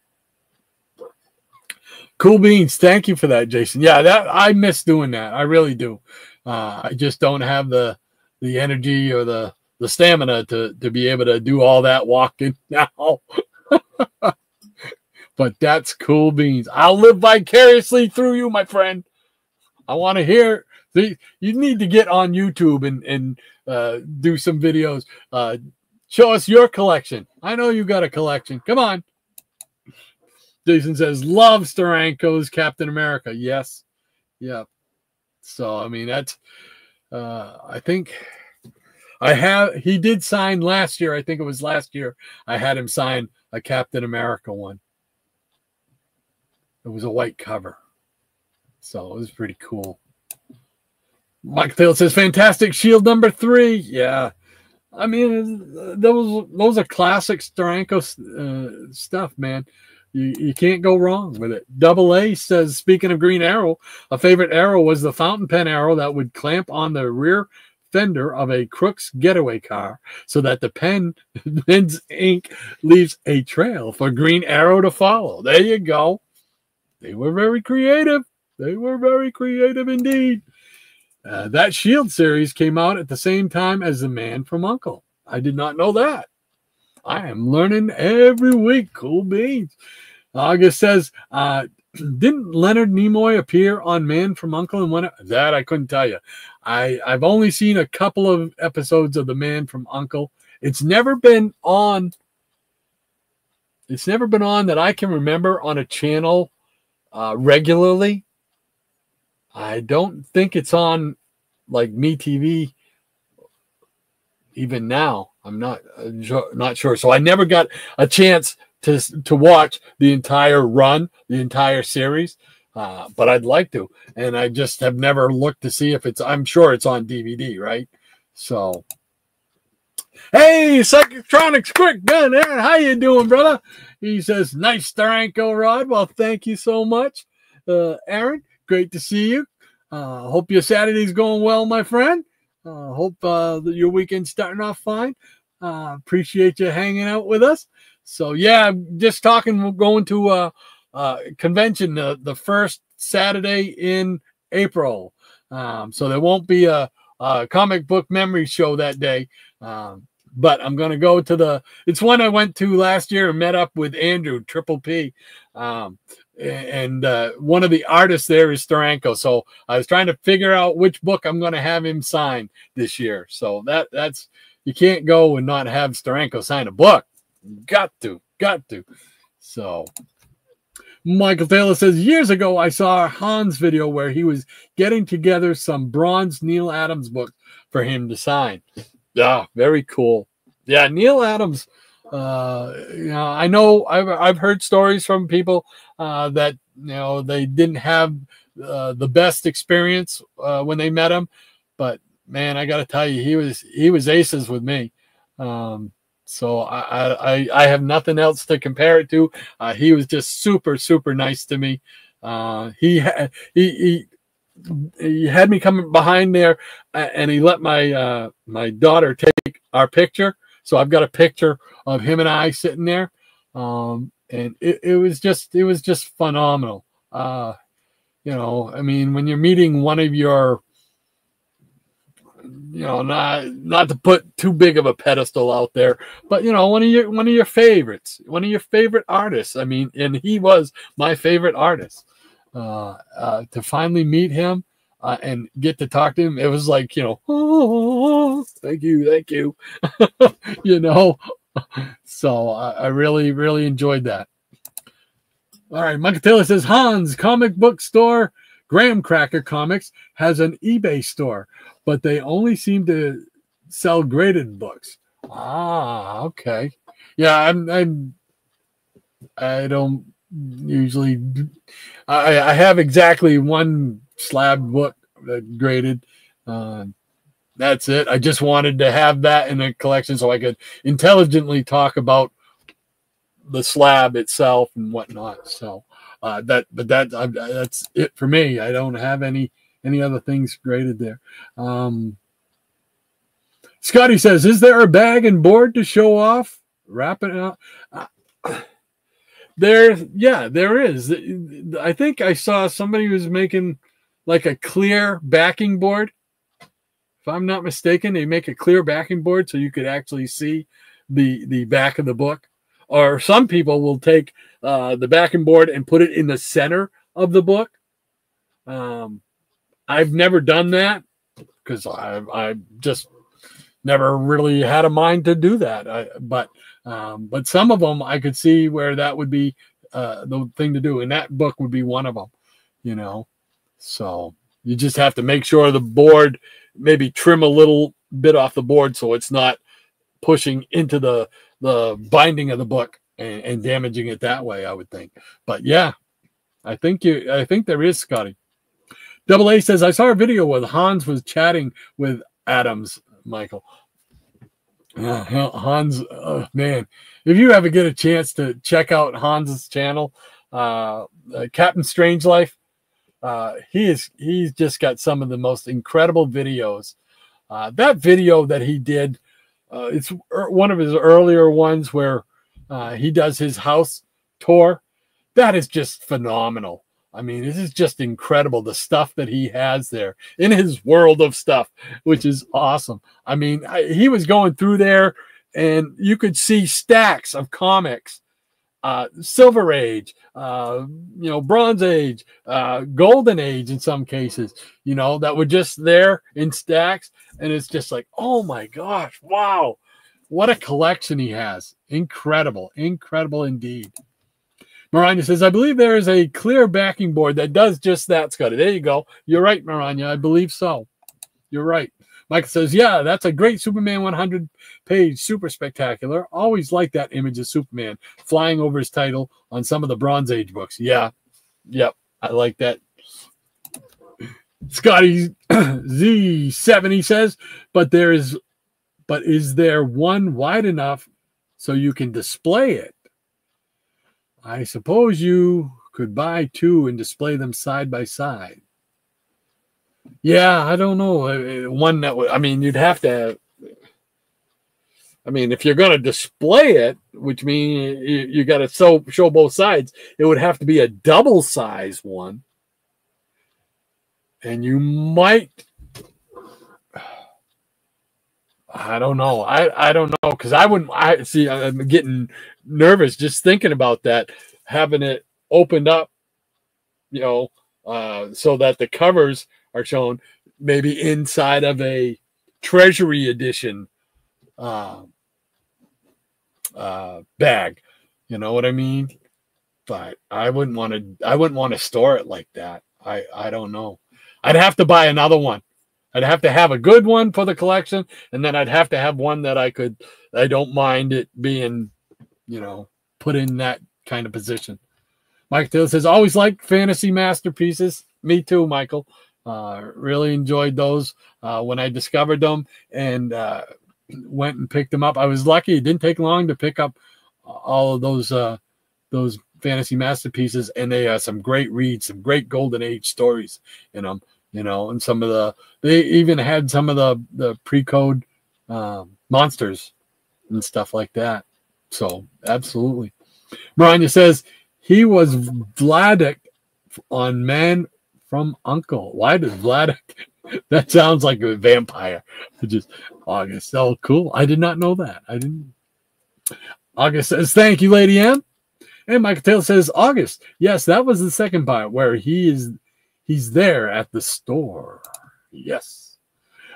cool beans. Thank you for that, Jason. Yeah, I miss doing that. I really do. I just don't have the energy or the stamina to be able to do all that walking now. But that's cool beans. I'll live vicariously through you, my friend. I want to hear. You need to get on YouTube and do some videos. Show us your collection. I know you got a collection. Come on. Jason says, love Steranko's Captain America. Yes. Yeah. So, I mean, that's, I think he did sign last year. I think it was last year. I had him sign a Captain America one. It was a white cover. So it was pretty cool. Mike Taylor says, fantastic Shield number 3. Yeah. I mean, those are classic Steranko stuff, man. You can't go wrong with it. Double A says, speaking of Green Arrow, a favorite arrow was the fountain pen arrow that would clamp on the rear fender of a Crook's getaway car so that the pen's ink leaves a trail for Green Arrow to follow. There you go. They were very creative. They were very creative indeed. That Shield series came out at the same time as The Man from U.N.C.L.E. I did not know that. I am learning every week. Cool beans. August says, didn't Leonard Nimoy appear on Man from U.N.C.L.E. and that I couldn't tell you. I've only seen a couple of episodes of The Man from U.N.C.L.E. It's never been on. It's never been on that I can remember on a channel regularly. I don't think it's on like MeTV even now. I'm not sure. So I never got a chance to watch the entire run, the entire series. But I'd like to. And I just have never looked to see if I'm sure it's on DVD, right? So, hey, Psychotronics Quick Gun, Aaron, how you doing, brother? He says, nice Steranko rod. Well, thank you so much, Aaron. Great to see you. Hope your Saturday's going well, my friend. Hope your weekend's starting off fine. Appreciate you hanging out with us. So, yeah, just talking, we're going to convention the first Saturday in April. So there won't be a comic book memory show that day. But I'm going to go to it's one I went to last year and met up with Andrew, Triple P. And one of the artists there is Steranko. So I was trying to figure out which book I'm going to have him sign this year. So that's, you can't go and not have Steranko sign a book. Got to. So Michael Taylor says, years ago, I saw Hans video where he was getting together some bronze Neil Adams book for him to sign. Yeah, very cool. Yeah, Neil Adams. I know I've heard stories from people that they didn't have the best experience when they met him, but man, I got to tell you, he was aces with me. So I have nothing else to compare it to. He was just super, super nice to me. He had me come behind there, and he let my daughter take our picture. So I've got a picture of him and I sitting there, and it was just phenomenal. I mean, when you're meeting one of your, not to put too big of a pedestal out there, but one of your favorites, one of your favorite artists. I mean, and he was my favorite artist. To finally meet him and get to talk to him, it was like, oh, thank you. So I really, really enjoyed that. All right, Michael Taylor says, Hans comic book store, Graham Cracker Comics, has an eBay store, but they only seem to sell graded books. Ah, okay. Yeah, I don't usually. I have exactly one slab book graded. That's it. I just wanted to have that in a collection so I could intelligently talk about the slab itself and whatnot. So that's it for me. I don't have any other things graded there. Scotty says, "Is there a bag and board to show off?" Wrap it up. There is. I think I saw somebody who was making like a clear backing board. If I'm not mistaken, they make a clear backing board so you could actually see the back of the book. Or some people will take the backing board and put it in the center of the book. I've never done that because I just never really had a mind to do that. But some of them I could see where that would be the thing to do, and that book would be one of them. You know, so you just have to make sure the board, maybe trim a little bit off the board so it's not pushing into the binding of the book and damaging it that way, I would think. But yeah, I think there is, Scotty. Double A says, I saw a video where Hans was chatting with Adams, Michael. Hans, man, if you ever get a chance to check out Hans's channel, Captain Strange-Life, he's just got some of the most incredible videos. That video that he did, it's one of his earlier ones where he does his house tour. That is just phenomenal. I mean, this is just incredible, the stuff that he has there in his world of stuff, which is awesome. I mean, he was going through there and you could see stacks of comics, Silver Age, Bronze Age, Golden Age in some cases, that were just there in stacks. And it's just like, oh my gosh, wow, what a collection he has. Incredible, incredible indeed. Maranya says, I believe there is a clear backing board that does just that, Scotty. There you go. You're right, Maranya. I believe so. You're right. Michael says, yeah, that's a great Superman 100-page super spectacular. Always like that image of Superman flying over his title on some of the Bronze Age books. Yeah. Yep. I like that. Scotty Z70 says, but is there one wide enough so you can display it? I suppose you could buy two and display them side by side. Yeah, I don't know. One that would, you'd have to, if you're going to display it, which means you got to show both sides, it would have to be a double size one. And you might, I don't know. I don't know, because I'm getting nervous just thinking about that, having it opened up, so that the covers are shown, maybe inside of a Treasury edition bag. You know what I mean? But I wouldn't want to store it like that. I don't know. I'd have to buy another one. I'd have to have a good one for the collection, and then I'd have to have one that I don't mind it being, put in that kind of position. Mike Taylor says, always like fantasy masterpieces. Me too, Michael. Really enjoyed those when I discovered them and went and picked them up. I was lucky. It didn't take long to pick up all of those fantasy masterpieces, and they are some great reads, some great Golden Age stories in them. And they even had some of the pre-code monsters and stuff like that. So absolutely. Maranya says he was Vladik on Man from Uncle. Why does Vladik? That sounds like a vampire. Just August. Oh, cool. I did not know that. I didn't. August says, thank you, Lady M. And Michael Taylor says, August. Yes, that was the second part where he's there at the store. Yes.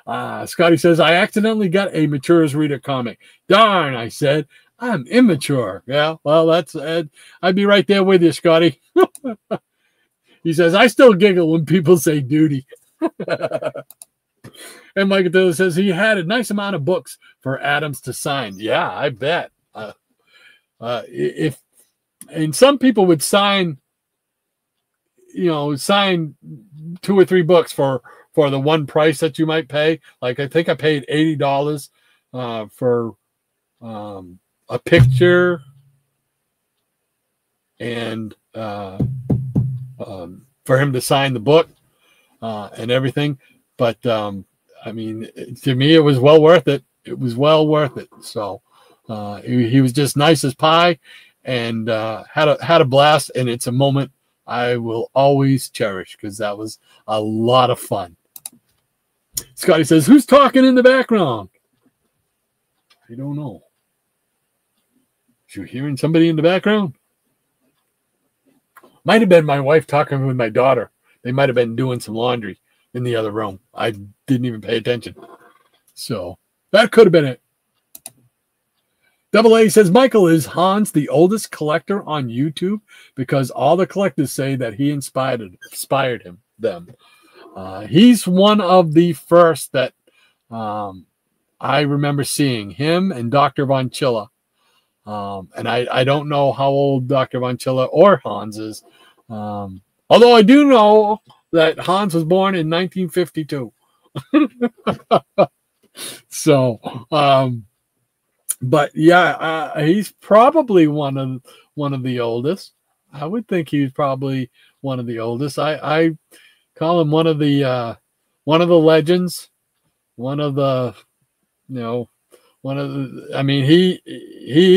Scotty says, I accidentally got a Matures Reader comic. Darn, I said. I'm immature. Yeah, well, that's I'd be right there with you, Scotty. He says, I still giggle when people say duty. And Michael Taylor says he had a nice amount of books for Adams to sign. Yeah, I bet. If and some people would sign 2 or 3 books for the one price that you might pay. Like I think I paid $80 for a picture and for him to sign the book and everything. But I mean, to me, it was well worth it. It was well worth it. So he was just nice as pie, and had a blast. And it's a moment I will always cherish because that was a lot of fun. Scotty says, "Who's talking in the background?" I don't know. Is you hearing somebody in the background? Might have been my wife talking with my daughter. They might have been doing some laundry in the other room. I didn't even pay attention. So that could have been it. Double A says, Michael, is Hans the oldest collector on YouTube? Because all the collectors say that he inspired them. He's one of the first that I remember seeing, him and Dr. Von Chilla. And I don't know how old Dr. Von Chilla or Hans is. Although I do know that Hans was born in 1952. So, but yeah, he's probably one of the oldest. I would think he's probably one of the oldest. I call him one of the legends, one of the, I mean, he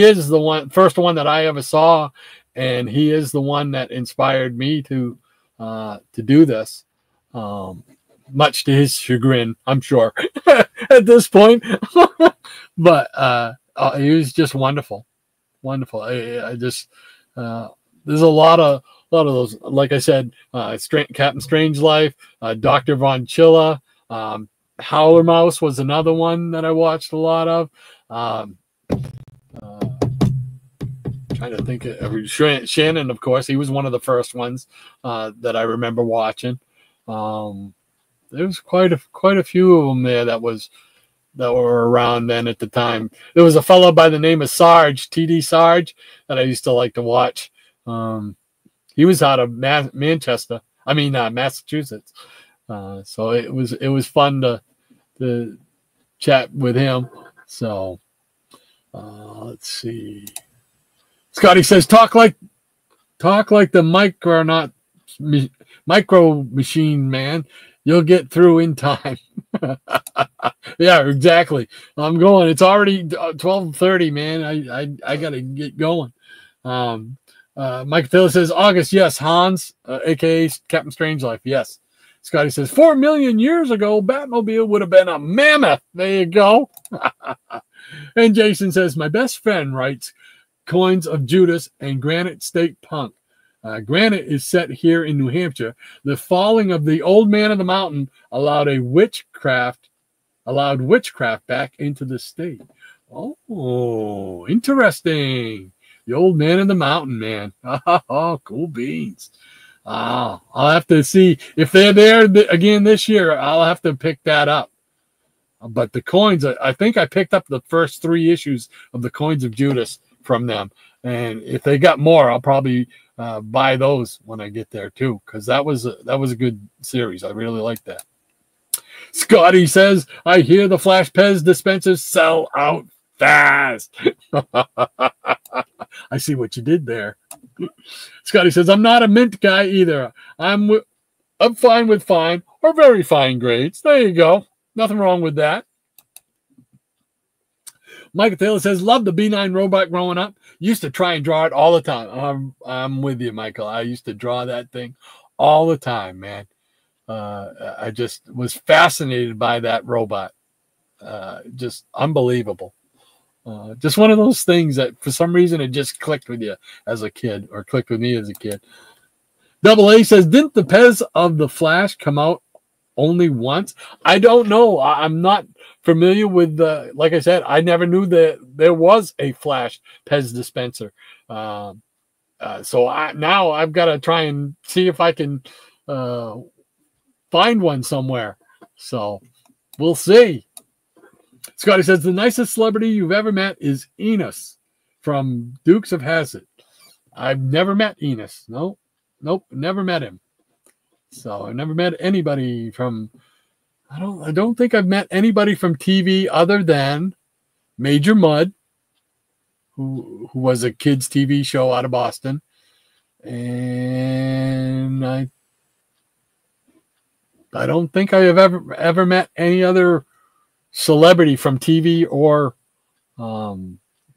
is the first one that I ever saw, and he is the one that inspired me to do this. Much to his chagrin, I'm sure, at this point. But he was just wonderful. I just there's a lot of those. Like I said, Captain Strangelove, Dr. Von Chilla, Howler Mouse was another one that I watched a lot of. Trying to think of Shannon, of course. He was one of the first ones that I remember watching. There was quite a few of them there that were around then at the time. There was a fellow by the name of Sarge, TD Sarge, that I used to like to watch. He was out of Massachusetts. So it was fun to chat with him. So let's see. Scotty says, talk like the micro machine man. You'll get through in time. Yeah, exactly. I'm going. It's already 12:30, man. I gotta get going. Mike Phillips says, August, yes. Hans, aka Captain Strangelove, yes. Scotty says, 4 million years ago, Batmobile would have been a mammoth. There you go. And Jason says, my best friend writes Coins of Judas and Granite State Punk. Granite is set here in New Hampshire. The falling of the old man of the mountain allowed witchcraft back into the state. Oh, interesting. The old man of the mountain, man. Oh, cool beans. I'll have to see if they're there again this year. I'll have to pick that up. But the coins, I think I picked up the first 3 issues of the Coins of Judas from them. And if they got more, I'll probably buy those when I get there too, because that was a good series. I really like that. Scotty says, I hear the Flash Pez dispensers sell out fast. I see what you did there. Scotty says, I'm not a mint guy either. I'm fine with fine or very fine grades. There you go. Nothing wrong with that. Michael Taylor says, love the B9 robot growing up. Used to try and draw it all the time. I'm with you, Michael. I used to draw that thing all the time, man. I just was fascinated by that robot. Just unbelievable. Just one of those things that for some reason it just clicked with you as a kid, or clicked with me as a kid. Double A says, didn't the Pez of the Flash come out only once. I don't know. I'm not familiar with the, like I said, I never knew that there was a Flash Pez dispenser. So now I've got to try and see if I can find one somewhere. So we'll see. Scotty says, the nicest celebrity you've ever met is Enos from Dukes of Hazzard. I've never met Enos. Nope, never met him. So I never met anybody from, I don't think I've met anybody from TV other than Major Mudd, who was a kids TV show out of Boston. And I don't think I have ever met any other celebrity from TV or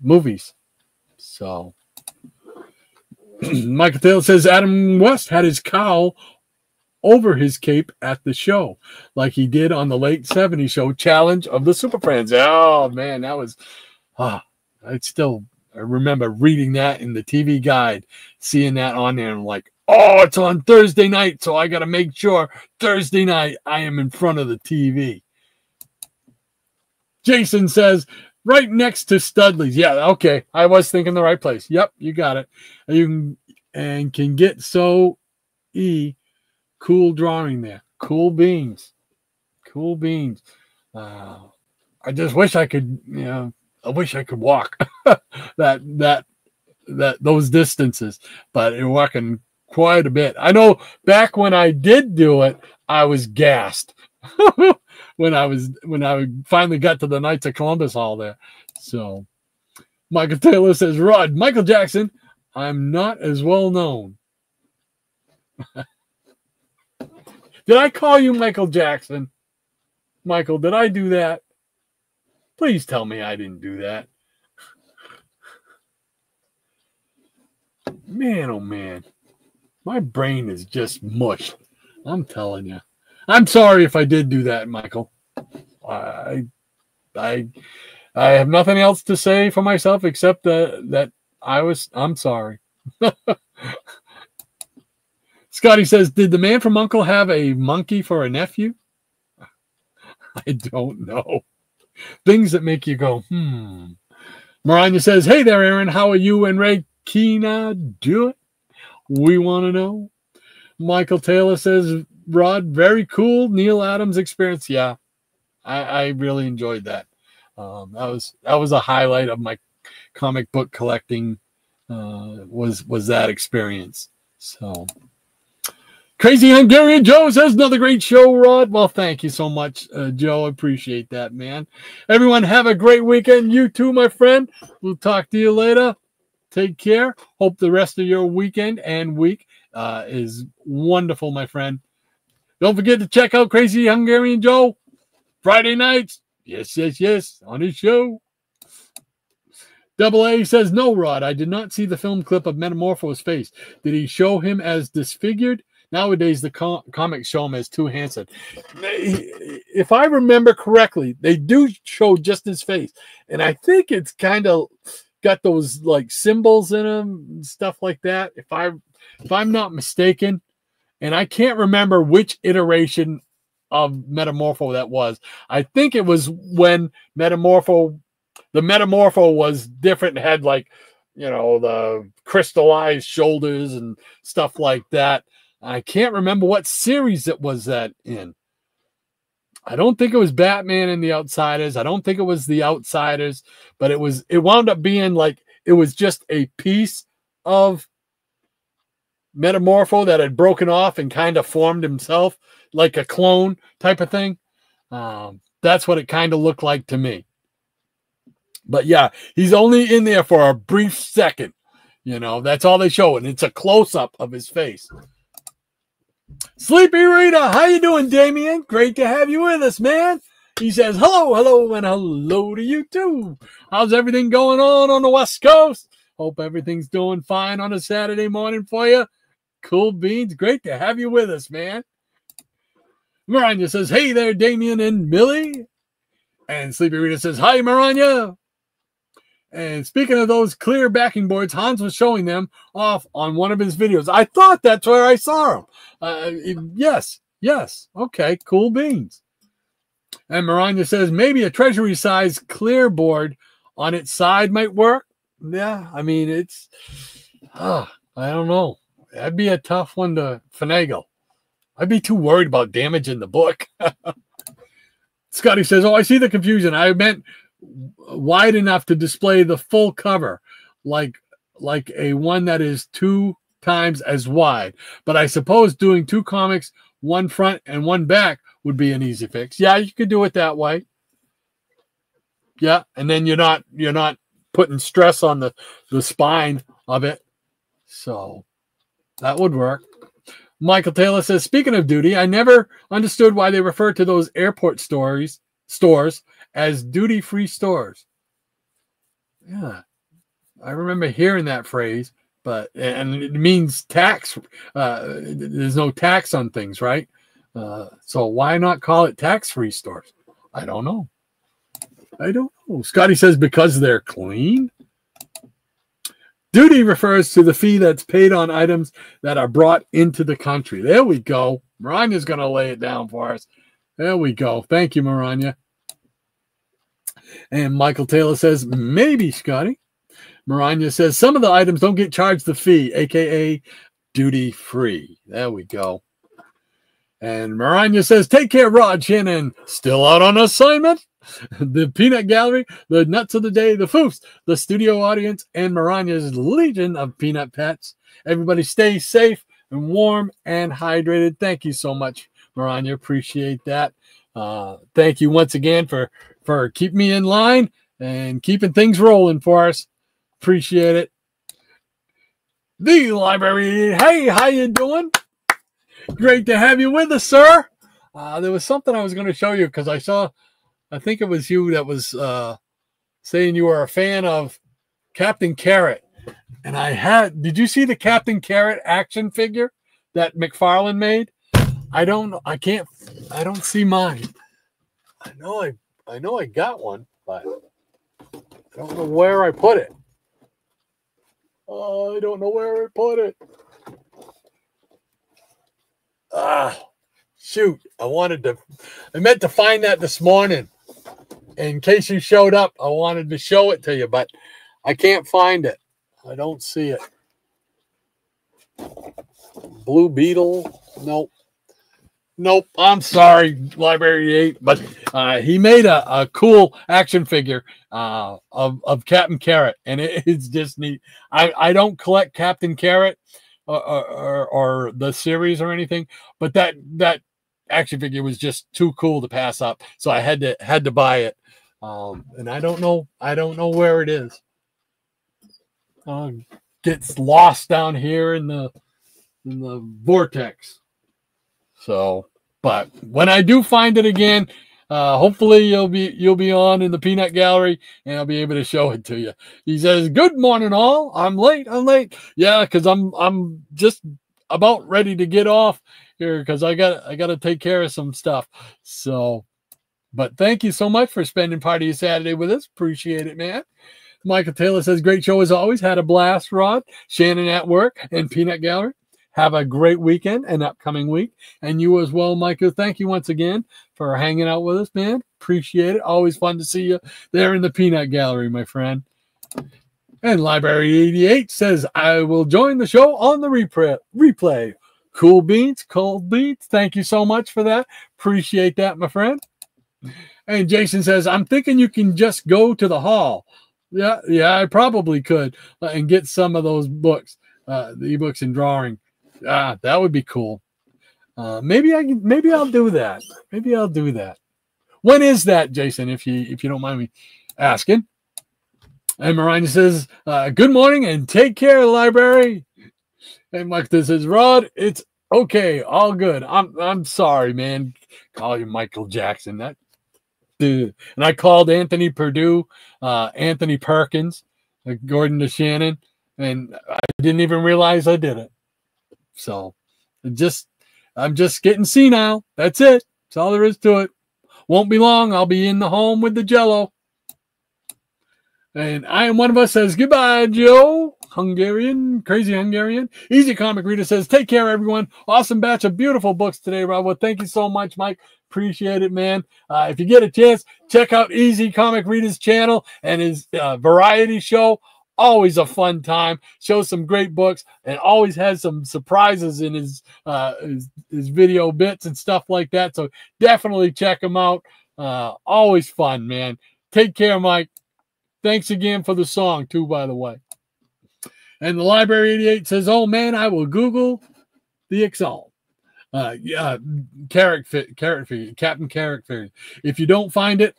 movies. So Michael Taylor says Adam West had his cowl over his cape at the show, like he did on the late 70s show Challenge of the Super Friends. Oh man, that was I remember reading that in the TV guide, seeing that on there, and like, oh, it's on Thursday night, so I got to make sure Thursday night I am in front of the TV. Jason says, right next to Studley's. Yeah, okay. I was thinking the right place. Yep, you got it. You can get cool drawing there. Cool beans. Cool beans. I just wish I could, I wish I could walk those distances, but you're walking quite a bit. I know back when I did do it, I was gassed when I finally got to the Knights of Columbus Hall there. So Michael Taylor says, Rod, Michael Jackson, I'm not as well known. Did I call you Michael Jackson? Michael, did I do that? Please tell me I didn't do that. Man, oh man. My brain is just mush. I'm telling you. I'm sorry if I did do that, Michael. I have nothing else to say for myself except that I'm sorry. Scotty says, did the man from U.N.C.L.E. have a monkey for a nephew? I don't know. Things that make you go, Maranya says, hey there, Aaron. How are you and Ray Keena doing? We want to know. Michael Taylor says, Rod, very cool Neil Adams experience. Yeah, I really enjoyed that. That was a highlight of my comic book collecting, was that experience. So Crazy Hungarian Joe says, another great show, Rod. Well, thank you so much, Joe. Appreciate that, man. Everyone have a great weekend. You too, my friend. We'll talk to you later. Take care. Hope the rest of your weekend and week is wonderful, my friend. Don't forget to check out Crazy Hungarian Joe Friday nights. Yes, on his show. Double A says, no, Rod, I did not see the film clip of Metamorpho's face. Did he show him as disfigured? Nowadays, the comics show him as too handsome. If I remember correctly, they do show just his face. And I think it's kind of got those like symbols in him and stuff like that. If I'm not mistaken, and I can't remember which iteration of Metamorpho that was. I think it was when the Metamorpho was different and had like, the crystallized shoulders and stuff like that. I can't remember what series it was that in. I don't think it was Batman and the Outsiders. I don't think it was the Outsiders, but it wound up being like, it was just a piece of Metamorpho that had broken off and kind of formed himself like a clone type of thing. That's what it kind of looked like to me. But yeah, he's only in there for a brief second. That's all they show. And it's a close-up of his face. Sleepy Rita, how you doing, Damien? Great to have you with us, man. He says, hello, and hello to you too. How's everything going on the West Coast? Hope everything's doing fine on a Saturday morning for you. Cool beans. Great to have you with us, man. Maranya says, hey there, Damien and Millie. And Sleepy Rita says, hi, Maranya. And speaking of those clear backing boards, Hans was showing them off on one of his videos. I thought that's where I saw him. Yes, Yes. Okay. Cool beans. And Maranya says maybe a treasury size clear board on its side might work. Yeah. I mean, it's, I don't know. That'd be a tough one to finagle. I'd be too worried about damaging the book. Scotty says, oh, I see the confusion. I meant wide enough to display the full cover, like a one that is 2 times as wide. But I suppose doing 2 comics, one front and one back, would be an easy fix. Yeah, you could do it that way. Yeah, and then you're not putting stress on the spine of it. So that would work. Michael Taylor says, speaking of duty, I never understood why they refer to those airport stores as duty-free stores. Yeah, I remember hearing that phrase, and it means tax. There's no tax on things, right? So why not call it tax-free stores? I don't know. Scotty says, because they're clean. Duty refers to the fee that's paid on items that are brought into the country. There we go. Maranya's going to lay it down for us. There we go. Thank you, Maranya. And Michael Taylor says, maybe, Scotty. Maranya says, some of the items don't get charged the fee, a.k.a. duty-free. There we go. And Maranya says, take care, Rod Shannon. Still out on assignment? The Peanut Gallery, the Nuts of the Day, the Foofs, the studio audience, and Maranya's legion of peanut pets. Everybody stay safe and warm and hydrated. Thank you so much, Maranya. Appreciate that. Thank you once again for keeping me in line and keeping things rolling for us. Appreciate it. The library. Hey, how you doing? Great to have you with us, sir. There was something I was going to show you because I think it was you that was saying you were a fan of Captain Carrot. And did you see the Captain Carrot action figure that McFarlane made? I don't see mine. I know I got one, but I don't know where I put it. I don't know where I put it. Shoot. I meant to find that this morning. In case you showed up, I wanted to show it to you, but I can't find it. I don't see it. Blue Beetle. Nope. I'm sorry, Library 8, but he made a cool action figure of Captain Carrot, and it's just neat. I don't collect Captain Carrot or the series or anything, but that action figure was just too cool to pass up, so I had to buy it. And I don't know where it is. Gets lost down here in the vortex. So, but when I do find it again, hopefully you'll be on in the Peanut Gallery, and I'll be able to show it to you. He says, "Good morning, all. I'm late. Yeah, because I'm just about ready to get off here because I got to take care of some stuff. So, but thank you so much for spending part of your Saturday with us. Appreciate it, man." Michael Taylor says, "Great show as always. Had a blast, Rod, Shannon at work, and Peanut Gallery. Have a great weekend and upcoming week. And you as well, Michael. Thank you once again for hanging out with us, man. Appreciate it. Always fun to see you there in the Peanut Gallery, my friend." And Library 88 says, "I will join the show on the replay. Cool beans, cold beans. Thank you so much for that. Appreciate that, my friend." And Jason says, "I'm thinking you can just go to the hall." Yeah, I probably could and get some of those books, the ebooks and drawing. That would be cool. Maybe I'll do that. Maybe I'll do that. When is that, Jason? If you don't mind me asking. And Marina says, "Good morning and take care, library." And Mike says, "Rod, it's okay, all good. I'm sorry, man. Call you Michael Jackson. That dude." And I called Anthony Perdue, Anthony Perkins, Gordon to Shannon, and I didn't even realize I did it. So I'm just getting senile. That's it. That's all there is to it. Won't be long. I'll be in the home with the Jello. And I am one of us says goodbye, Joe. Hungarian, crazy Hungarian. Easy Comic Reader says, take care, everyone. Awesome batch of beautiful books today, Rob. Well, thank you so much, Mike. Appreciate it, man. If you get a chance, check out Easy Comic Reader's channel and his variety show. Always a fun time. Shows some great books and always has some surprises in his video bits and stuff like that. So definitely check him out. Always fun, man. Take care, Mike. Thanks again for the song, too, by the way. And the Library 88 says, oh, man, I will Google the Exalt. Carrot figure, Captain Carrot figure. If you don't find it,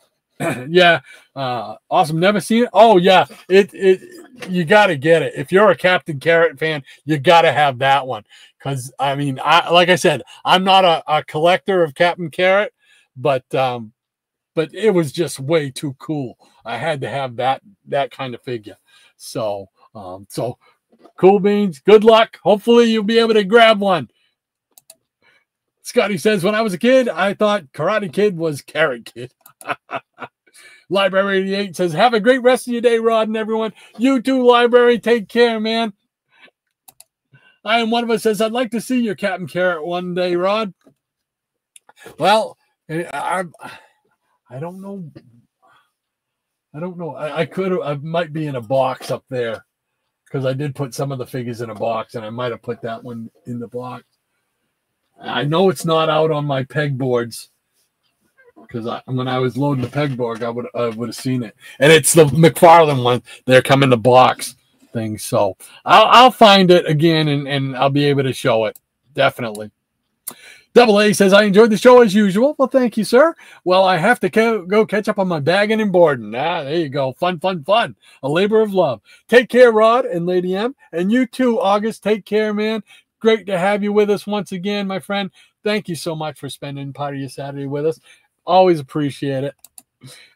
yeah, awesome. Never seen it. Oh, yeah, you got to get it. If you're a Captain Carrot fan, you got to have that one. Because, I mean, like I said, I'm not a collector of Captain Carrot, but it was just way too cool. I had to have that kind of figure. So cool beans. Good luck. Hopefully you'll be able to grab one. Scotty says, when I was a kid, I thought Karate Kid was Carrot Kid. Library 88 says, have a great rest of your day, Rod and everyone. You too, Library. Take care, man. I am one of us says, I'd like to see your Captain Carrot one day, Rod. Well, I don't know. I might be in a box up there because I did put some of the figures in a box, and I might have put that one in the box. I know it's not out on my pegboards because when I was loading the pegboard, I would have seen it. And it's the McFarlane one. They're come in the box thing. So I'll find it again, and I'll be able to show it. Definitely. Double A says, I enjoyed the show as usual. Well, thank you, sir. Well, I have to go catch up on my bagging and boarding. There you go. Fun, fun, fun. A labor of love. Take care, Rod and Lady M. And you too, August. Take care, man. Great to have you with us once again, my friend. Thank you so much for spending part of your Saturday with us. Always appreciate it.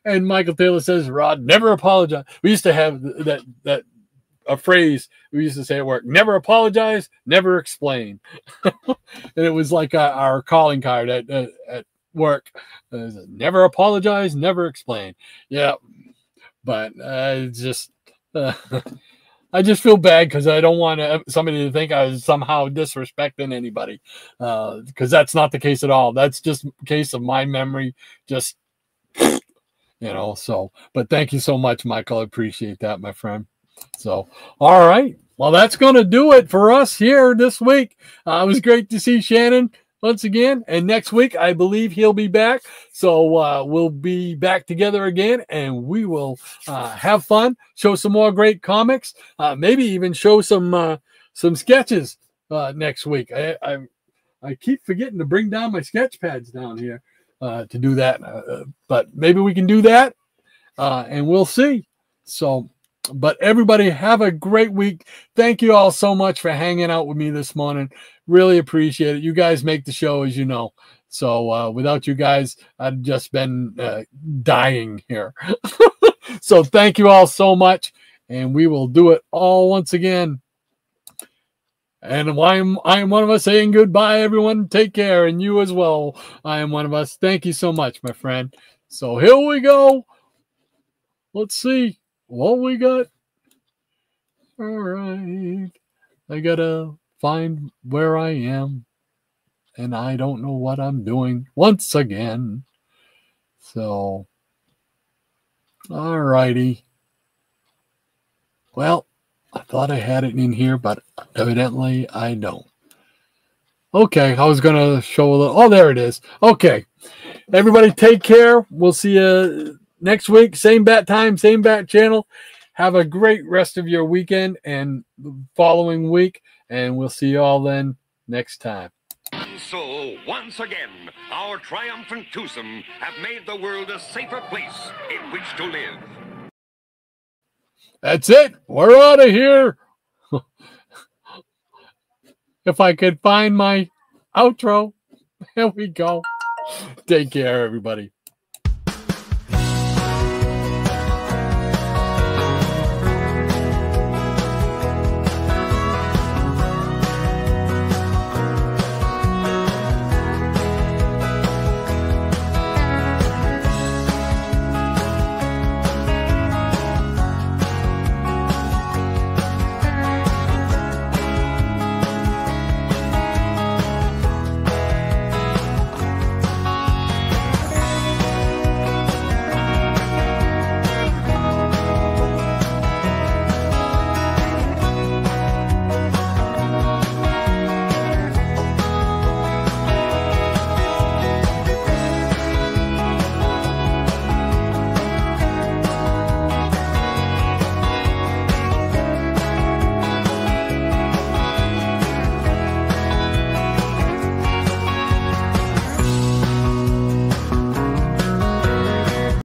And Michael Taylor says, Rod, never apologize. We used to have a phrase we used to say at work: never apologize, never explain. And it was like our calling card at work. Never apologize, never explain. Yeah, but it's just I just feel bad because I don't want somebody to think I was somehow disrespecting anybody, because that's not the case at all. That's just a case of my memory, just so. But thank you so much, Michael. I appreciate that, my friend. So, all right. Well, that's going to do it for us here this week. It was great to see Shannon once again. And next week, I believe he'll be back. So we'll be back together again, and we will have fun, show some more great comics, maybe even show some sketches next week. I keep forgetting to bring down my sketch pads down here to do that. But maybe we can do that, and we'll see. So, but everybody have a great week. Thank you all so much for hanging out with me this morning. Really appreciate it. You guys make the show, as you know. So without you guys, I'd just been dying here. So thank you all so much. And we will do it all once again. And I am one of us saying goodbye, everyone. Take care. And you as well. I am one of us. Thank you so much, my friend. So here we go. Let's see what we got. All right. I gotta find where I am. And I don't know what I'm doing once again. So, all righty. Well, I thought I had it in here, but evidently I don't. Okay, I was going to show a little. Oh, there it is. Okay. Everybody take care. We'll see you next week. Same bat time, same bat channel. Have a great rest of your weekend and the following week. And we'll see you all then next time. So, once again, our triumphant twosome have made the world a safer place in which to live. That's it. We're out of here. If I could find my outro. There we go. Take care, everybody.